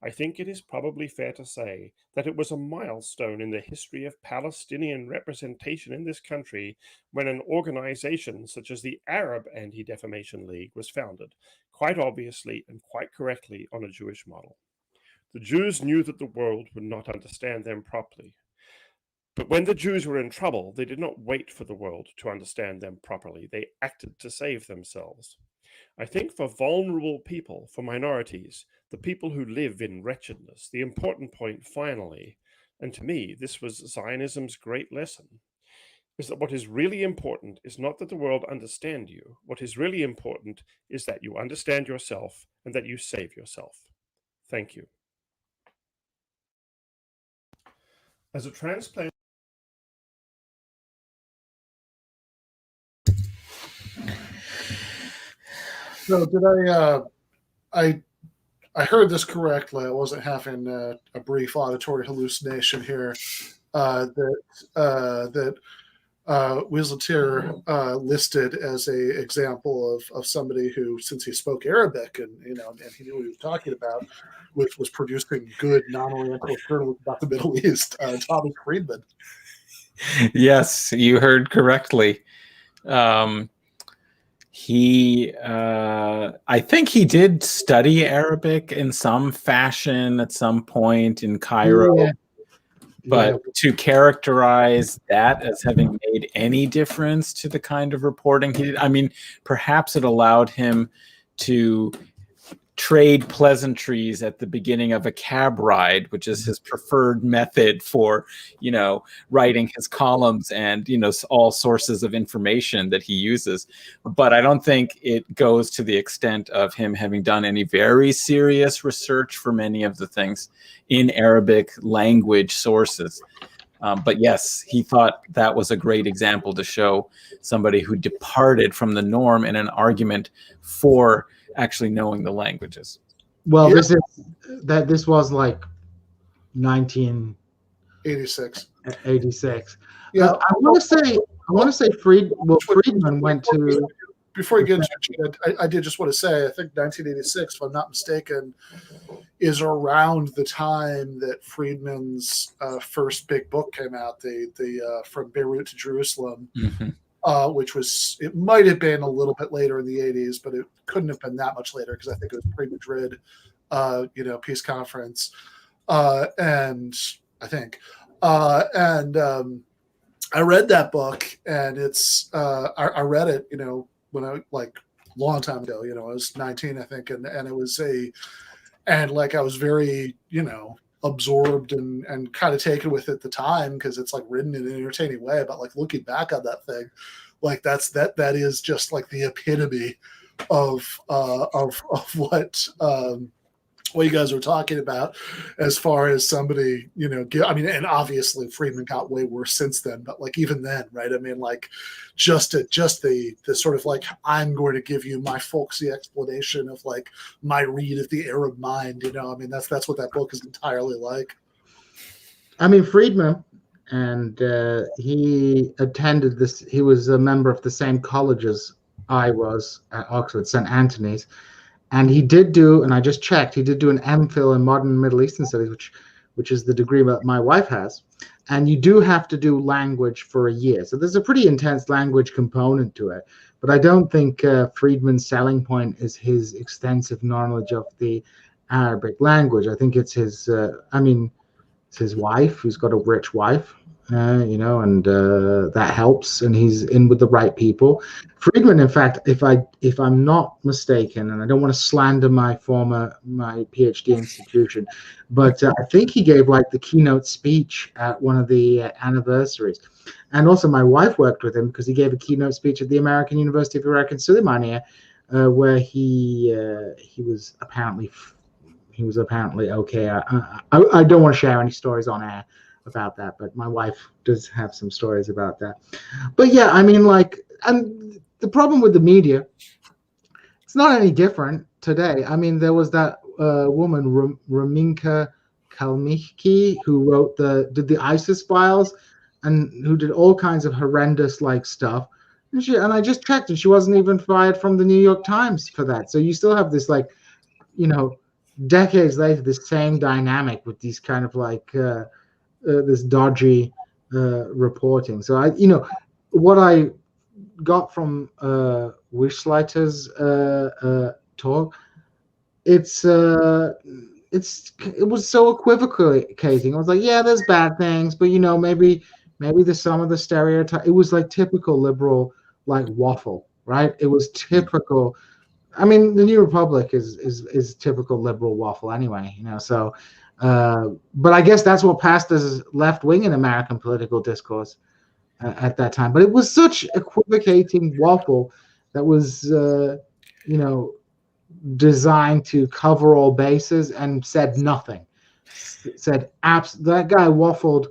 I think it is probably fair to say that it was a milestone in the history of Palestinian representation in this country when an organization such as the Arab Anti-Defamation League was founded, quite obviously and quite correctly on a Jewish model. The Jews knew that the world would not understand them properly. But when the Jews were in trouble, they did not wait for the world to understand them properly. They acted to save themselves. I think for vulnerable people, for minorities, the people who live in wretchedness, the important point finally, and to me, this was Zionism's great lesson, is that what is really important is not that the world understand you. What is really important is that you understand yourself and that you save yourself. Thank you. As a transplant, So did I heard this correctly? I wasn't having a brief auditory hallucination here. That Wieseltier listed as a example of somebody who, since he spoke Arabic and and he knew what he was talking about, which was producing good non-Oriental journalism about the Middle East, Tommy Friedman. Yes, you heard correctly. I think he did study Arabic in some fashion at some point in Cairo. Yeah. But to characterize that as having made any difference to the kind of reporting he did, I mean, perhaps it allowed him to trade pleasantries at the beginning of a cab ride, which is his preferred method for, writing his columns and, all sources of information that he uses. But I don't think it goes to the extent of him having done any very serious research for many of the things in Arabic language sources. But yes, he thought that was a great example to show somebody who departed from the norm in an argument for actually knowing the languages. Well, this was like 1986. 86. Yeah, I want to say Friedman went to. Before you get into it, I did just want to say, I think 1986, if I'm not mistaken, is around the time that Friedman's first big book came out, the From Beirut to Jerusalem, which it might have been a little bit later in the 80s, but it couldn't have been that much later because I think it was pre-Madrid, peace conference, and I think, I read that book, and it's I read it, when I long time ago, I was 19, I think, and it was I was very, absorbed and kind of taken with it at the time because it's written in an entertaining way. But looking back on that thing, that is just the epitome of what you guys were talking about as far as somebody, and obviously Friedman got way worse since then, but even then, right? I mean, just the sort of I'm going to give you my folksy explanation of my read of the Arab mind, that's what that book is entirely like. I mean, Friedman, and he attended this, he was a member of the same college as I was at Oxford, St. Antony's. And he did do, and I just checked, he did do an MPhil in Modern Middle Eastern Studies, which is the degree that my wife has. And you do have to do language for a year. So there's a pretty intense language component to it. But I don't think Friedman's selling point is his extensive knowledge of the Arabic language. I think it's his, it's his wife, who's got a rich wife, and that helps, and he's in with the right people. Friedman, in fact, if I'm not mistaken, and I don't want to slander my PhD institution, but I think he gave the keynote speech at one of the anniversaries. And also my wife worked with him because he gave a keynote speech at the American University of Iraq and Suleimania, where he was apparently okay. I don't want to share any stories on air about that, but my wife does have some stories about that. But yeah, I mean, and the problem with the media, it's not any different today. I mean, there was that woman, Raminka Kalmicki, who did the ISIS files, and who did all kinds of horrendous like stuff. And I just checked, and she wasn't even fired from the New York Times for that. So you still have this like, decades later, this same dynamic with these kind of like this dodgy reporting. So what I got from Wieseltier's talk, it was so equivocating. I was like, yeah, there's bad things, but maybe there's some of the stereotype. It was like typical liberal like waffle, right? It was typical. I mean, the New Republic is typical liberal waffle anyway, So, but I guess that's what passed as left wing in American political discourse at that time. But it was such equivocating waffle that was, designed to cover all bases and said nothing. Said that guy waffled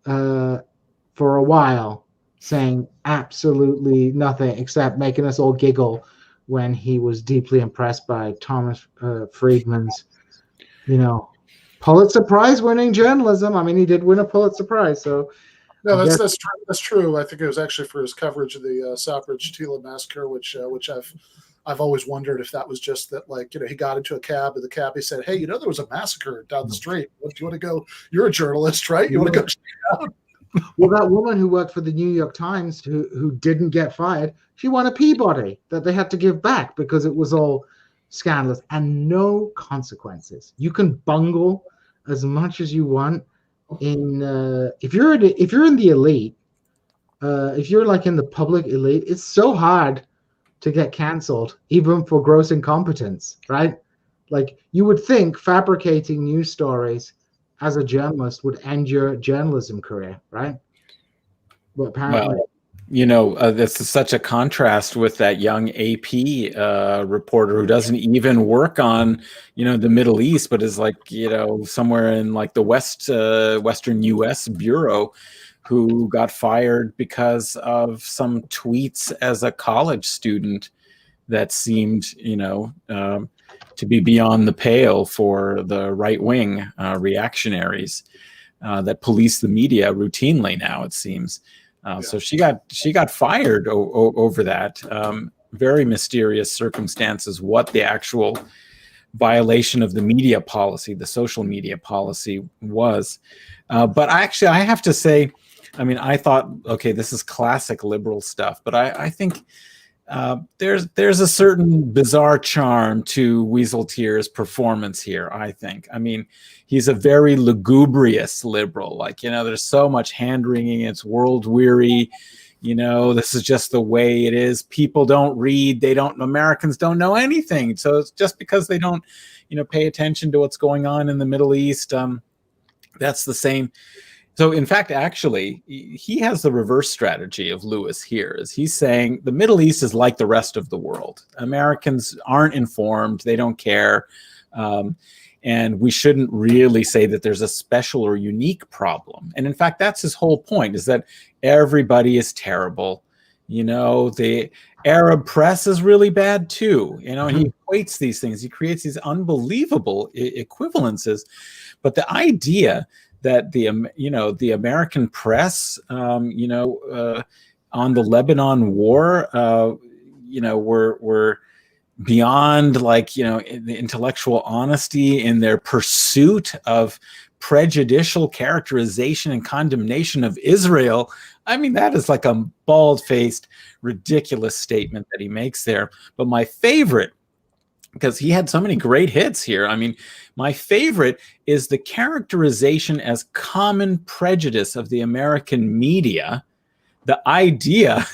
for a while, saying absolutely nothing except making us all giggle when he was deeply impressed by Thomas Friedman's, Pulitzer Prize winning journalism. I mean, he did win a Pulitzer Prize, so. No, that's true. That's true. I think it was actually for his coverage of the Southbridge Tila massacre, which I've always wondered if that was just that, like, he got into a cab, and the cabbie said, "Hey, there was a massacre down the street. Do you want to go? You're a journalist, right? You want to go check it out?" Well, that woman who worked for the New York Times who didn't get fired, she won a Peabody that they had to give back because it was all scandalous and no consequences. You can bungle as much as you want in if you're in the elite, if you're like in the public elite, it's so hard to get canceled, even for gross incompetence, right? Like, you would think fabricating news stories as a journalist would end your journalism career, right? But apparently, this is such a contrast with that young AP reporter who doesn't even work on, the Middle East, but is like, somewhere in like the Western U.S. bureau, who got fired because of some tweets as a college student that seemed, to be beyond the pale for the right-wing reactionaries that police the media routinely now, it seems. So she got fired over that. Very mysterious circumstances, what the actual violation of the media policy, the social media policy was. But I have to say, I mean, I thought, okay, this is classic liberal stuff, but I think there's a certain bizarre charm to Wieseltier's performance here, I think. I mean, he's a very lugubrious liberal. Like, there's so much hand-wringing, it's world-weary. This is just the way it is. People don't read. Americans don't know anything. So it's just because they don't, pay attention to what's going on in the Middle East. That's the same. So, in fact, actually, he has the reverse strategy of Lewis here. Is he's saying the Middle East is like the rest of the world. Americans aren't informed. They don't care. And we shouldn't really say that there's a special or unique problem. And in fact, that's his whole point, is that everybody is terrible. The Arab press is really bad too. And he equates these things. He creates these unbelievable equivalences. But the idea that the American press, on the Lebanon war, were beyond the intellectual honesty in their pursuit of prejudicial characterization and condemnation of Israel. I mean, that is like a bald-faced, ridiculous statement that he makes there. But my favorite, because he had so many great hits here. I mean, my favorite is the characterization as common prejudice of the American media, the idea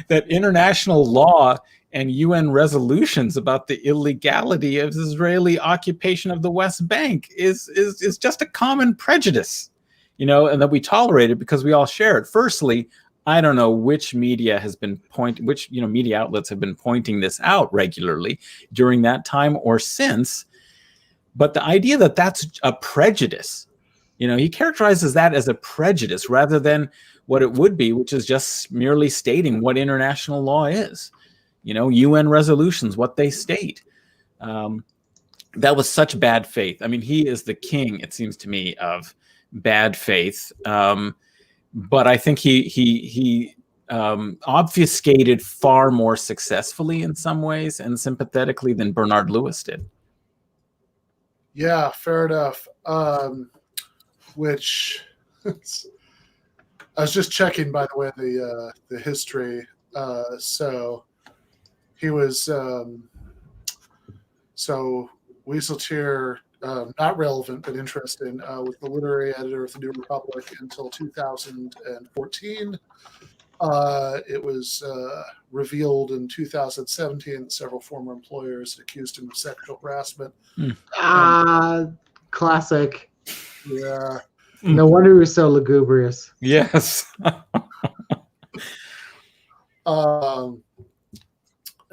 that international law and UN resolutions about the illegality of Israeli occupation of the West Bank is just a common prejudice, and that we tolerate it because we all share it. Firstly, I don't know which media has been media outlets have been pointing this out regularly during that time or since, but the idea that that's a prejudice, he characterizes that as a prejudice rather than what it would be, which is just merely stating what international law is, UN resolutions, what they state. That was such bad faith. I mean, he is the king, it seems to me, of bad faith. but I think he obfuscated far more successfully in some ways and sympathetically than Bernard Lewis did. Yeah, fair enough. Which I was just checking, by the way, the history. So he was so Wieseltier, not relevant but interesting, was the literary editor of the New Republic until 2014. It was revealed in 2017 that several former employers accused him of sexual harassment. Classic. Yeah. No wonder he was so lugubrious. Yes.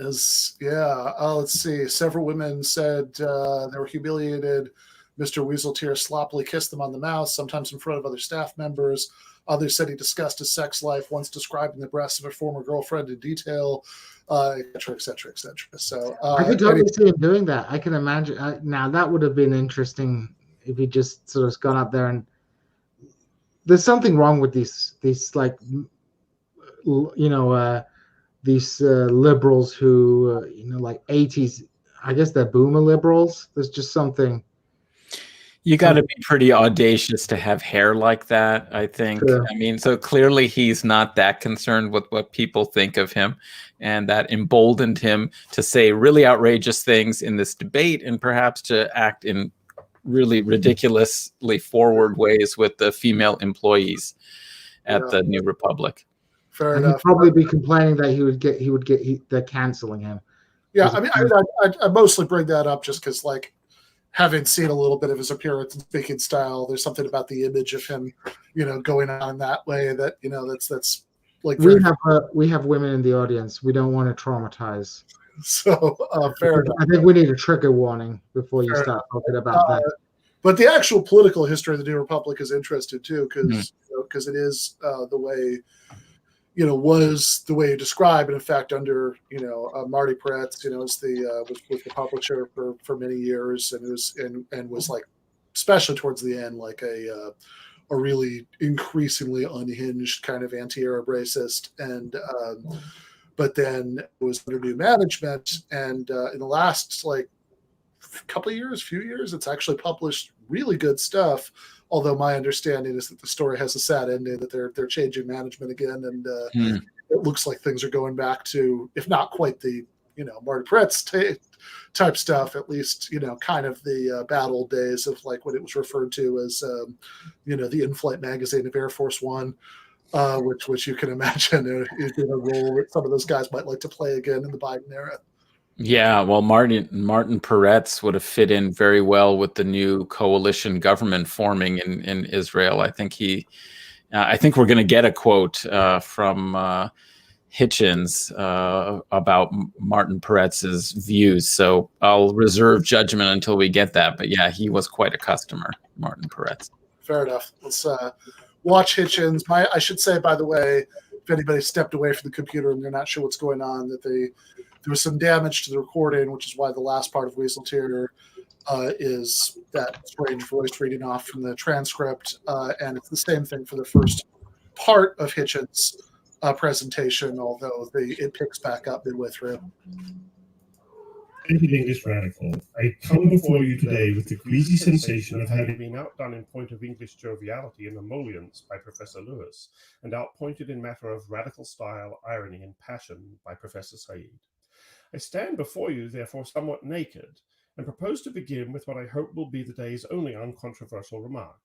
Let's see. Several women said they were humiliated. Mr. Wieseltier sloppily kissed them on the mouth, sometimes in front of other staff members. Others said he discussed his sex life, once describing the breasts of a former girlfriend in detail, et cetera, et cetera, et cetera. So I could totally see him doing that. I can imagine. Now that would have been interesting if he just sort of gone up there and. There's something wrong with these like, these liberals who, like 80s. I guess they're boomer liberals. There's just something. You got to be pretty audacious to have hair like that, I think. Sure. I mean, so clearly he's not that concerned with what people think of him, and that emboldened him to say really outrageous things in this debate and perhaps to act in really ridiculously forward ways with the female employees at the New Republic. Fair enough. He'd probably be complaining that they're canceling him. Yeah, I mean, I mostly bring that up just because, like, having seen a little bit of his appearance and speaking style, there's something about the image of him, going on in that way that, that's like. We have women in the audience. We don't want to traumatize. So fair enough. I think we need a trigger warning before you start talking about that. But the actual political history of the New Republic is interesting too, because it is the way, was the way you describe. And in fact, under Marty Peretz, was the publisher for many years, and was like, especially towards the end, like a really increasingly unhinged kind of anti-Arab racist, and. But then it was under new management, and in the last few years, it's actually published really good stuff. Although my understanding is that the story has a sad ending, that they're changing management again, and it looks like things are going back to, if not quite the Marty Peretz type stuff, at least kind of the bad old days of like what it was referred to as the in-flight magazine of Air Force One. Which you can imagine is in a role that some of those guys might like to play again in the Biden era. Yeah, well, Martin Peretz would have fit in very well with the new coalition government forming in Israel. I think we're going to get a quote from Hitchens about Martin Peretz's views. So I'll reserve judgment until we get that. But yeah, he was quite a customer, Martin Peretz. Fair enough. Let's watch Hitchens. I should say, by the way, if anybody stepped away from the computer and they're not sure what's going on, that there was some damage to the recording, which is why the last part of Wieseltier is that strange voice reading off from the transcript, and it's the same thing for the first part of Hitchens' presentation, although it picks back up midway through. English radical, I come before you today with the queasy sensation of having been outdone in point of English joviality and emollients by Professor Lewis, and outpointed in matter of radical style, irony, and passion by Professor Said. I stand before you, therefore, somewhat naked, and propose to begin with what I hope will be the day's only uncontroversial remark,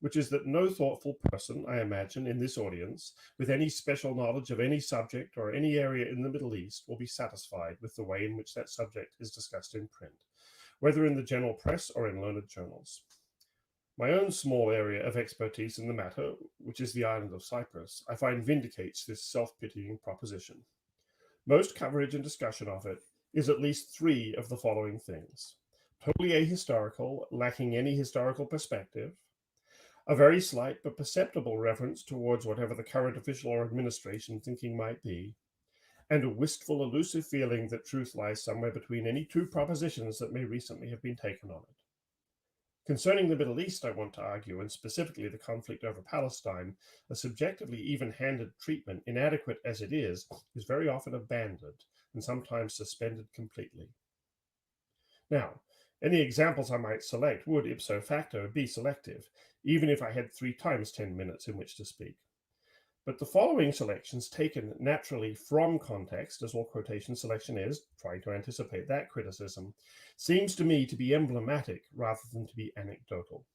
which is that no thoughtful person, I imagine, in this audience, with any special knowledge of any subject or any area in the Middle East, will be satisfied with the way in which that subject is discussed in print, whether in the general press or in learned journals. My own small area of expertise in the matter, which is the island of Cyprus, I find vindicates this self-pitying proposition. Most coverage and discussion of it is at least three of the following things: totally ahistorical, lacking any historical perspective, a very slight but perceptible reference towards whatever the current official or administration thinking might be, and a wistful, elusive feeling that truth lies somewhere between any two propositions that may recently have been taken on it. Concerning the Middle East, I want to argue, and specifically the conflict over Palestine, a subjectively even-handed treatment, inadequate as it is very often abandoned and sometimes suspended completely. Now, any examples I might select would, ipso facto, be selective, even if I had 3 times 10 minutes in which to speak. But the following selections, taken naturally from context, as all quotation selection is, trying to anticipate that criticism, seems to me to be emblematic rather than to be anecdotal.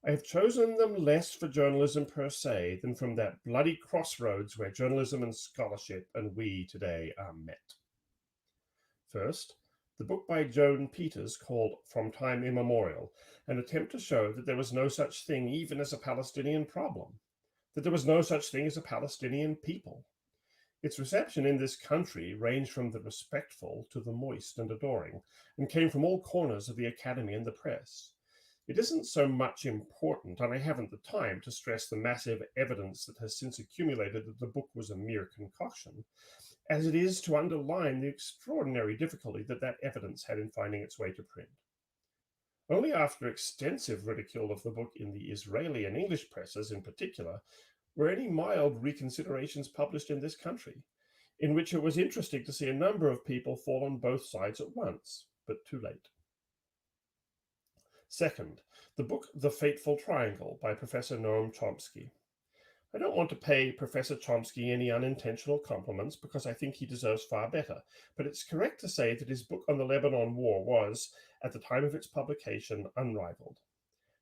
I have chosen them less for journalism per se than from that bloody crossroads where journalism and scholarship and we today are met. First, the book by Joan Peters called From Time Immemorial, an attempt to show that there was no such thing even as a Palestinian problem, that there was no such thing as a Palestinian people. Its reception in this country ranged from the respectful to the moist and adoring, and came from all corners of the academy and the press. It isn't so much important, and I haven't the time to stress the massive evidence that has since accumulated that the book was a mere concoction, as it is to underline the extraordinary difficulty that that evidence had in finding its way to print. Only after extensive ridicule of the book in the Israeli and English presses in particular were any mild reconsiderations published in this country, in which it was interesting to see a number of people fall on both sides at once, but too late. Second, the book The Fateful Triangle by Professor Noam Chomsky. I don't want to pay Professor Chomsky any unintentional compliments because I think he deserves far better, but it's correct to say that his book on the Lebanon War was, at the time of its publication, unrivaled.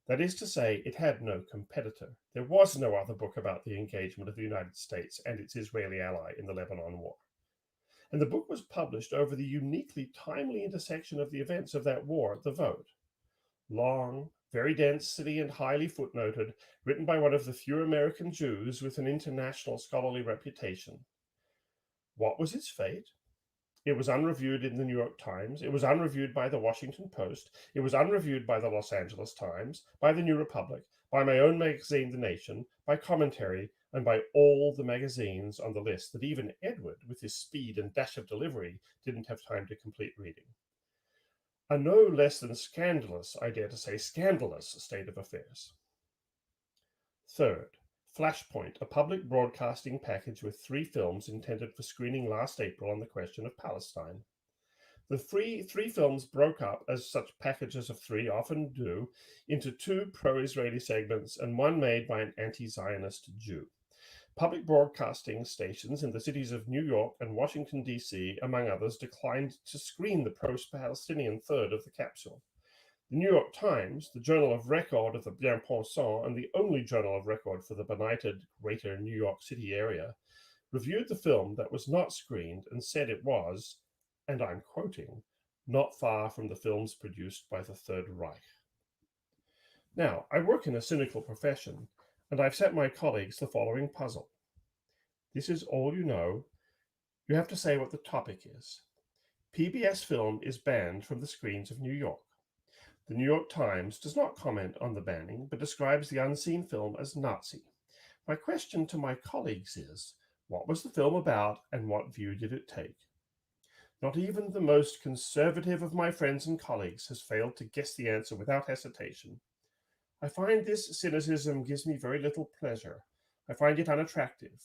That is to say, it had no competitor. There was no other book about the engagement of the United States and its Israeli ally in the Lebanon War. And the book was published over the uniquely timely intersection of the events of that war, the vote. Long, very densely and highly footnoted, written by one of the few American Jews with an international scholarly reputation. What was its fate? It was unreviewed in the New York Times. It was unreviewed by the Washington Post. It was unreviewed by the Los Angeles Times, by the New Republic, by my own magazine, The Nation, by Commentary, and by all the magazines on the list that even Edward, with his speed and dash of delivery, didn't have time to complete reading. A no less than scandalous, I dare to say scandalous, state of affairs. Third, Flashpoint, a public broadcasting package with 3 films intended for screening last April on the question of Palestine. The three films broke up, as such packages of 3 often do, into 2 pro-Israeli segments and one made by an anti-Zionist Jew. Public broadcasting stations in the cities of New York and Washington, D.C., among others, declined to screen the pro-Palestinian third of the capsule. The New York Times, the journal of record of the bien-pensant and the only journal of record for the benighted greater New York City area, reviewed the film that was not screened and said it was, and I'm quoting, not far from the films produced by the Third Reich. Now, I work in a cynical profession, and I've set my colleagues the following puzzle. This is all you know. You have to say what the topic is. PBS film is banned from the screens of New York. The New York Times does not comment on the banning, but describes the unseen film as Nazi. My question to my colleagues is, what was the film about and what view did it take? Not even the most conservative of my friends and colleagues has failed to guess the answer without hesitation. I find this cynicism gives me very little pleasure. I find it unattractive.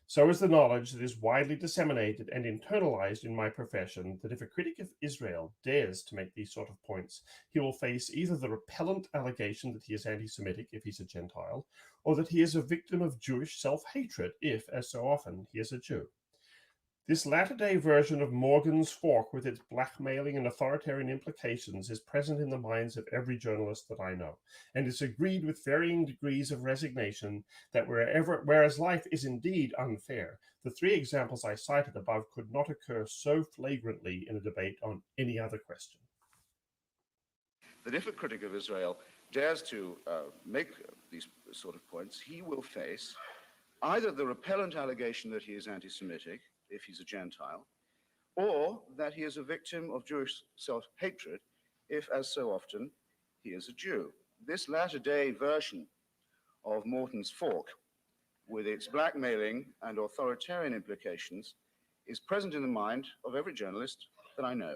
So is the knowledge that is widely disseminated and internalized in my profession that if a critic of Israel dares to make these sort of points, he will face either the repellent allegation that he is anti-Semitic if he's a Gentile, or that he is a victim of Jewish self-hatred if, as so often, he is a Jew. This latter-day version of Morgan's fork with its blackmailing and authoritarian implications is present in the minds of every journalist that I know, and is agreed with varying degrees of resignation that whereas life is indeed unfair, the 3 examples I cited above could not occur so flagrantly in a debate on any other question. That if a critic of Israel dares to make these sort of points, he will face either the repellent allegation that he is anti-Semitic, if he's a Gentile, or that he is a victim of Jewish self-hatred, if, as so often, he is a Jew. This latter-day version of Morton's fork, with its blackmailing and authoritarian implications, is present in the mind of every journalist that I know,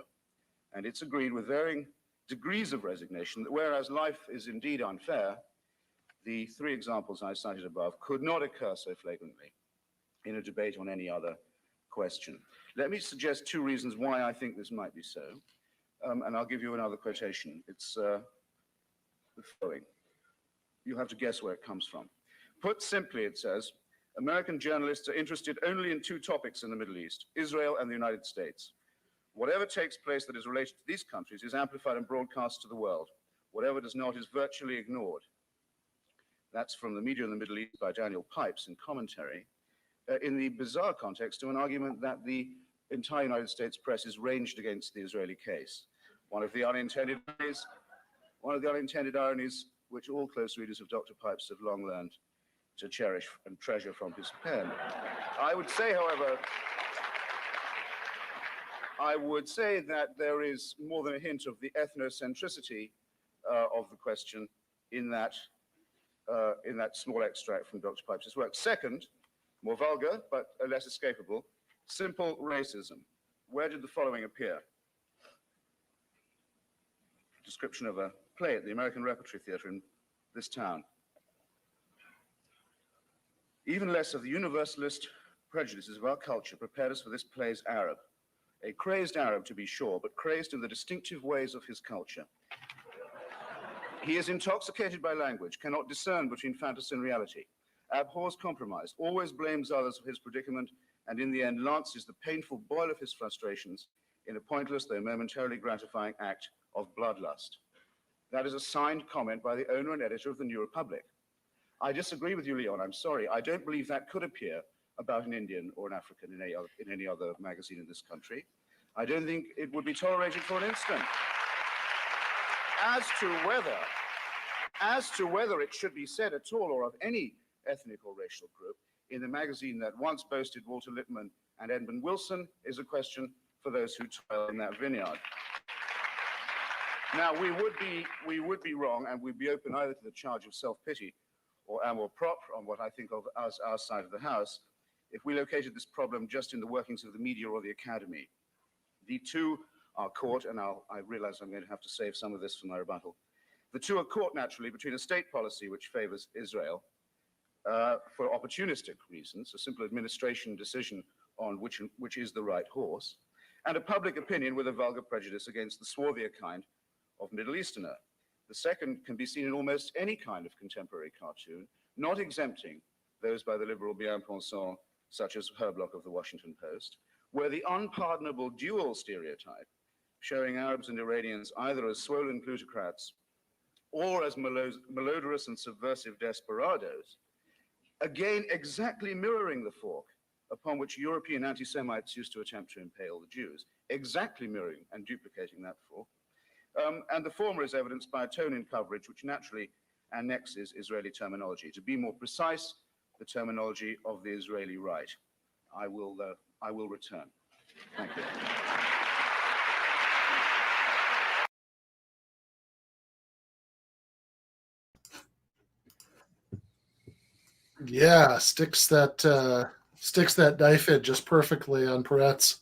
and it's agreed with varying degrees of resignation that whereas life is indeed unfair, the three examples I cited above could not occur so flagrantly in a debate on any other question. Let me suggest two reasons why I think this might be so, and I'll give you another quotation. It's the following. You'll have to guess where it comes from. Put simply, it says, American journalists are interested only in two topics in the Middle East, Israel and the United States. Whatever takes place that is related to these countries is amplified and broadcast to the world. Whatever does not is virtually ignored. That's from The Media in the Middle East by Daniel Pipes in commentary, in the bizarre context of an argument that the entire United States press is ranged against the Israeli case. One of the unintended ironies which all close readers of Dr. Pipes have long learned to cherish and treasure from his pen. I would say, however, that there is more than a hint of the ethnocentricity of the question in that small extract from Dr. Pipes' work. Second, more vulgar, but less escapable, simple racism. Where did the following appear? Description of a play at the American Repertory Theatre in this town. Even less of the universalist prejudices of our culture prepared us for this play's Arab. A crazed Arab, to be sure, but crazed in the distinctive ways of his culture. He is intoxicated by language, cannot discern between fantasy and reality, abhors compromise, always blames others for his predicament, and in the end lances the painful boil of his frustrations in a pointless, though momentarily gratifying act of bloodlust. That is a signed comment by the owner and editor of the New Republic. I disagree with you, Leon, I'm sorry. I don't believe that could appear about an Indian or an African in any other magazine in this country. I don't think it would be tolerated for an instant. As to whether it should be said at all or of any ethnic or racial group in the magazine that once boasted Walter Lippmann and Edmund Wilson is a question for those who toil in that vineyard. Now, we would be wrong, and we'd be open either to the charge of self-pity or amour propre on what I think of as our side of the house, if we located this problem just in the workings of the media or the academy. The two are caught, and I realize I'm going to have to save some of this for my rebuttal. The two are caught naturally between a state policy which favors Israel for opportunistic reasons, a simple administration decision on which is the right horse, and a public opinion with a vulgar prejudice against the swarthier kind of Middle Easterner. The second can be seen in almost any kind of contemporary cartoon, not exempting those by the liberal bien-pensant, such as Herblock of the Washington Post, where the unpardonable dual stereotype, showing Arabs and Iranians either as swollen plutocrats or as malodorous and subversive desperados, again exactly mirroring the fork upon which European anti-Semites used to attempt to impale the Jews, exactly mirroring and duplicating that fork. And the former is evidenced by a tone in coverage which naturally annexes Israeli terminology. To be more precise, the terminology of the Israeli right. I will return. Thank you. Yeah, sticks that knife in just perfectly on Peretz.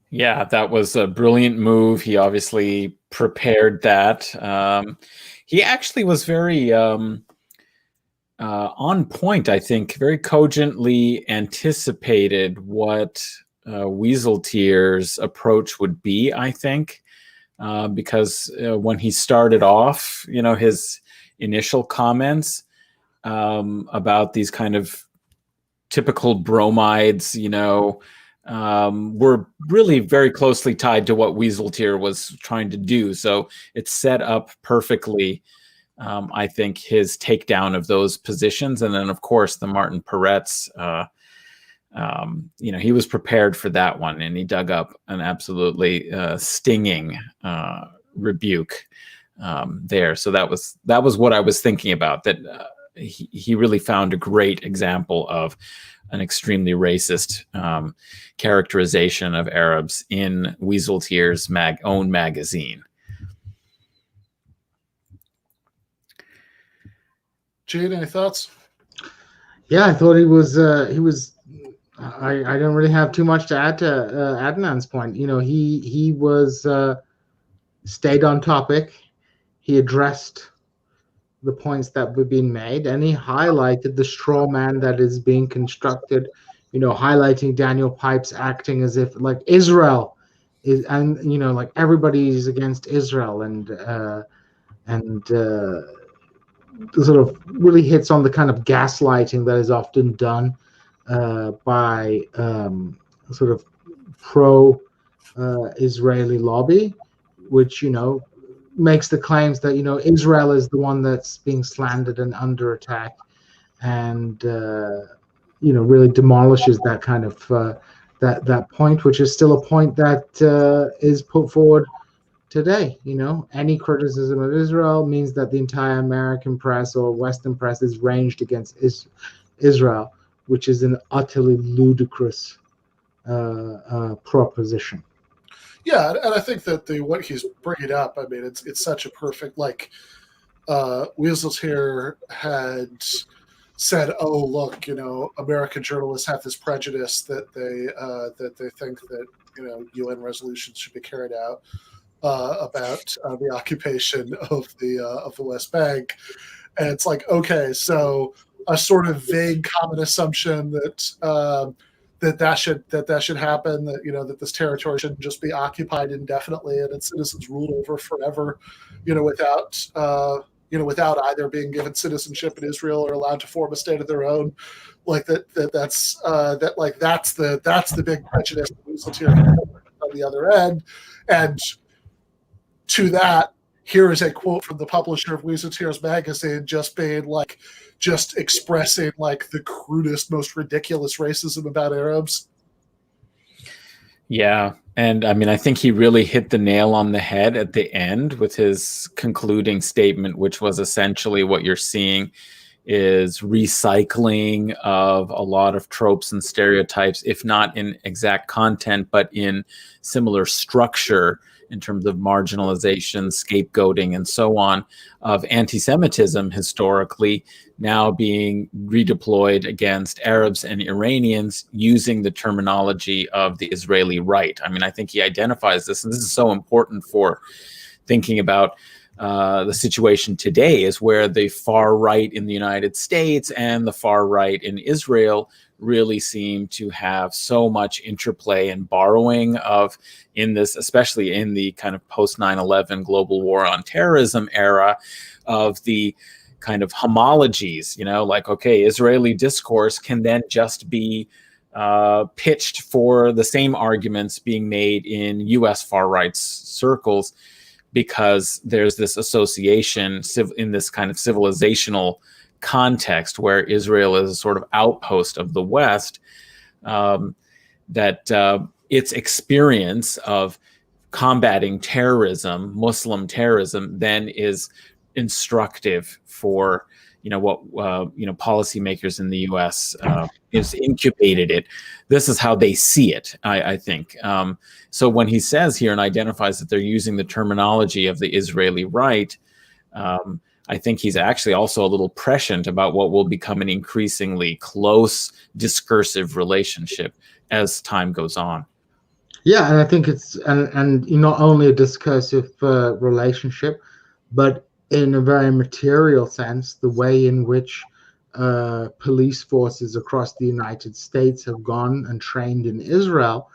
Yeah, that was a brilliant move. He obviously prepared that. He actually was very on point, I think, very cogently anticipated what Wieseltier's approach would be, I think, because when he started off, his initial comments about these kind of typical bromides, were really very closely tied to what Wieseltier was trying to do. So it set up perfectly, I think, his takedown of those positions. And then, of course, the Martin Peretz, he was prepared for that one, and he dug up an absolutely stinging rebuke there. So that was what I was thinking about, that he really found a great example of an extremely racist characterization of Arabs in Wieseltier's own magazine. Djene, any thoughts? Yeah, I thought he was. I don't really have too much to add to Adnan's point. He was stayed on topic. He addressed the points that were being made, and he highlighted the straw man that is being constructed, highlighting Daniel Pipes acting as if like Israel is, and like everybody's against Israel, and sort of really hits on the kind of gaslighting that is often done by sort of pro Israeli lobby, which makes the claims that Israel is the one that's being slandered and under attack, and really demolishes that kind of that point, which is still a point that is put forward today. Any criticism of Israel means that the entire American press or Western press is ranged against Israel, which is an utterly ludicrous proposition. Yeah, and I think that what he's bringing up, I mean, it's such a perfect, like, Wieseltier had said, "Oh, look, American journalists have this prejudice that they think that UN resolutions should be carried out about the occupation of the West Bank," and it's like, okay, so a sort of vague common assumption that that should happen, that that this territory shouldn't just be occupied indefinitely and its citizens ruled over forever, without either being given citizenship in Israel or allowed to form a state of their own, like that's the big prejudice on the other end. And to that, here is a quote from the publisher of Wieseltier's magazine, just expressing like the crudest, most ridiculous racism about Arabs. Yeah. And I mean, I think he really hit the nail on the head at the end with his concluding statement, which was essentially what you're seeing is recycling of a lot of tropes and stereotypes, if not in exact content, but in similar structure in terms of marginalization, scapegoating, and so on, of anti-Semitism historically now being redeployed against Arabs and Iranians using the terminology of the Israeli right. I mean, I think he identifies this, and this is so important for thinking about the situation today, is where the far right in the United States and the far right in Israel really seem to have so much interplay and borrowing of, in this, especially in the kind of post 9/11 global war on terrorism era, of the kind of homologies, like, okay, Israeli discourse can then just be pitched for the same arguments being made in US far right circles, because there's this association in this kind of civilizational context where Israel is a sort of outpost of the West, that its experience of combating terrorism, Muslim terrorism, then is instructive for what policymakers in the U.S. Is incubated it. This is how they see it, I think. So when he says here and identifies that they're using the terminology of the Israeli right, I think he's actually also a little prescient about what will become an increasingly close discursive relationship as time goes on. Yeah, and I think it's and not only a discursive relationship, but in a very material sense, the way in which police forces across the United States have gone and trained in Israel,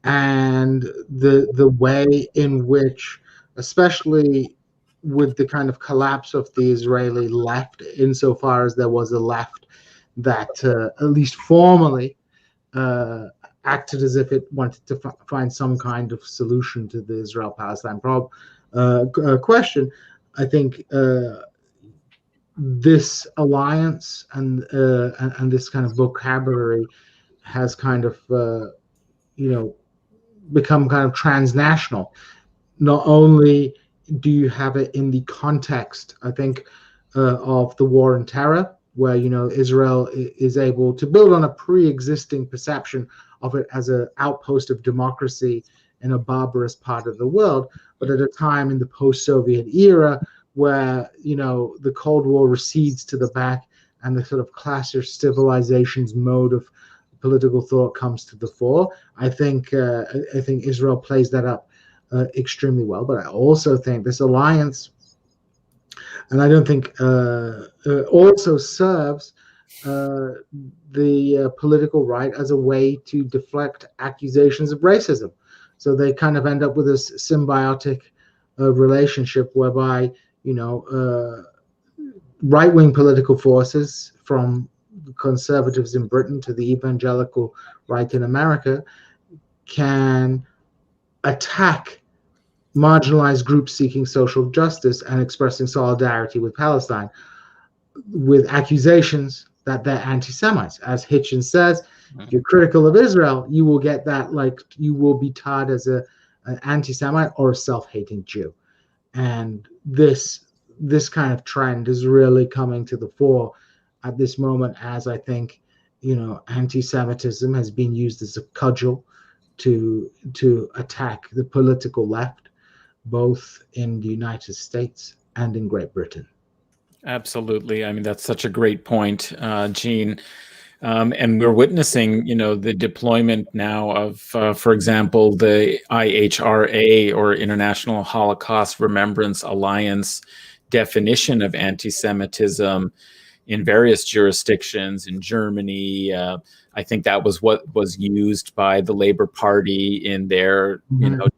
and the way in which, especially with the kind of collapse of the Israeli left, insofar as there was a left that at least formally acted as if it wanted to find some kind of solution to the Israel-Palestine question. I think this alliance and this kind of vocabulary has kind of become kind of transnational. Not only do you have it in the context, I think, of the war on terror, where Israel is able to build on a pre-existing perception of it as an outpost of democracy in a barbarous part of the world, but at a time in the post-Soviet era where the Cold War recedes to the back and the sort of classic civilization's mode of political thought comes to the fore. I think Israel plays that up extremely well. But I also think this alliance, and I don't think also serves the political right as a way to deflect accusations of racism. So they kind of end up with this symbiotic relationship whereby, right-wing political forces, from conservatives in Britain to the evangelical right in America, can attack marginalized groups seeking social justice and expressing solidarity with Palestine with accusations that they're anti-Semites. As Hitchens says, if you're critical of Israel, you will get that, like, you will be tarred as an anti-Semite or a self-hating Jew. And this kind of trend is really coming to the fore at this moment, as I think, anti-Semitism has been used as a cudgel to attack the political left, both in the United States and in Great Britain. Absolutely. I mean, that's such a great point, Djene. And we're witnessing, the deployment now of, for example, the IHRA, or International Holocaust Remembrance Alliance, definition of anti-Semitism in various jurisdictions. In Germany, I think that was what was used by the Labour Party in their,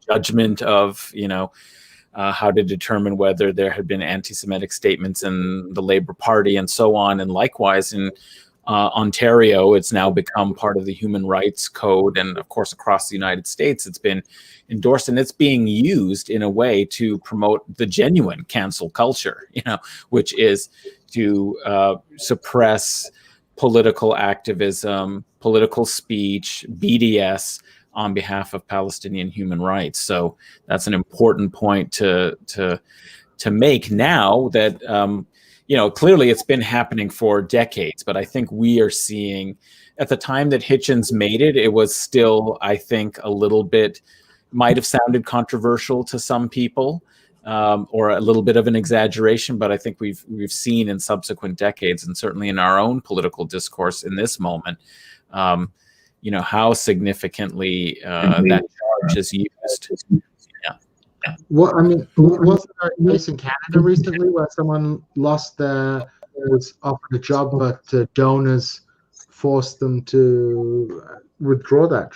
judgment of, how to determine whether there had been anti-Semitic statements in the Labour Party and so on. And likewise in Ontario, it's now become part of the Human Rights Code. And of course, across the United States, it's been endorsed, and it's being used in a way to promote the genuine cancel culture, which is to suppress political activism, political speech, BDS, on behalf of Palestinian human rights. So that's an important point to make now that, clearly it's been happening for decades, but I think we are seeing, at the time that Hitchens made it, it was still, I think, a little bit, might have sounded controversial to some people, or a little bit of an exaggeration, but I think we've seen in subsequent decades, and certainly in our own political discourse in this moment, how significantly that charge is used. Yeah. Well, I mean, wasn't there a case in Canada recently where someone was offered a job, but donors forced them to withdraw that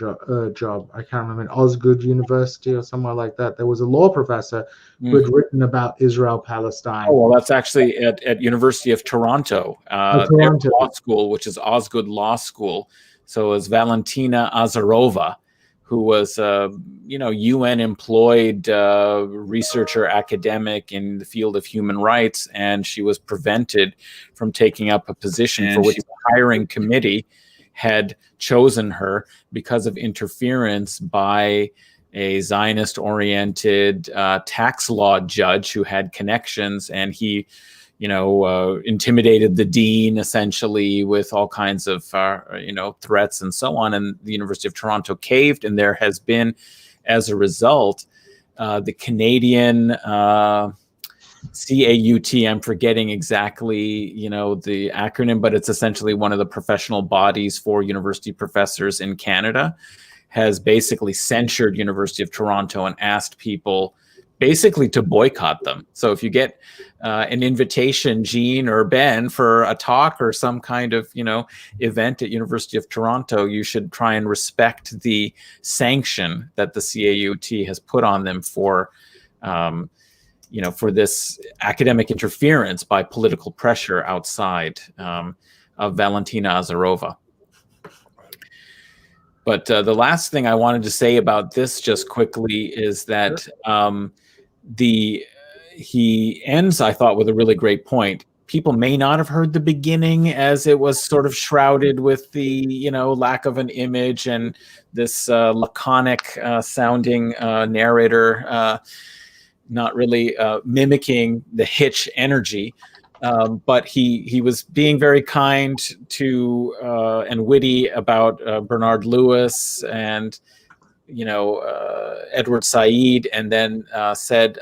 job? I can't remember, in Osgood University or somewhere like that. There was a law professor who had written about Israel-Palestine. Oh, well, that's actually at University of Toronto, their law school, which is Osgood Law School. So it was Valentina Azarova, who was UN employed researcher, academic in the field of human rights, and she was prevented from taking up a position for which the hiring committee had chosen her because of interference by a Zionist-oriented tax law judge who had connections, and he intimidated the dean essentially with all kinds of, threats and so on. And the University of Toronto caved, and there has been, as a result, the Canadian CAUT, I'm forgetting exactly, the acronym, but it's essentially one of the professional bodies for university professors in Canada, has basically censured University of Toronto and asked people basically to boycott them. So if you get an invitation, Djene or Ben, for a talk or some kind of, event at University of Toronto, you should try and respect the sanction that the CAUT has put on them for, for this academic interference by political pressure outside of Valentina Azarova. But the last thing I wanted to say about this just quickly is that he ends, I thought, with a really great point. People may not have heard the beginning, as it was sort of shrouded with the, lack of an image and this laconic sounding narrator, not really mimicking the Hitch energy. But he was being very kind to and witty about Bernard Lewis and Edward Said, and then said,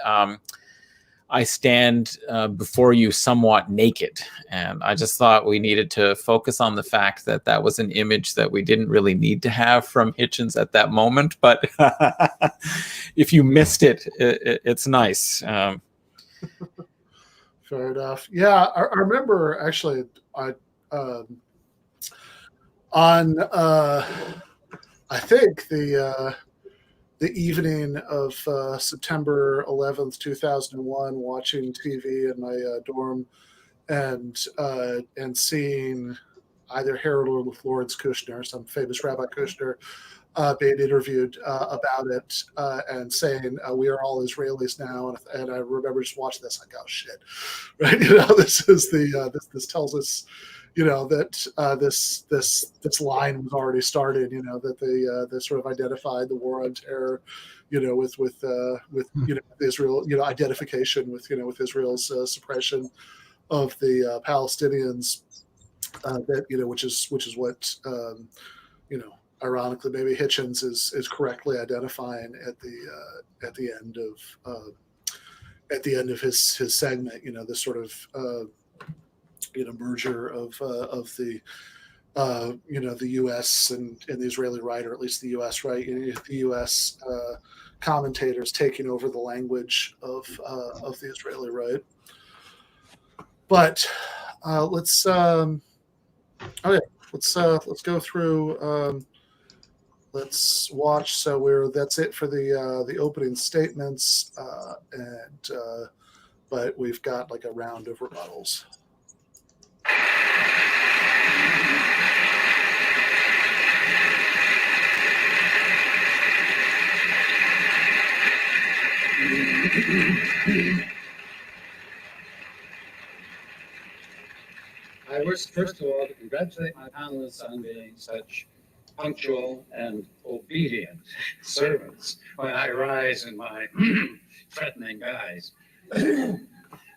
I stand before you somewhat naked. And I just thought we needed to focus on the fact that that was an image that we didn't really need to have from Hitchens at that moment. But if you missed it, it's nice. Fair enough. Yeah, I remember actually on I think the evening of September 11th, 2001, watching TV in my dorm and seeing either Harold or Lawrence Kushner, some famous Rabbi Kushner, being interviewed about it and saying we are all Israelis now, and I remember just watching this like, oh shit, right? This is the this tells us, that this line was already started. That they sort of identified the war on terror, with Israel, identification with Israel's suppression of the Palestinians, which is what ironically, maybe Hitchens is correctly identifying at the end of his segment. This sort of merger of the the U.S. and the Israeli right, or at least the U.S. right, the U.S. Commentators taking over the language of the Israeli right. But let's let's go through. Let's watch. So that's it for the opening statements, but we've got like a round of rebuttals. I wish, first of all, to congratulate my panelists on being such punctual and obedient servants when I rise in my threatening guise.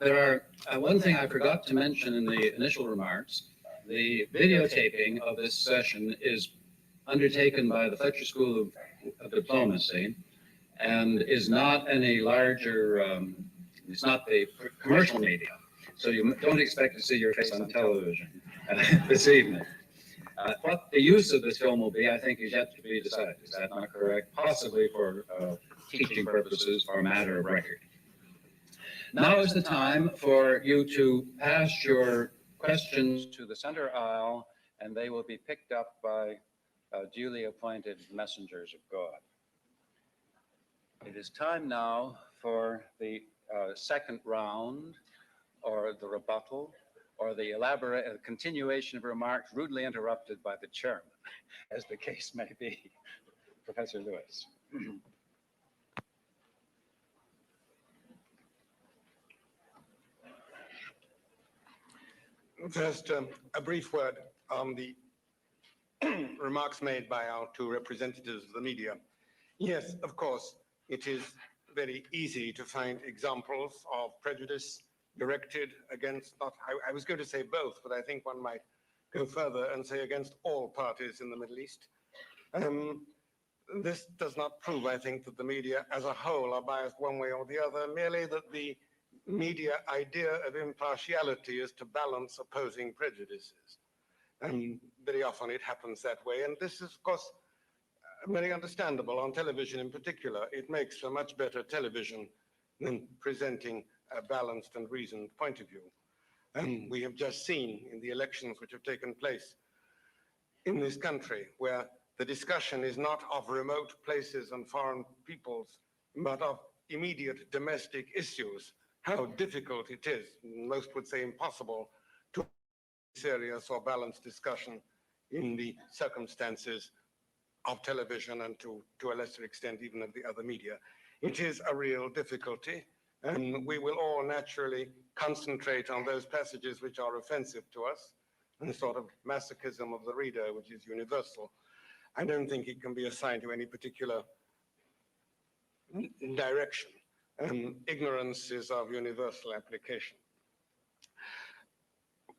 There are one thing I forgot to mention in the initial remarks. The videotaping of this session is undertaken by the Fletcher School of Diplomacy and is not any larger, it's not the commercial media. So you don't expect to see your face on television this evening. What the use of this film will be, I think, is yet to be decided. Is that not correct? Possibly for teaching purposes or a matter of record. Now is the time for you to pass your questions To the center aisle, and they will be picked up by duly appointed messengers of God. It is time now for the second round, or the rebuttal, or the elaborate continuation of remarks rudely interrupted by the chairman, as the case may be. Professor Lewis. First, a brief word on the remarks made by our two representatives of the media. Yes, of course, it is very easy to find examples of prejudice directed against, I was going to say both, but I think one might go further and say against all parties in the Middle East. This does not prove, I think, that the media as a whole are biased one way or the other, merely that the media idea of impartiality is to balance opposing prejudices. And very often it happens that way. And this is, of course, very understandable on television in particular. It makes for much better television than presenting a balanced and reasoned point of view. And we have just seen in the elections which have taken place in this country, where the discussion is not of remote places and foreign peoples, but of immediate domestic issues, how difficult it is, most would say impossible, to have a serious or balanced discussion in the circumstances of television and to a lesser extent even of the other media. It is a real difficulty, and we will all naturally concentrate on those passages which are offensive to us, and the sort of masochism of the reader, which is universal. I don't think it can be assigned to any particular direction. Ignorance is of universal application.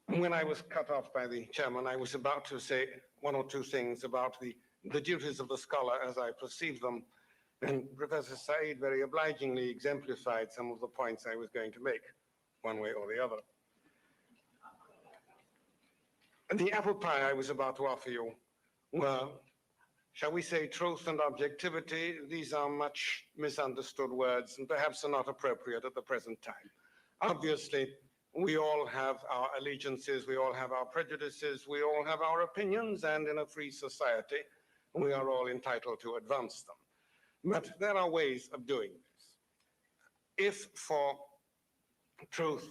When I was cut off by the chairman, I was about to say one or two things about the duties of the scholar as I perceive them, And Professor Said very obligingly exemplified some of the points I was going to make, one way or the other. And the apple pie I was about to offer you were, shall we say, truth and objectivity. These are much misunderstood words and perhaps are not appropriate at the present time. Obviously, we all have our allegiances, we all have our prejudices, we all have our opinions, and in a free society, we are all entitled to advance them. But there are ways of doing this. If for truth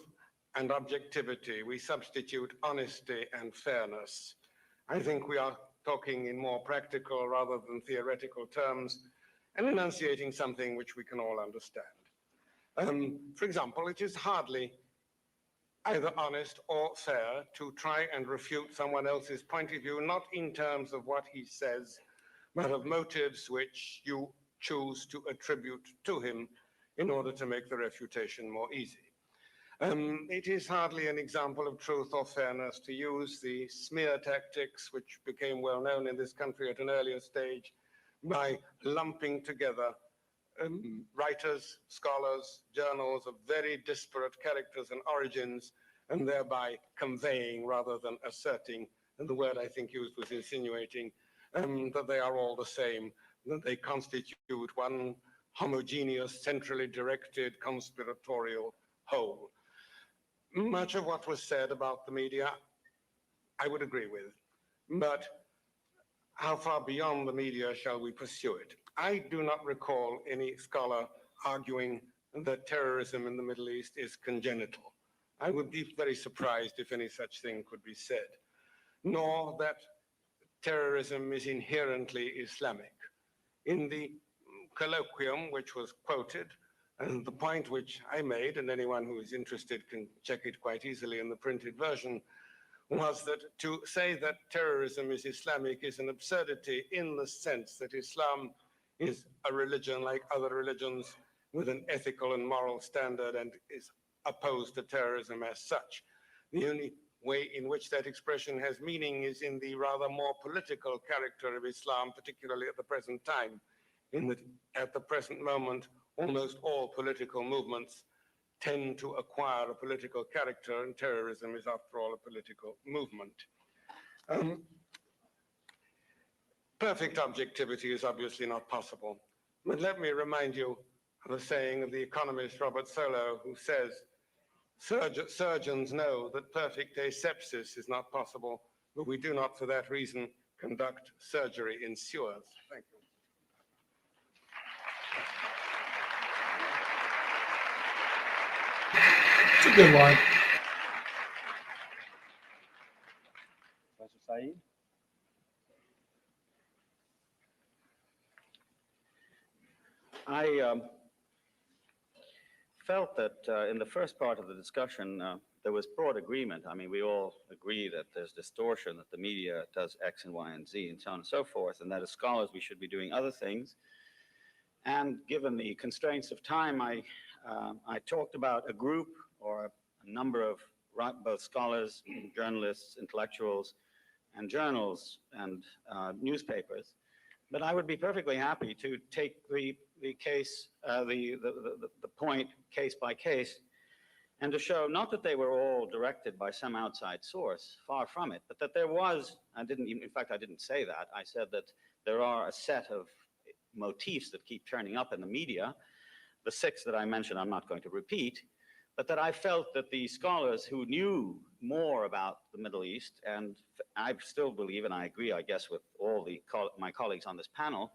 and objectivity we substitute honesty and fairness, I think we are talking in more practical rather than theoretical terms and enunciating something which we can all understand. For example, it is hardly either honest or fair to try and refute someone else's point of view, not in terms of what he says, but of motives which you choose to attribute to him in order to make the refutation more easy. It is hardly an example of truth or fairness to use the smear tactics which became well known in this country at an earlier stage by lumping together writers, scholars, journals of very disparate characters and origins, and thereby conveying rather than asserting, and the word I think used was insinuating, that they are all the same, that they constitute one homogeneous, centrally directed, conspiratorial whole. Much of what was said about the media, I would agree with, but how far beyond the media shall we pursue it? I do not recall any scholar arguing that terrorism in the Middle East is congenital. I would be very surprised if any such thing could be said, nor that terrorism is inherently Islamic. In the colloquium which was quoted, and the point which I made, and anyone who is interested can check it quite easily in the printed version, was that to say that terrorism is Islamic is an absurdity in the sense that Islam is a religion like other religions with an ethical and moral standard and is opposed to terrorism as such. The only way in which that expression has meaning is in the rather more political character of Islam, particularly at the present time, in that at the present moment, almost all political movements tend to acquire a political character, and terrorism is, after all, a political movement. Perfect objectivity is obviously not possible, but let me remind you of the saying of the economist Robert Solow, who says, surgeons know that perfect asepsis is not possible, but we do not, for that reason, conduct surgery in sewers. Thank you. It's a good line. Professor Said? I felt that in the first part of the discussion, there was broad agreement. I mean, we all agree that there's distortion, that the media does X and Y and Z and so on and so forth, and that as scholars we should be doing other things. And given the constraints of time, I talked about a group or a number of both scholars, journalists, intellectuals, and journals and newspapers. But I would be perfectly happy to take the case, the point case by case, and to show not that they were all directed by some outside source, far from it, but that there was, I didn't say that. I said that there are a set of motifs that keep turning up in the media. The 6 that I mentioned, I'm not going to repeat, but that I felt that the scholars who knew more about the Middle East, and I still believe, and I agree, I guess, with all my colleagues on this panel,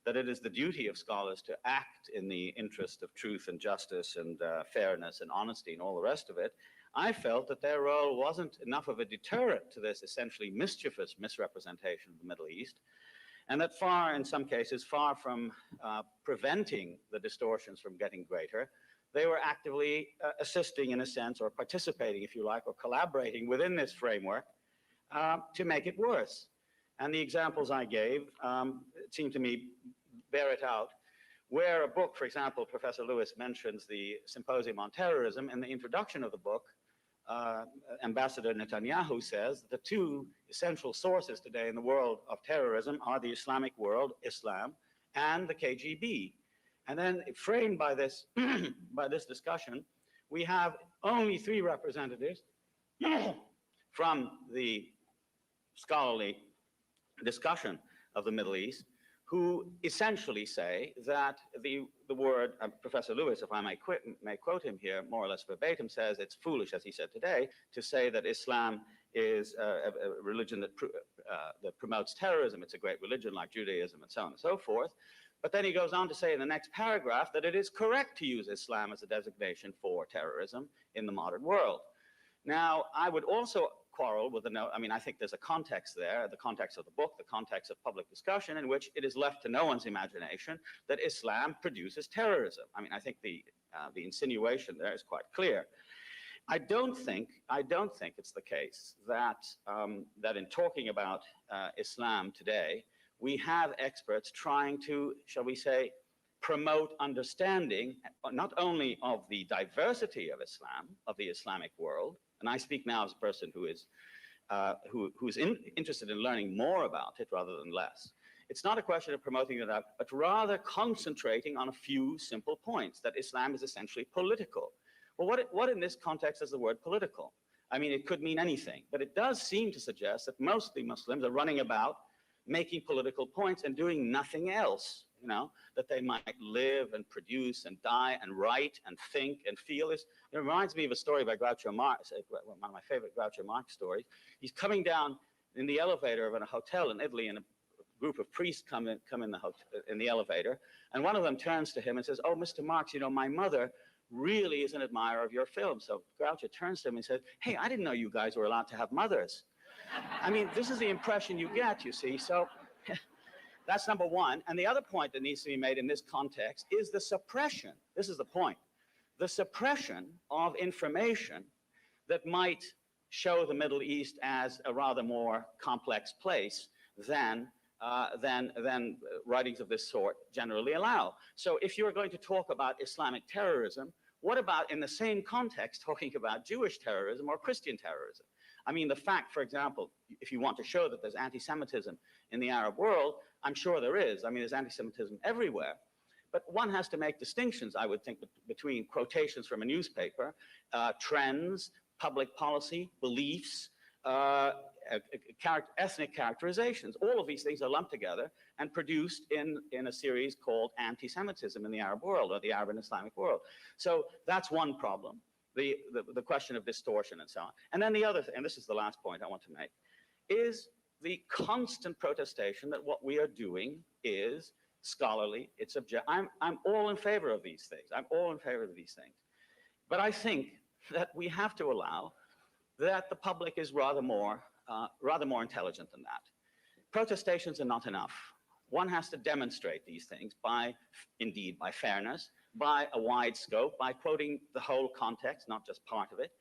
that it is the duty of scholars to act in the interest of truth and justice and fairness and honesty and all the rest of it. I felt that their role wasn't enough of a deterrent to this essentially mischievous misrepresentation of the Middle East, and that in some cases, far from preventing the distortions from getting greater, they were actively assisting in a sense, or participating, if you like, or collaborating within this framework to make it worse. And the examples I gave, it seemed to me, bear it out. Where a book, for example, Professor Lewis mentions the Symposium on Terrorism, in the introduction of the book, Ambassador Netanyahu says the 2 essential sources today in the world of terrorism are the Islamic world, Islam, and the KGB. And then framed by this, by this discussion, we have only 3 representatives from the scholarly discussion of the Middle East who essentially say that the word, Professor Lewis, if I may quote him here, more or less verbatim, says it's foolish, as he said today, to say that Islam is a religion that promotes terrorism. It's a great religion like Judaism and so on and so forth. But then he goes on to say in the next paragraph that it is correct to use Islam as a designation for terrorism in the modern world. Now, I would also quarrel with the note. I mean, I think there's a context there, the context of the book, the context of public discussion, in which it is left to no one's imagination that Islam produces terrorism. I mean, I think the insinuation there is quite clear. I don't think it's the case that that in talking about Islam today, we have experts trying to, shall we say, promote understanding not only of the diversity of Islam, of the Islamic world, and I speak now as a person who is who's interested in learning more about it rather than less. It's not a question of promoting it out, but rather concentrating on a few simple points, that Islam is essentially political. Well, what in this context is the word political? I mean, it could mean anything, but it does seem to suggest that mostly Muslims are running about making political points and doing nothing else, you know, that they might live and produce and die and write and think and feel. It reminds me of a story by Groucho Marx, one of my favorite Groucho Marx stories. He's coming down in the elevator of a hotel in Italy, and a group of priests come in the elevator, and one of them turns to him and says, "Oh, Mr. Marx, you know, my mother really is an admirer of your film." So Groucho turns to him and says, "Hey, I didn't know you guys were allowed to have mothers." I mean, this is the impression you get, you see. So that's number one. And the other point that needs to be made in this context is the suppression. This is the point. The suppression of information that might show the Middle East as a rather more complex place than writings of this sort generally allow. So if you're going to talk about Islamic terrorism, what about in the same context talking about Jewish terrorism or Christian terrorism? I mean, the fact, for example, if you want to show that there's anti-Semitism in the Arab world, I'm sure there is. I mean, there's anti-Semitism everywhere. But one has to make distinctions, I would think, between quotations from a newspaper, trends, public policy, beliefs, ethnic characterizations. All of these things are lumped together and produced in a series called anti-Semitism in the Arab world, or the Arab and Islamic world. So that's one problem. The question of distortion and so on. And then the other thing, and this is the last point I want to make, is the constant protestation that what we are doing is scholarly, it's objective. I'm all in favor of these things. I'm all in favor of these things. But I think that we have to allow that the public is rather more intelligent than that. Protestations are not enough. One has to demonstrate these things by fairness, by a wide scope, by quoting the whole context, not just part of it,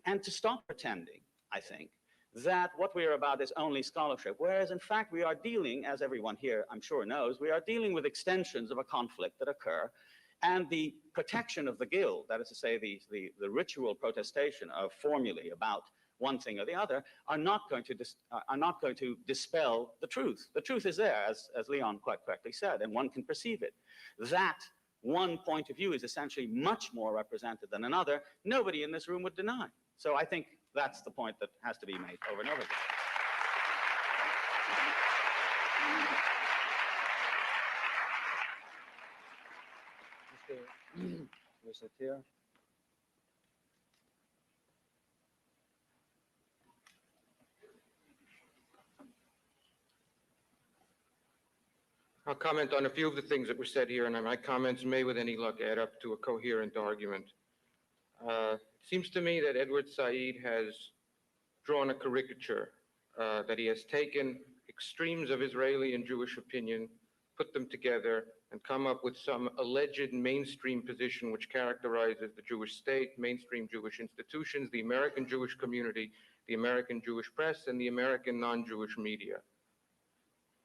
and to stop pretending, I think, that what we are about is only scholarship, whereas in fact we are dealing, as everyone here I'm sure knows, we are dealing with extensions of a conflict that occur, and the protection of the guild, that is to say the ritual protestation of formulae about one thing or the other, are not going to dispel the truth. The truth is there, as Leon quite correctly said, and one can perceive it. That one point of view is essentially much more represented than another. Nobody in this room would deny. So I think that's the point that has to be made over and over again. Mr. Wieseltier. I'll comment on a few of the things that were said here, and my comments may, with any luck, add up to a coherent argument. It seems to me that Edward Said has drawn a caricature, that he has taken extremes of Israeli and Jewish opinion, put them together, and come up with some alleged mainstream position which characterizes the Jewish state, mainstream Jewish institutions, the American Jewish community, the American Jewish press, and the American non-Jewish media.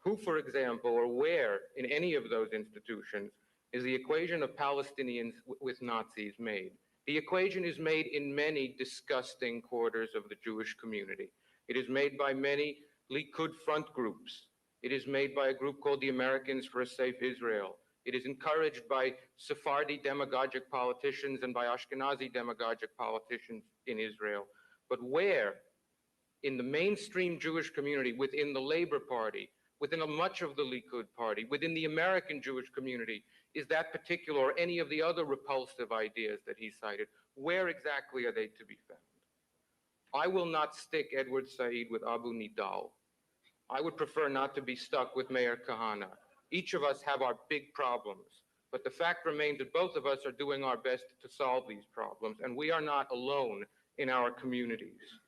Who, for example, or where in any of those institutions is the equation of Palestinians with Nazis made? The equation is made in many disgusting quarters of the Jewish community. It is made by many Likud front groups. It is made by a group called the Americans for a Safe Israel. It is encouraged by Sephardi demagogic politicians and by Ashkenazi demagogic politicians in Israel. But where in the mainstream Jewish community, within the Labor Party, within much of the Likud party, within the American Jewish community, is that particular or any of the other repulsive ideas that he cited? Where exactly are they to be found? I will not stick Edward Said with Abu Nidal. I would prefer not to be stuck with Mayor Kahana. Each of us have our big problems, but the fact remains that both of us are doing our best to solve these problems, and we are not alone in our communities.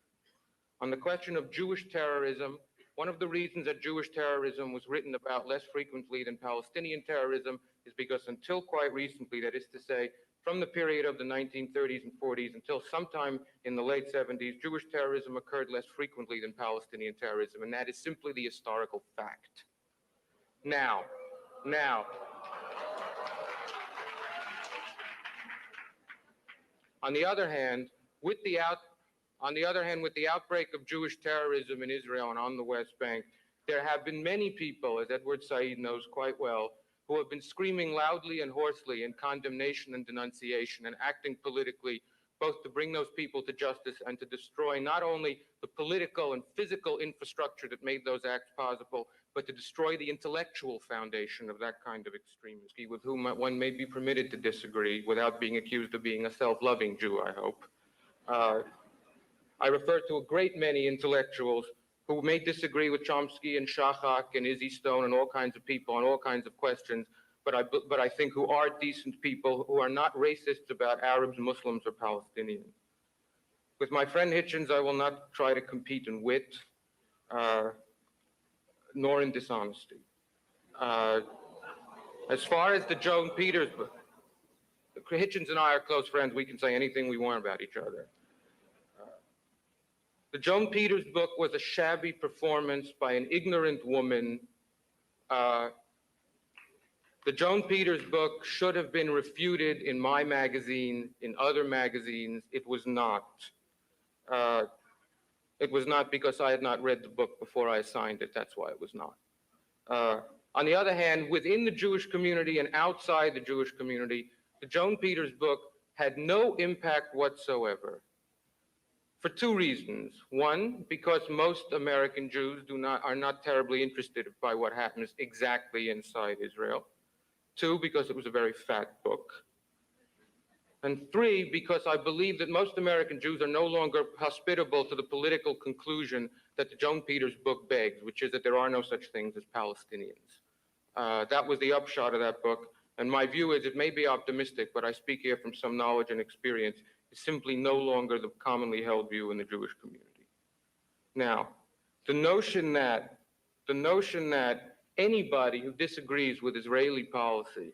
On the question of Jewish terrorism, one of the reasons that Jewish terrorism was written about less frequently than Palestinian terrorism is because until quite recently, that is to say, from the period of the 1930s and 40s until sometime in the late 70s, Jewish terrorism occurred less frequently than Palestinian terrorism, and that is simply the historical fact. Now, on the other hand, with the outbreak of Jewish terrorism in Israel and on the West Bank, there have been many people, as Edward Said knows quite well, who have been screaming loudly and hoarsely in condemnation and denunciation and acting politically, both to bring those people to justice and to destroy not only the political and physical infrastructure that made those acts possible, but to destroy the intellectual foundation of that kind of extremism, with whom one may be permitted to disagree without being accused of being a self-loving Jew, I hope. I refer to a great many intellectuals who may disagree with Chomsky and Shachak and Izzy Stone and all kinds of people on all kinds of questions, but I think who are decent people who are not racists about Arabs, Muslims, or Palestinians. With my friend Hitchens, I will not try to compete in wit, nor in dishonesty. As far as the Joan Peters book, Hitchens and I are close friends. We can say anything we want about each other. The Joan Peters book was a shabby performance by an ignorant woman. The Joan Peters book should have been refuted in my magazine, in other magazines. It was not. It was not because I had not read the book before I signed it. That's why it was not. On the other hand, within the Jewish community and outside the Jewish community, the Joan Peters book had no impact whatsoever. For two reasons. One, because most American Jews are not terribly interested by what happens exactly inside Israel. Two, because it was a very fat book. And three, because I believe that most American Jews are no longer hospitable to the political conclusion that the Joan Peters book begs, which is that there are no such things as Palestinians. That was the upshot of that book. And my view is, it may be optimistic, but I speak here from some knowledge and experience, is simply no longer the commonly held view in the Jewish community. Now, the notion that anybody who disagrees with Israeli policy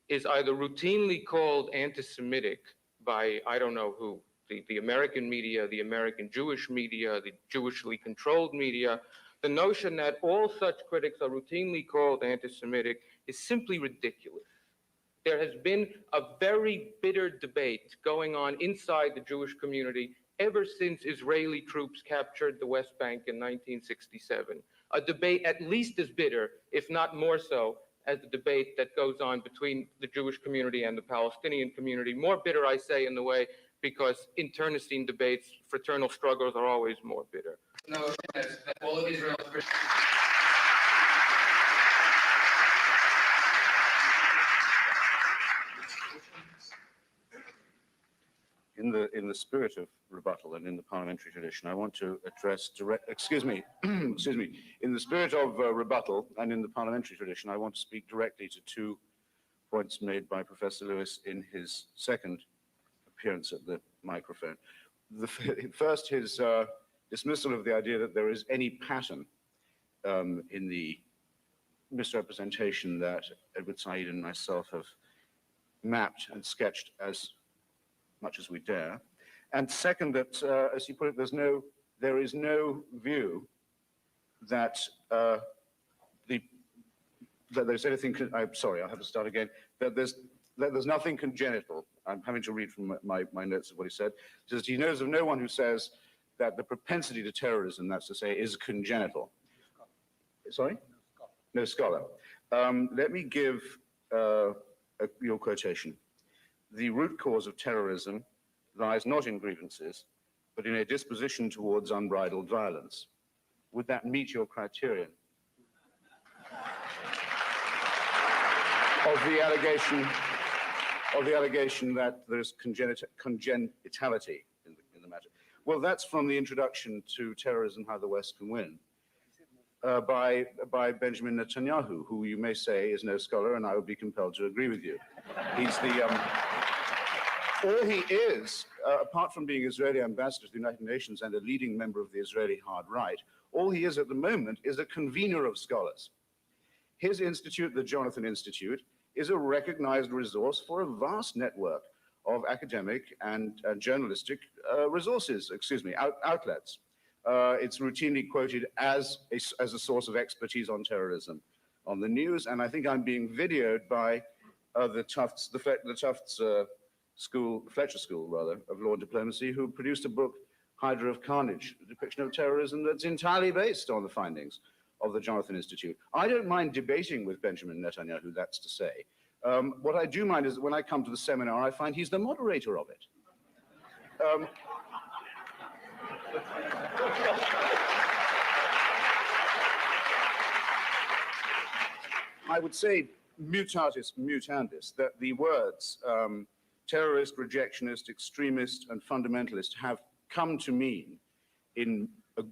is either routinely called anti-Semitic by I don't know who, the American media, the American Jewish media, the Jewishly controlled media, the notion that all such critics are routinely called anti-Semitic is simply ridiculous. There has been a very bitter debate going on inside the Jewish community ever since Israeli troops captured the West Bank in 1967. A debate at least as bitter, if not more so, as the debate that goes on between the Jewish community and the Palestinian community. More bitter, I say, in the way because internecine debates, fraternal struggles are always more bitter. No, that all of Israel. In the spirit of rebuttal and in the parliamentary tradition, I want to address excuse me, in the spirit of rebuttal and in the parliamentary tradition, I want to speak directly to two points made by Professor Lewis in his second appearance at the microphone. First, his dismissal of the idea that there is any pattern in the misrepresentation that Edward Said and myself have mapped and sketched as much as we dare. And second, that, as you put it, there is no view that that there's anything, I'm sorry, I'll have to start again, that there's nothing congenital. I'm having to read from my notes of what he said. He says he knows of no one who says that the propensity to terrorism, that's to say, is congenital. Sorry? no scholar. Let me give your quotation. The root cause of terrorism lies not in grievances, but in a disposition towards unbridled violence. Would that meet your criterion? Of the allegation that there's congenitality in the matter. Well, that's from the introduction to Terrorism, How the West Can Win, by Benjamin Netanyahu, who you may say is no scholar, and I would be compelled to agree with you. He's the, all he is, apart from being Israeli ambassador to the United Nations and a leading member of the Israeli hard right, all he is at the moment is a convener of scholars. His institute, the Jonathan Institute, is a recognized resource for a vast network of academic and journalistic outlets. It's routinely quoted as a source of expertise on terrorism on the news, and I think I'm being videoed by the Fletcher School, rather, of Law and Diplomacy, who produced a book, Hydra of Carnage, a depiction of terrorism that's entirely based on the findings of the Jonathan Institute. I don't mind debating with Benjamin Netanyahu, that's to say. What I do mind is that when I come to the seminar, I find he's the moderator of it. I would say, mutatis mutandis, that the words terrorist, rejectionist, extremist, and fundamentalist have come to mean,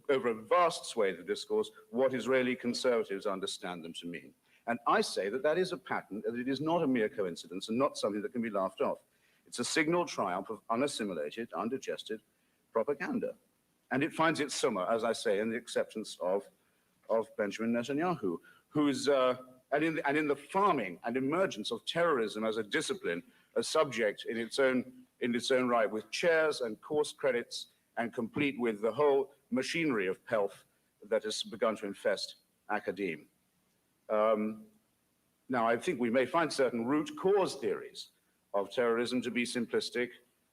over a vast swathe of discourse, what Israeli conservatives understand them to mean. And I say that that is a pattern, that it is not a mere coincidence and not something that can be laughed off. It's a signal triumph of unassimilated, undigested propaganda. And it finds its summa, as I say, in the acceptance of Benjamin Netanyahu, who's, and in the farming and emergence of terrorism as a discipline, a subject in its own right, with chairs and course credits, and complete with the whole machinery of pelf that has begun to infest academe. Now, I think we may find certain root cause theories of terrorism to be simplistic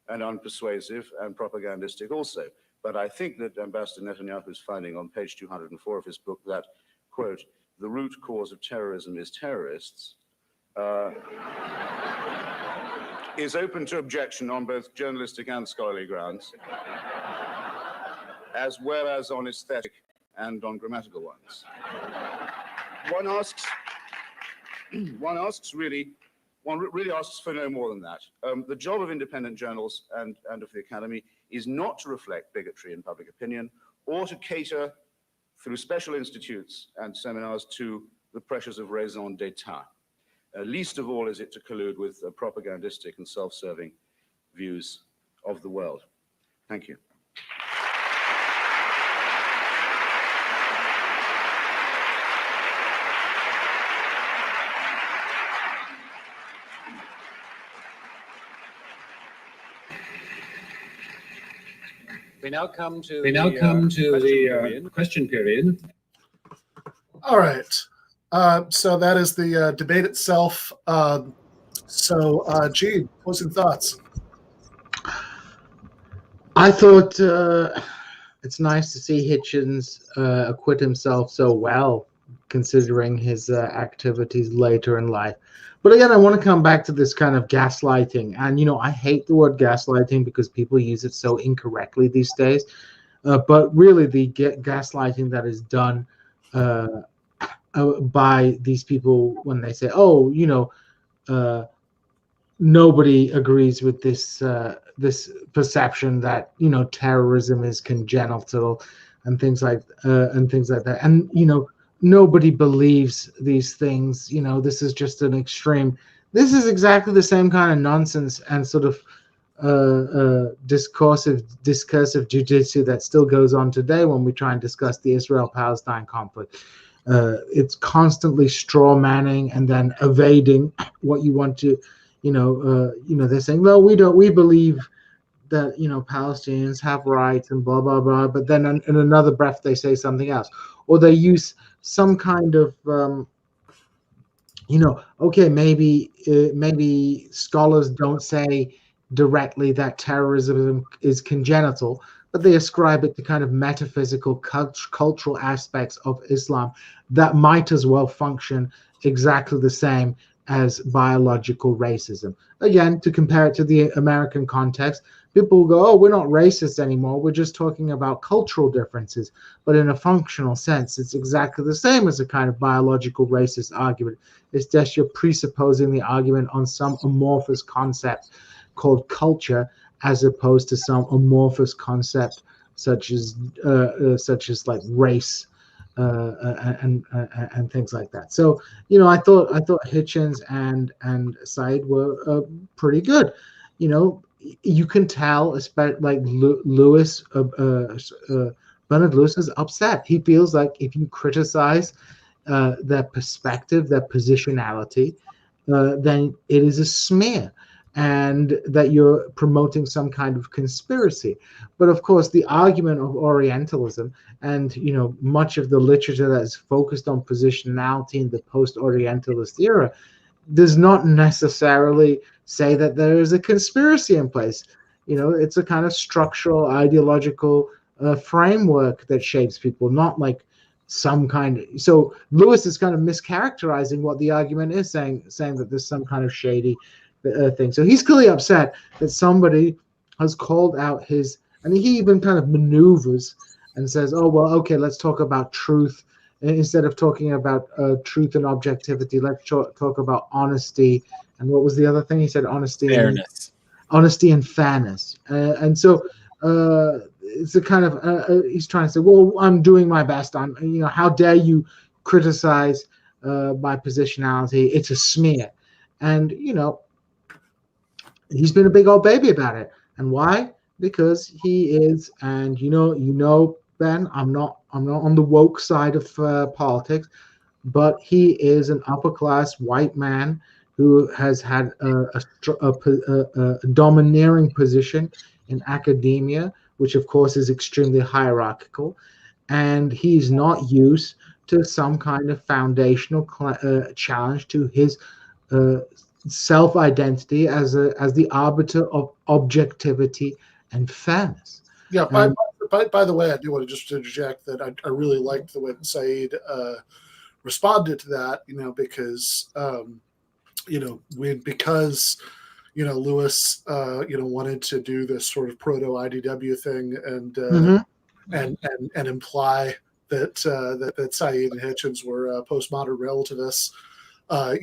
and unpersuasive and propagandistic also. But I think that Ambassador Netanyahu's finding on page 204 of his book that, quote, the root cause of terrorism is terrorists, is open to objection on both journalistic and scholarly grounds, as well as on aesthetic and on grammatical ones. One really asks for no more than that. The job of independent journals and of the academy is not to reflect bigotry in public opinion or to cater through special institutes and seminars to the pressures of raison d'etat. Least of all is it to collude with propagandistic and self-serving views of the world. Thank you. We now come to the question period. All right. So that is the debate itself. Djene, closing thoughts. I thought it's nice to see Hitchens acquit himself so well, considering his activities later in life. But again, I want to come back to this kind of gaslighting. And, you know, I hate the word gaslighting because people use it so incorrectly these days. But really, the gaslighting that is done by these people when they say, oh, you know, nobody agrees with this this perception that, you know, terrorism is congenital and things like that. And, you know, nobody believes these things. You know, this is just an extreme. This is exactly the same kind of nonsense and sort of discursive jiu-jitsu that still goes on today when we try and discuss the Israel-Palestine conflict. It's constantly straw manning and then evading what you want to, they're saying, well, we believe that, you know, Palestinians have rights and blah, blah, blah. But then in another breath, they say something else. Or they use some kind of, okay, maybe scholars don't say directly that terrorism is congenital, but they ascribe it to kind of metaphysical, cultural aspects of Islam that might as well function exactly the same as biological racism. Again, to compare it to the American context, people will go, oh, we're not racist anymore. We're just talking about cultural differences. But in a functional sense, it's exactly the same as a kind of biological racist argument. It's just you're presupposing the argument on some amorphous concept called culture, as opposed to some amorphous concept such as like race and things like that. So I thought Hitchens and Said were pretty good. You can tell, especially like Lewis, Bernard Lewis is upset. He feels like if you criticize their perspective, their positionality, then it is a smear, and that you're promoting some kind of conspiracy. But of course, the argument of Orientalism and much of the literature that is focused on positionality in the post-Orientalist era does not necessarily say that there is a conspiracy in place. It's a kind of structural, ideological framework that shapes people, not like some kind. So Lewis is kind of mischaracterizing what the argument is, saying that there's some kind of shady thing. So he's clearly upset that somebody has called out his, and he even kind of maneuvers and says, oh, well, okay, let's talk about truth. Instead of talking about truth and objectivity, let's talk about honesty. And what was the other thing? He said honesty, fairness, honesty and fairness. And so it's a kind of, he's trying to say, well, I'm doing my best. How dare you criticize my positionality? It's a smear. And, he's been a big old baby about it. And why? Because he is, and Ben, I'm not on the woke side of politics, but he is an upper class white man who has had a domineering position in academia, which of course is extremely hierarchical, and he's not used to some kind of foundational challenge to his self-identity as the arbiter of objectivity and fairness. Yeah. By the way, I do want to just interject that I really liked the way that Said responded to that. Because Lewis wanted to do this sort of proto IDW thing and imply that Said and Hitchens were postmodern relativists. I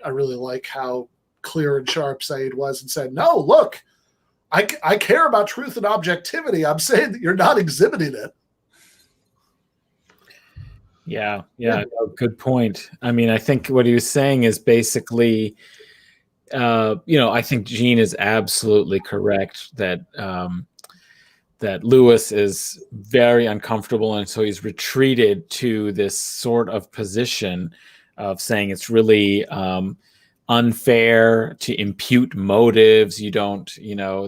really like how clear and sharp Said was and said, no, look, I care about truth and objectivity. I'm saying that you're not exhibiting it. Yeah, good point. I mean, I think what he was saying is basically, I think Djene is absolutely correct that that Lewis is very uncomfortable, and so he's retreated to this sort of position of saying it's really unfair to impute motives. You don't,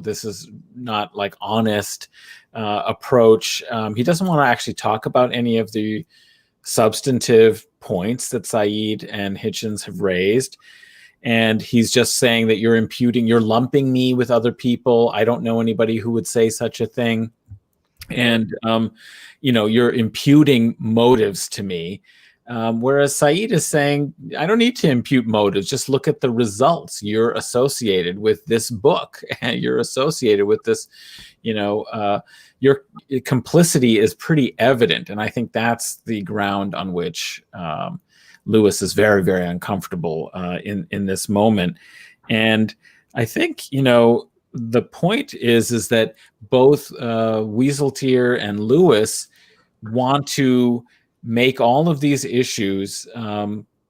this is not like honest approach. He doesn't want to actually talk about any of the substantive points that Said and Hitchens have raised. And he's just saying that you're lumping me with other people. I don't know anybody who would say such a thing. And, you're imputing motives to me. Whereas Said is saying, I don't need to impute motives. Just look at the results. You're associated with this book, and you're associated with this, your complicity is pretty evident. And I think that's the ground on which Lewis is very, very uncomfortable in this moment. And I think, the point is that both Wieseltier and Lewis want to make all of these issues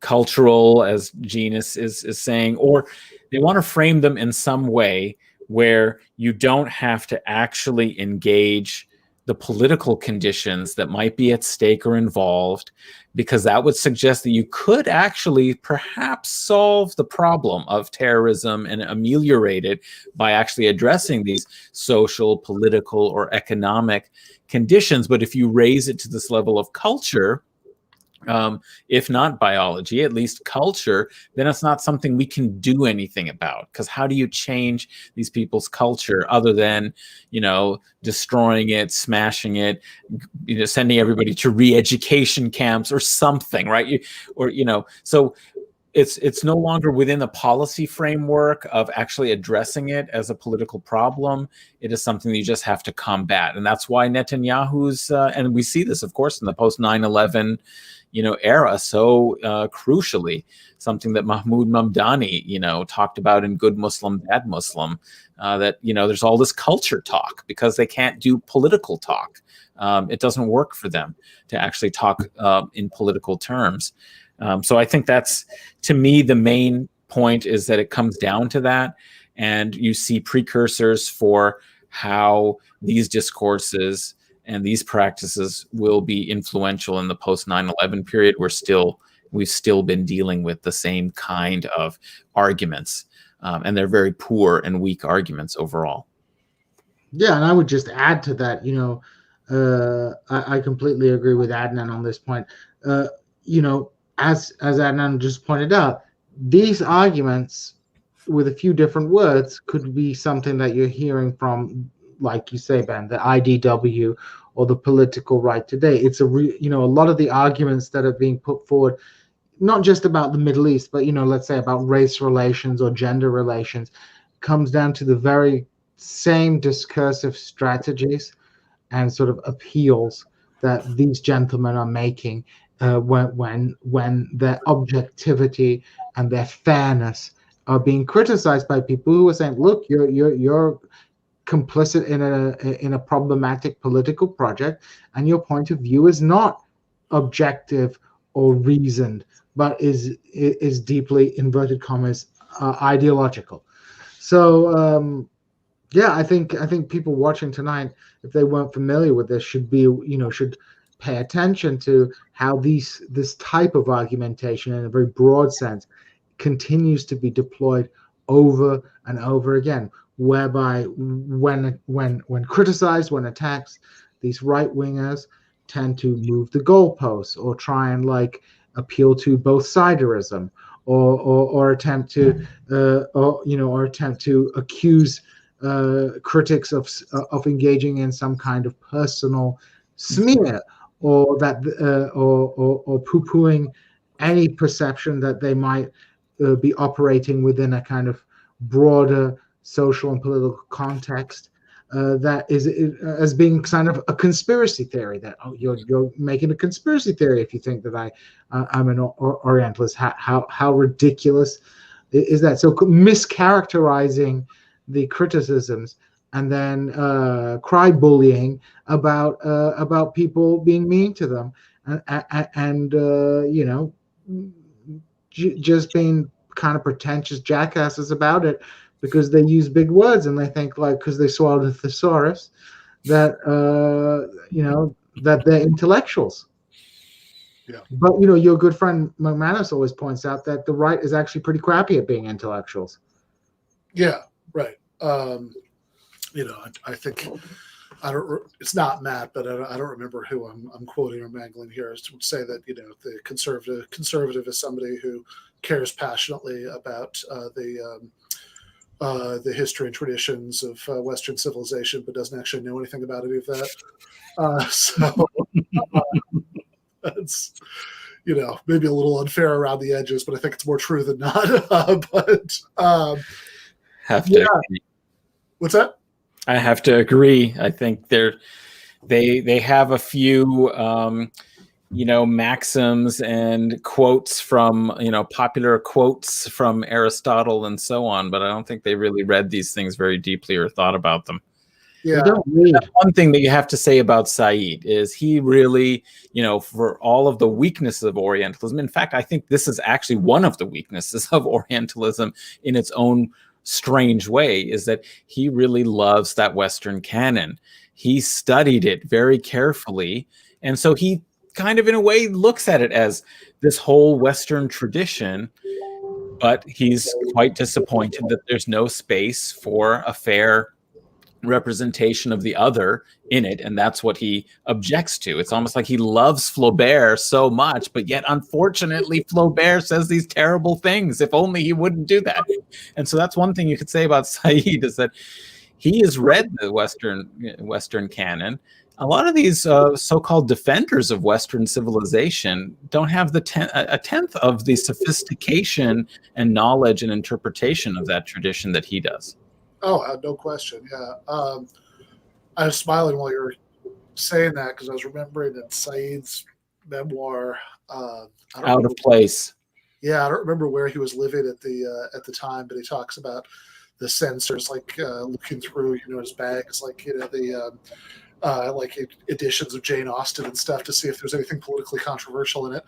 cultural, as Djene is saying, or they want to frame them in some way where you don't have to actually engage the political conditions that might be at stake or involved, because that would suggest that you could actually perhaps solve the problem of terrorism and ameliorate it by actually addressing these social, political, or economic conditions. But if you raise it to this level of culture, if not biology, at least culture, then it's not something we can do anything about. Because how do you change these people's culture other than, destroying it, smashing it, sending everybody to re-education camps or something, right? So it's no longer within the policy framework of actually addressing it as a political problem. It is something that you just have to combat. And that's why Netanyahu's, and we see this, of course, in the post 9/11, era, so crucially, something that Mahmoud Mamdani, talked about in Good Muslim, Bad Muslim, that, there's all this culture talk because they can't do political talk. It doesn't work for them to actually talk in political terms. So I think that's, to me, the main point is that it comes down to that. And you see precursors for how these discourses and these practices will be influential in the post 9/11 period. We've still been dealing with the same kind of arguments. And they're very poor and weak arguments overall. Yeah, and I would just add to that, I completely agree with Adnan on this point. As Adnan just pointed out, these arguments with a few different words could be something that you're hearing from, like you say, Ben, the IDW or the political right today. It's a lot of the arguments that are being put forward, not just about the Middle East, but let's say about race relations or gender relations, comes down to the very same discursive strategies and sort of appeals that these gentlemen are making when their objectivity and their fairness are being criticized by people who are saying, "Look, you're complicit in a problematic political project, and your point of view is not objective or reasoned, but is deeply, inverted commas, ideological." So I think people watching tonight, if they weren't familiar with this, should pay attention to how this type of argumentation, in a very broad sense, continues to be deployed over and over again, whereby when criticized, when attacked, these right wingers tend to move the goalposts or try and appeal to both siderism or attempt to accuse critics of engaging in some kind of personal smear or poo-pooing any perception that they might be operating within a kind of broader social and political context that is as being kind of a conspiracy theory. That you're making a conspiracy theory if you think that I'm an Orientalist. How ridiculous is that? So mischaracterizing the criticisms and then cry bullying about people being mean to them and just being kind of pretentious jackasses about it because they use big words and they think because they swallowed a thesaurus that that they're intellectuals. Yeah. But your good friend McManus always points out that the right is actually pretty crappy at being intellectuals. Yeah, right. I think it's not Matt, but I don't remember who I'm quoting or mangling here. To say that the conservative is somebody who cares passionately about the history and traditions of Western civilization, but doesn't actually know anything about any of that. That's maybe a little unfair around the edges, but I think it's more true than not. What's that? I have to agree. I think they have a few maxims and quotes from popular quotes from Aristotle and so on, but I don't think they really read these things very deeply or thought about them. Yeah. One thing that you have to say about Said is he really, for all of the weaknesses of Orientalism, in fact, I think this is actually one of the weaknesses of Orientalism in its own strange way, is that he really loves that Western canon. He studied it very carefully. And so he kind of, in a way, looks at it as this whole Western tradition, but he's quite disappointed that there's no space for a fair representation of the other in it, and that's what he objects to. It's almost like he loves Flaubert so much, but yet unfortunately Flaubert says these terrible things. If only he wouldn't do that. And so that's one thing you could say about Said, is that he has read the Western canon. A lot of these so-called defenders of Western civilization don't have a tenth of the sophistication and knowledge and interpretation of that tradition that he does. Oh, no question. Yeah. I was smiling while you were saying that because I was remembering in Said's memoir. Out of Place. Yeah, I don't remember where he was living at the time, but he talks about the censors looking through his bags, the editions of Jane Austen and stuff to see if there's anything politically controversial in it.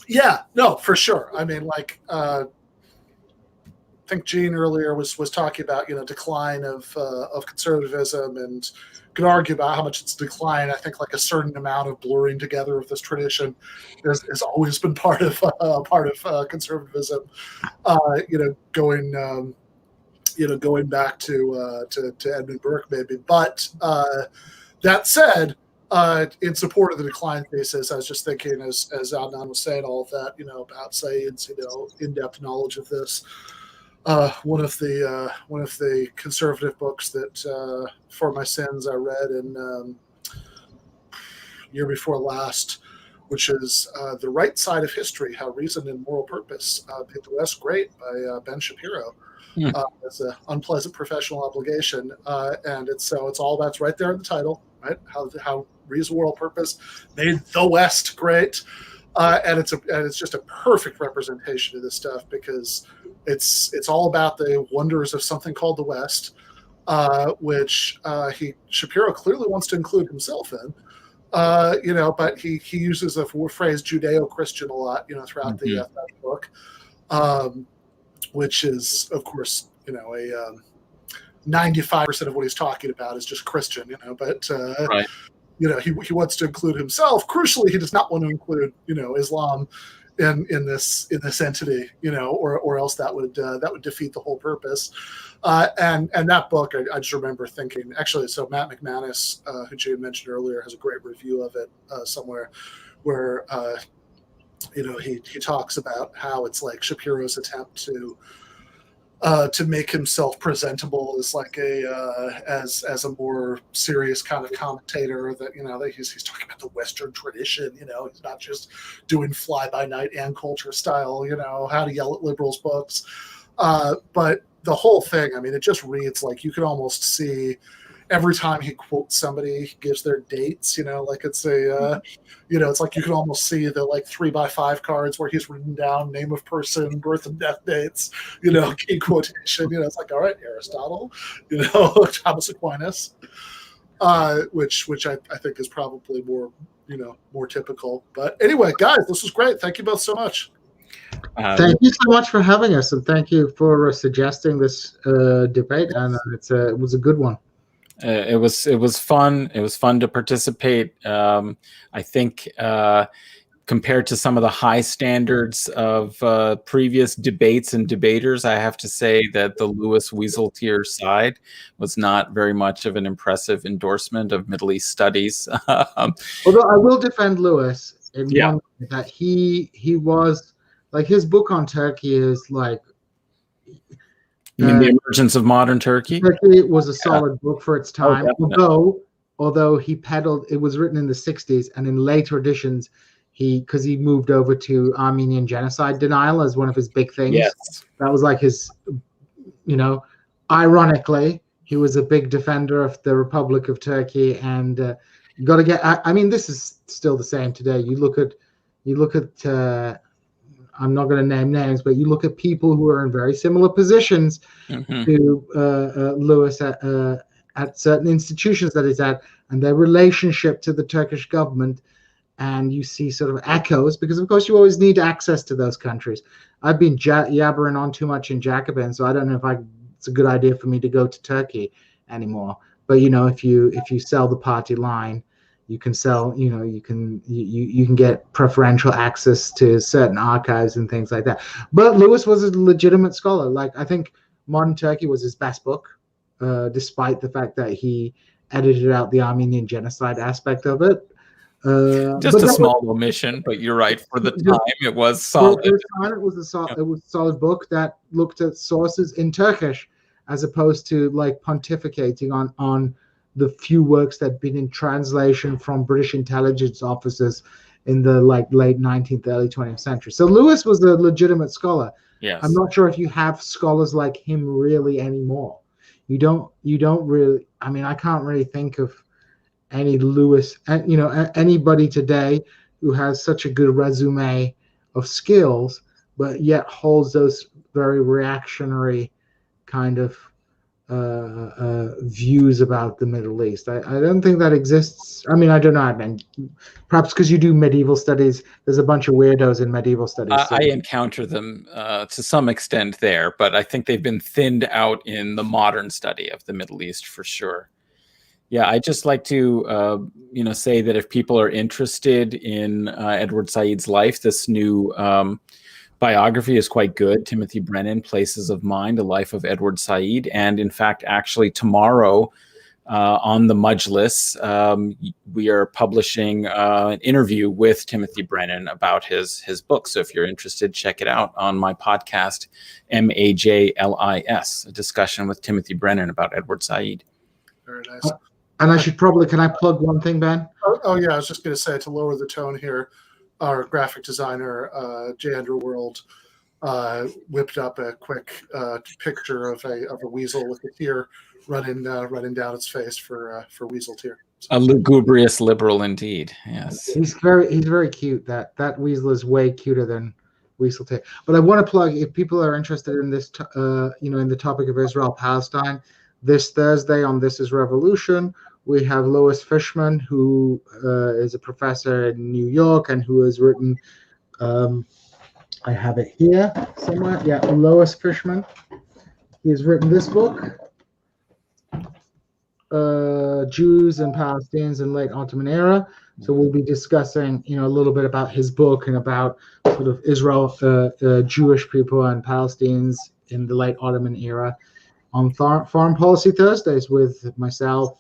Yeah, no, for sure. I mean, I think Djene earlier was talking about decline of conservatism, and could argue about how much it's declined. I think a certain amount of blurring together of this tradition has always been part of conservatism. Going back to Edmund Burke maybe, but that said. In support of the decline thesis, I was just thinking, as Adnan was saying all of that, about Said's, in-depth knowledge of this. One of the conservative books that For My Sins I read in year before last, which is The Right Side of History: How Reason and Moral Purpose Made the West Great by Ben Shapiro. It's an unpleasant professional obligation, and it's all that's right there in the title, right? How reason, moral purpose made the West great, and it's just a perfect representation of this stuff, because it's all about the wonders of something called the West, which Shapiro clearly wants to include himself in. But he uses the phrase Judeo-Christian a lot, throughout the book. Which is, of course, 95% of what he's talking about is just Christian, but right. He wants to include himself. Crucially, he does not want to include, Islam in this entity, or else that would defeat the whole purpose. And that book, I just remember thinking, actually, so Matt McManus, who Jane mentioned earlier, has a great review of it somewhere, where he talks about how it's like Shapiro's attempt to make himself presentable as as a more serious kind of commentator, that that he's talking about the Western tradition. He's not just doing fly by night and culture style, how to yell at liberals books. But the whole thing, I mean, it just reads like you can almost see every time he quotes somebody, he gives their dates, it's it's like you can almost see the 3x5 cards where he's written down name of person, birth and death dates, key quotation, it's like, all right, Aristotle, Thomas Aquinas, which I think is probably more typical. But anyway, guys, this was great. Thank you both so much. Thank you so much for having us, and thank you for suggesting this debate, and it was a good one. It was fun. It was fun to participate. I think compared to some of the high standards of previous debates and debaters, I have to say that the Lewis Wieseltier side was not very much of an impressive endorsement of Middle East studies. Although I will defend Lewis in one way, that he was his book on Turkey is You mean The Emergence of Modern Turkey? Turkey was a solid book for its time, Oh, although he peddled, it was written in the 60s, and in later editions, because he moved over to Armenian genocide denial as one of his big things. Yes. That was his, ironically, he was a big defender of the Republic of Turkey, and you got to get, I mean, this is still the same today. You look at I'm not going to name names, but you look at people who are in very similar positions to Lewis at certain institutions that he's at, and their relationship to the Turkish government, and you see sort of echoes, because of course you always need access to those countries. I've been yabbering on too much in Jacobin, so I don't know if it's a good idea for me to go to Turkey anymore. But if you sell the party line, you can sell, you can get preferential access to certain archives and things like that. But Lewis was a legitimate scholar. Like, I think Modern Turkey was his best book, despite the fact that he edited out the Armenian genocide aspect of it. Just a small omission, but you're right. For the time, it was solid. For the time, it was a solid book that looked at sources in Turkish, as opposed to like pontificating on the few works that had been in translation from British intelligence officers in the like late 19th, early 20th century. So Lewis was a legitimate scholar. Yes. I'm not sure if you have scholars like him really anymore. You don't really. I mean, I can't really think of any Lewis, anybody today who has such a good resume of skills, but yet holds those very reactionary kind of views about the Middle East. I don't think that exists. I mean, I don't know. I mean, perhaps because you do medieval studies, there's a bunch of weirdos in medieval studies. I encounter them to some extent there, but I think they've been thinned out in the modern study of the Middle East for sure. Yeah, I just like to, say that if people are interested in Edward Said's life, this new biography is quite good. Timothy Brennan, Places of Mind, A Life of Edward Said. And in fact, actually tomorrow on the Majlis, we are publishing an interview with Timothy Brennan about his book. So if you're interested, check it out on my podcast, MAJLIS, a discussion with Timothy Brennan about Edward Said. Very nice. And can I plug one thing, Ben? Oh yeah, I was just going to say, to lower the tone here, our graphic designer, J. Andrew World, whipped up a quick picture of a weasel with a tear running down its face for Wieseltier. A lugubrious liberal indeed. Yes, he's very cute. That weasel is way cuter than Wieseltier. But I want to plug, if people are interested in this, in the topic of Israel Palestine, this Thursday on This Is Revolution, we have Lois Fishman, who is a professor in New York and who has written, I have it here somewhere. Yeah, Lois Fishman. He has written this book, Jews and Palestinians in Late Ottoman Era. So we'll be discussing, a little bit about his book and about sort of Israel, Jewish people and Palestinians in the Late Ottoman Era on Foreign Policy Thursdays with myself,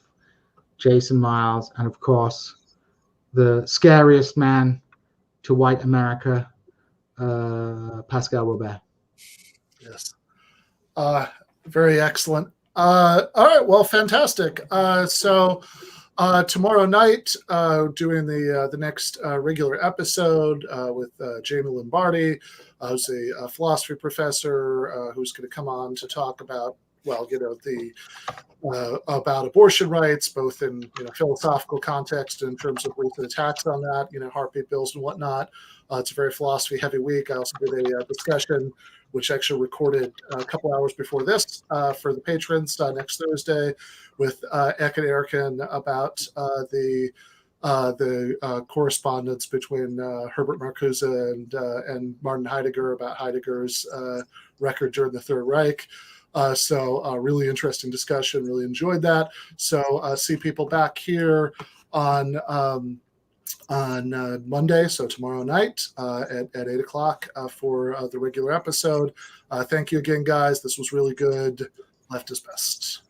Jason Miles, and of course, the scariest man to white America, Pascal Robert. Yes. Very excellent. All right. Well, fantastic. So tomorrow night, doing the next regular episode with Jamie Lombardi, who's a philosophy professor who's going to come on to talk about, about abortion rights, both in philosophical context and in terms of recent attacks on that, heartbeat bills and whatnot. It's a very philosophy heavy week. I also did a discussion, which actually recorded a couple hours before this for the patrons next Thursday with Ek and Erican about the correspondence between Herbert Marcuse and Martin Heidegger about Heidegger's record during the Third Reich. So really interesting discussion, really enjoyed that. So see people back here on Monday, so tomorrow night at 8 o'clock for the regular episode. Thank you again, guys. This was really good. Left is best.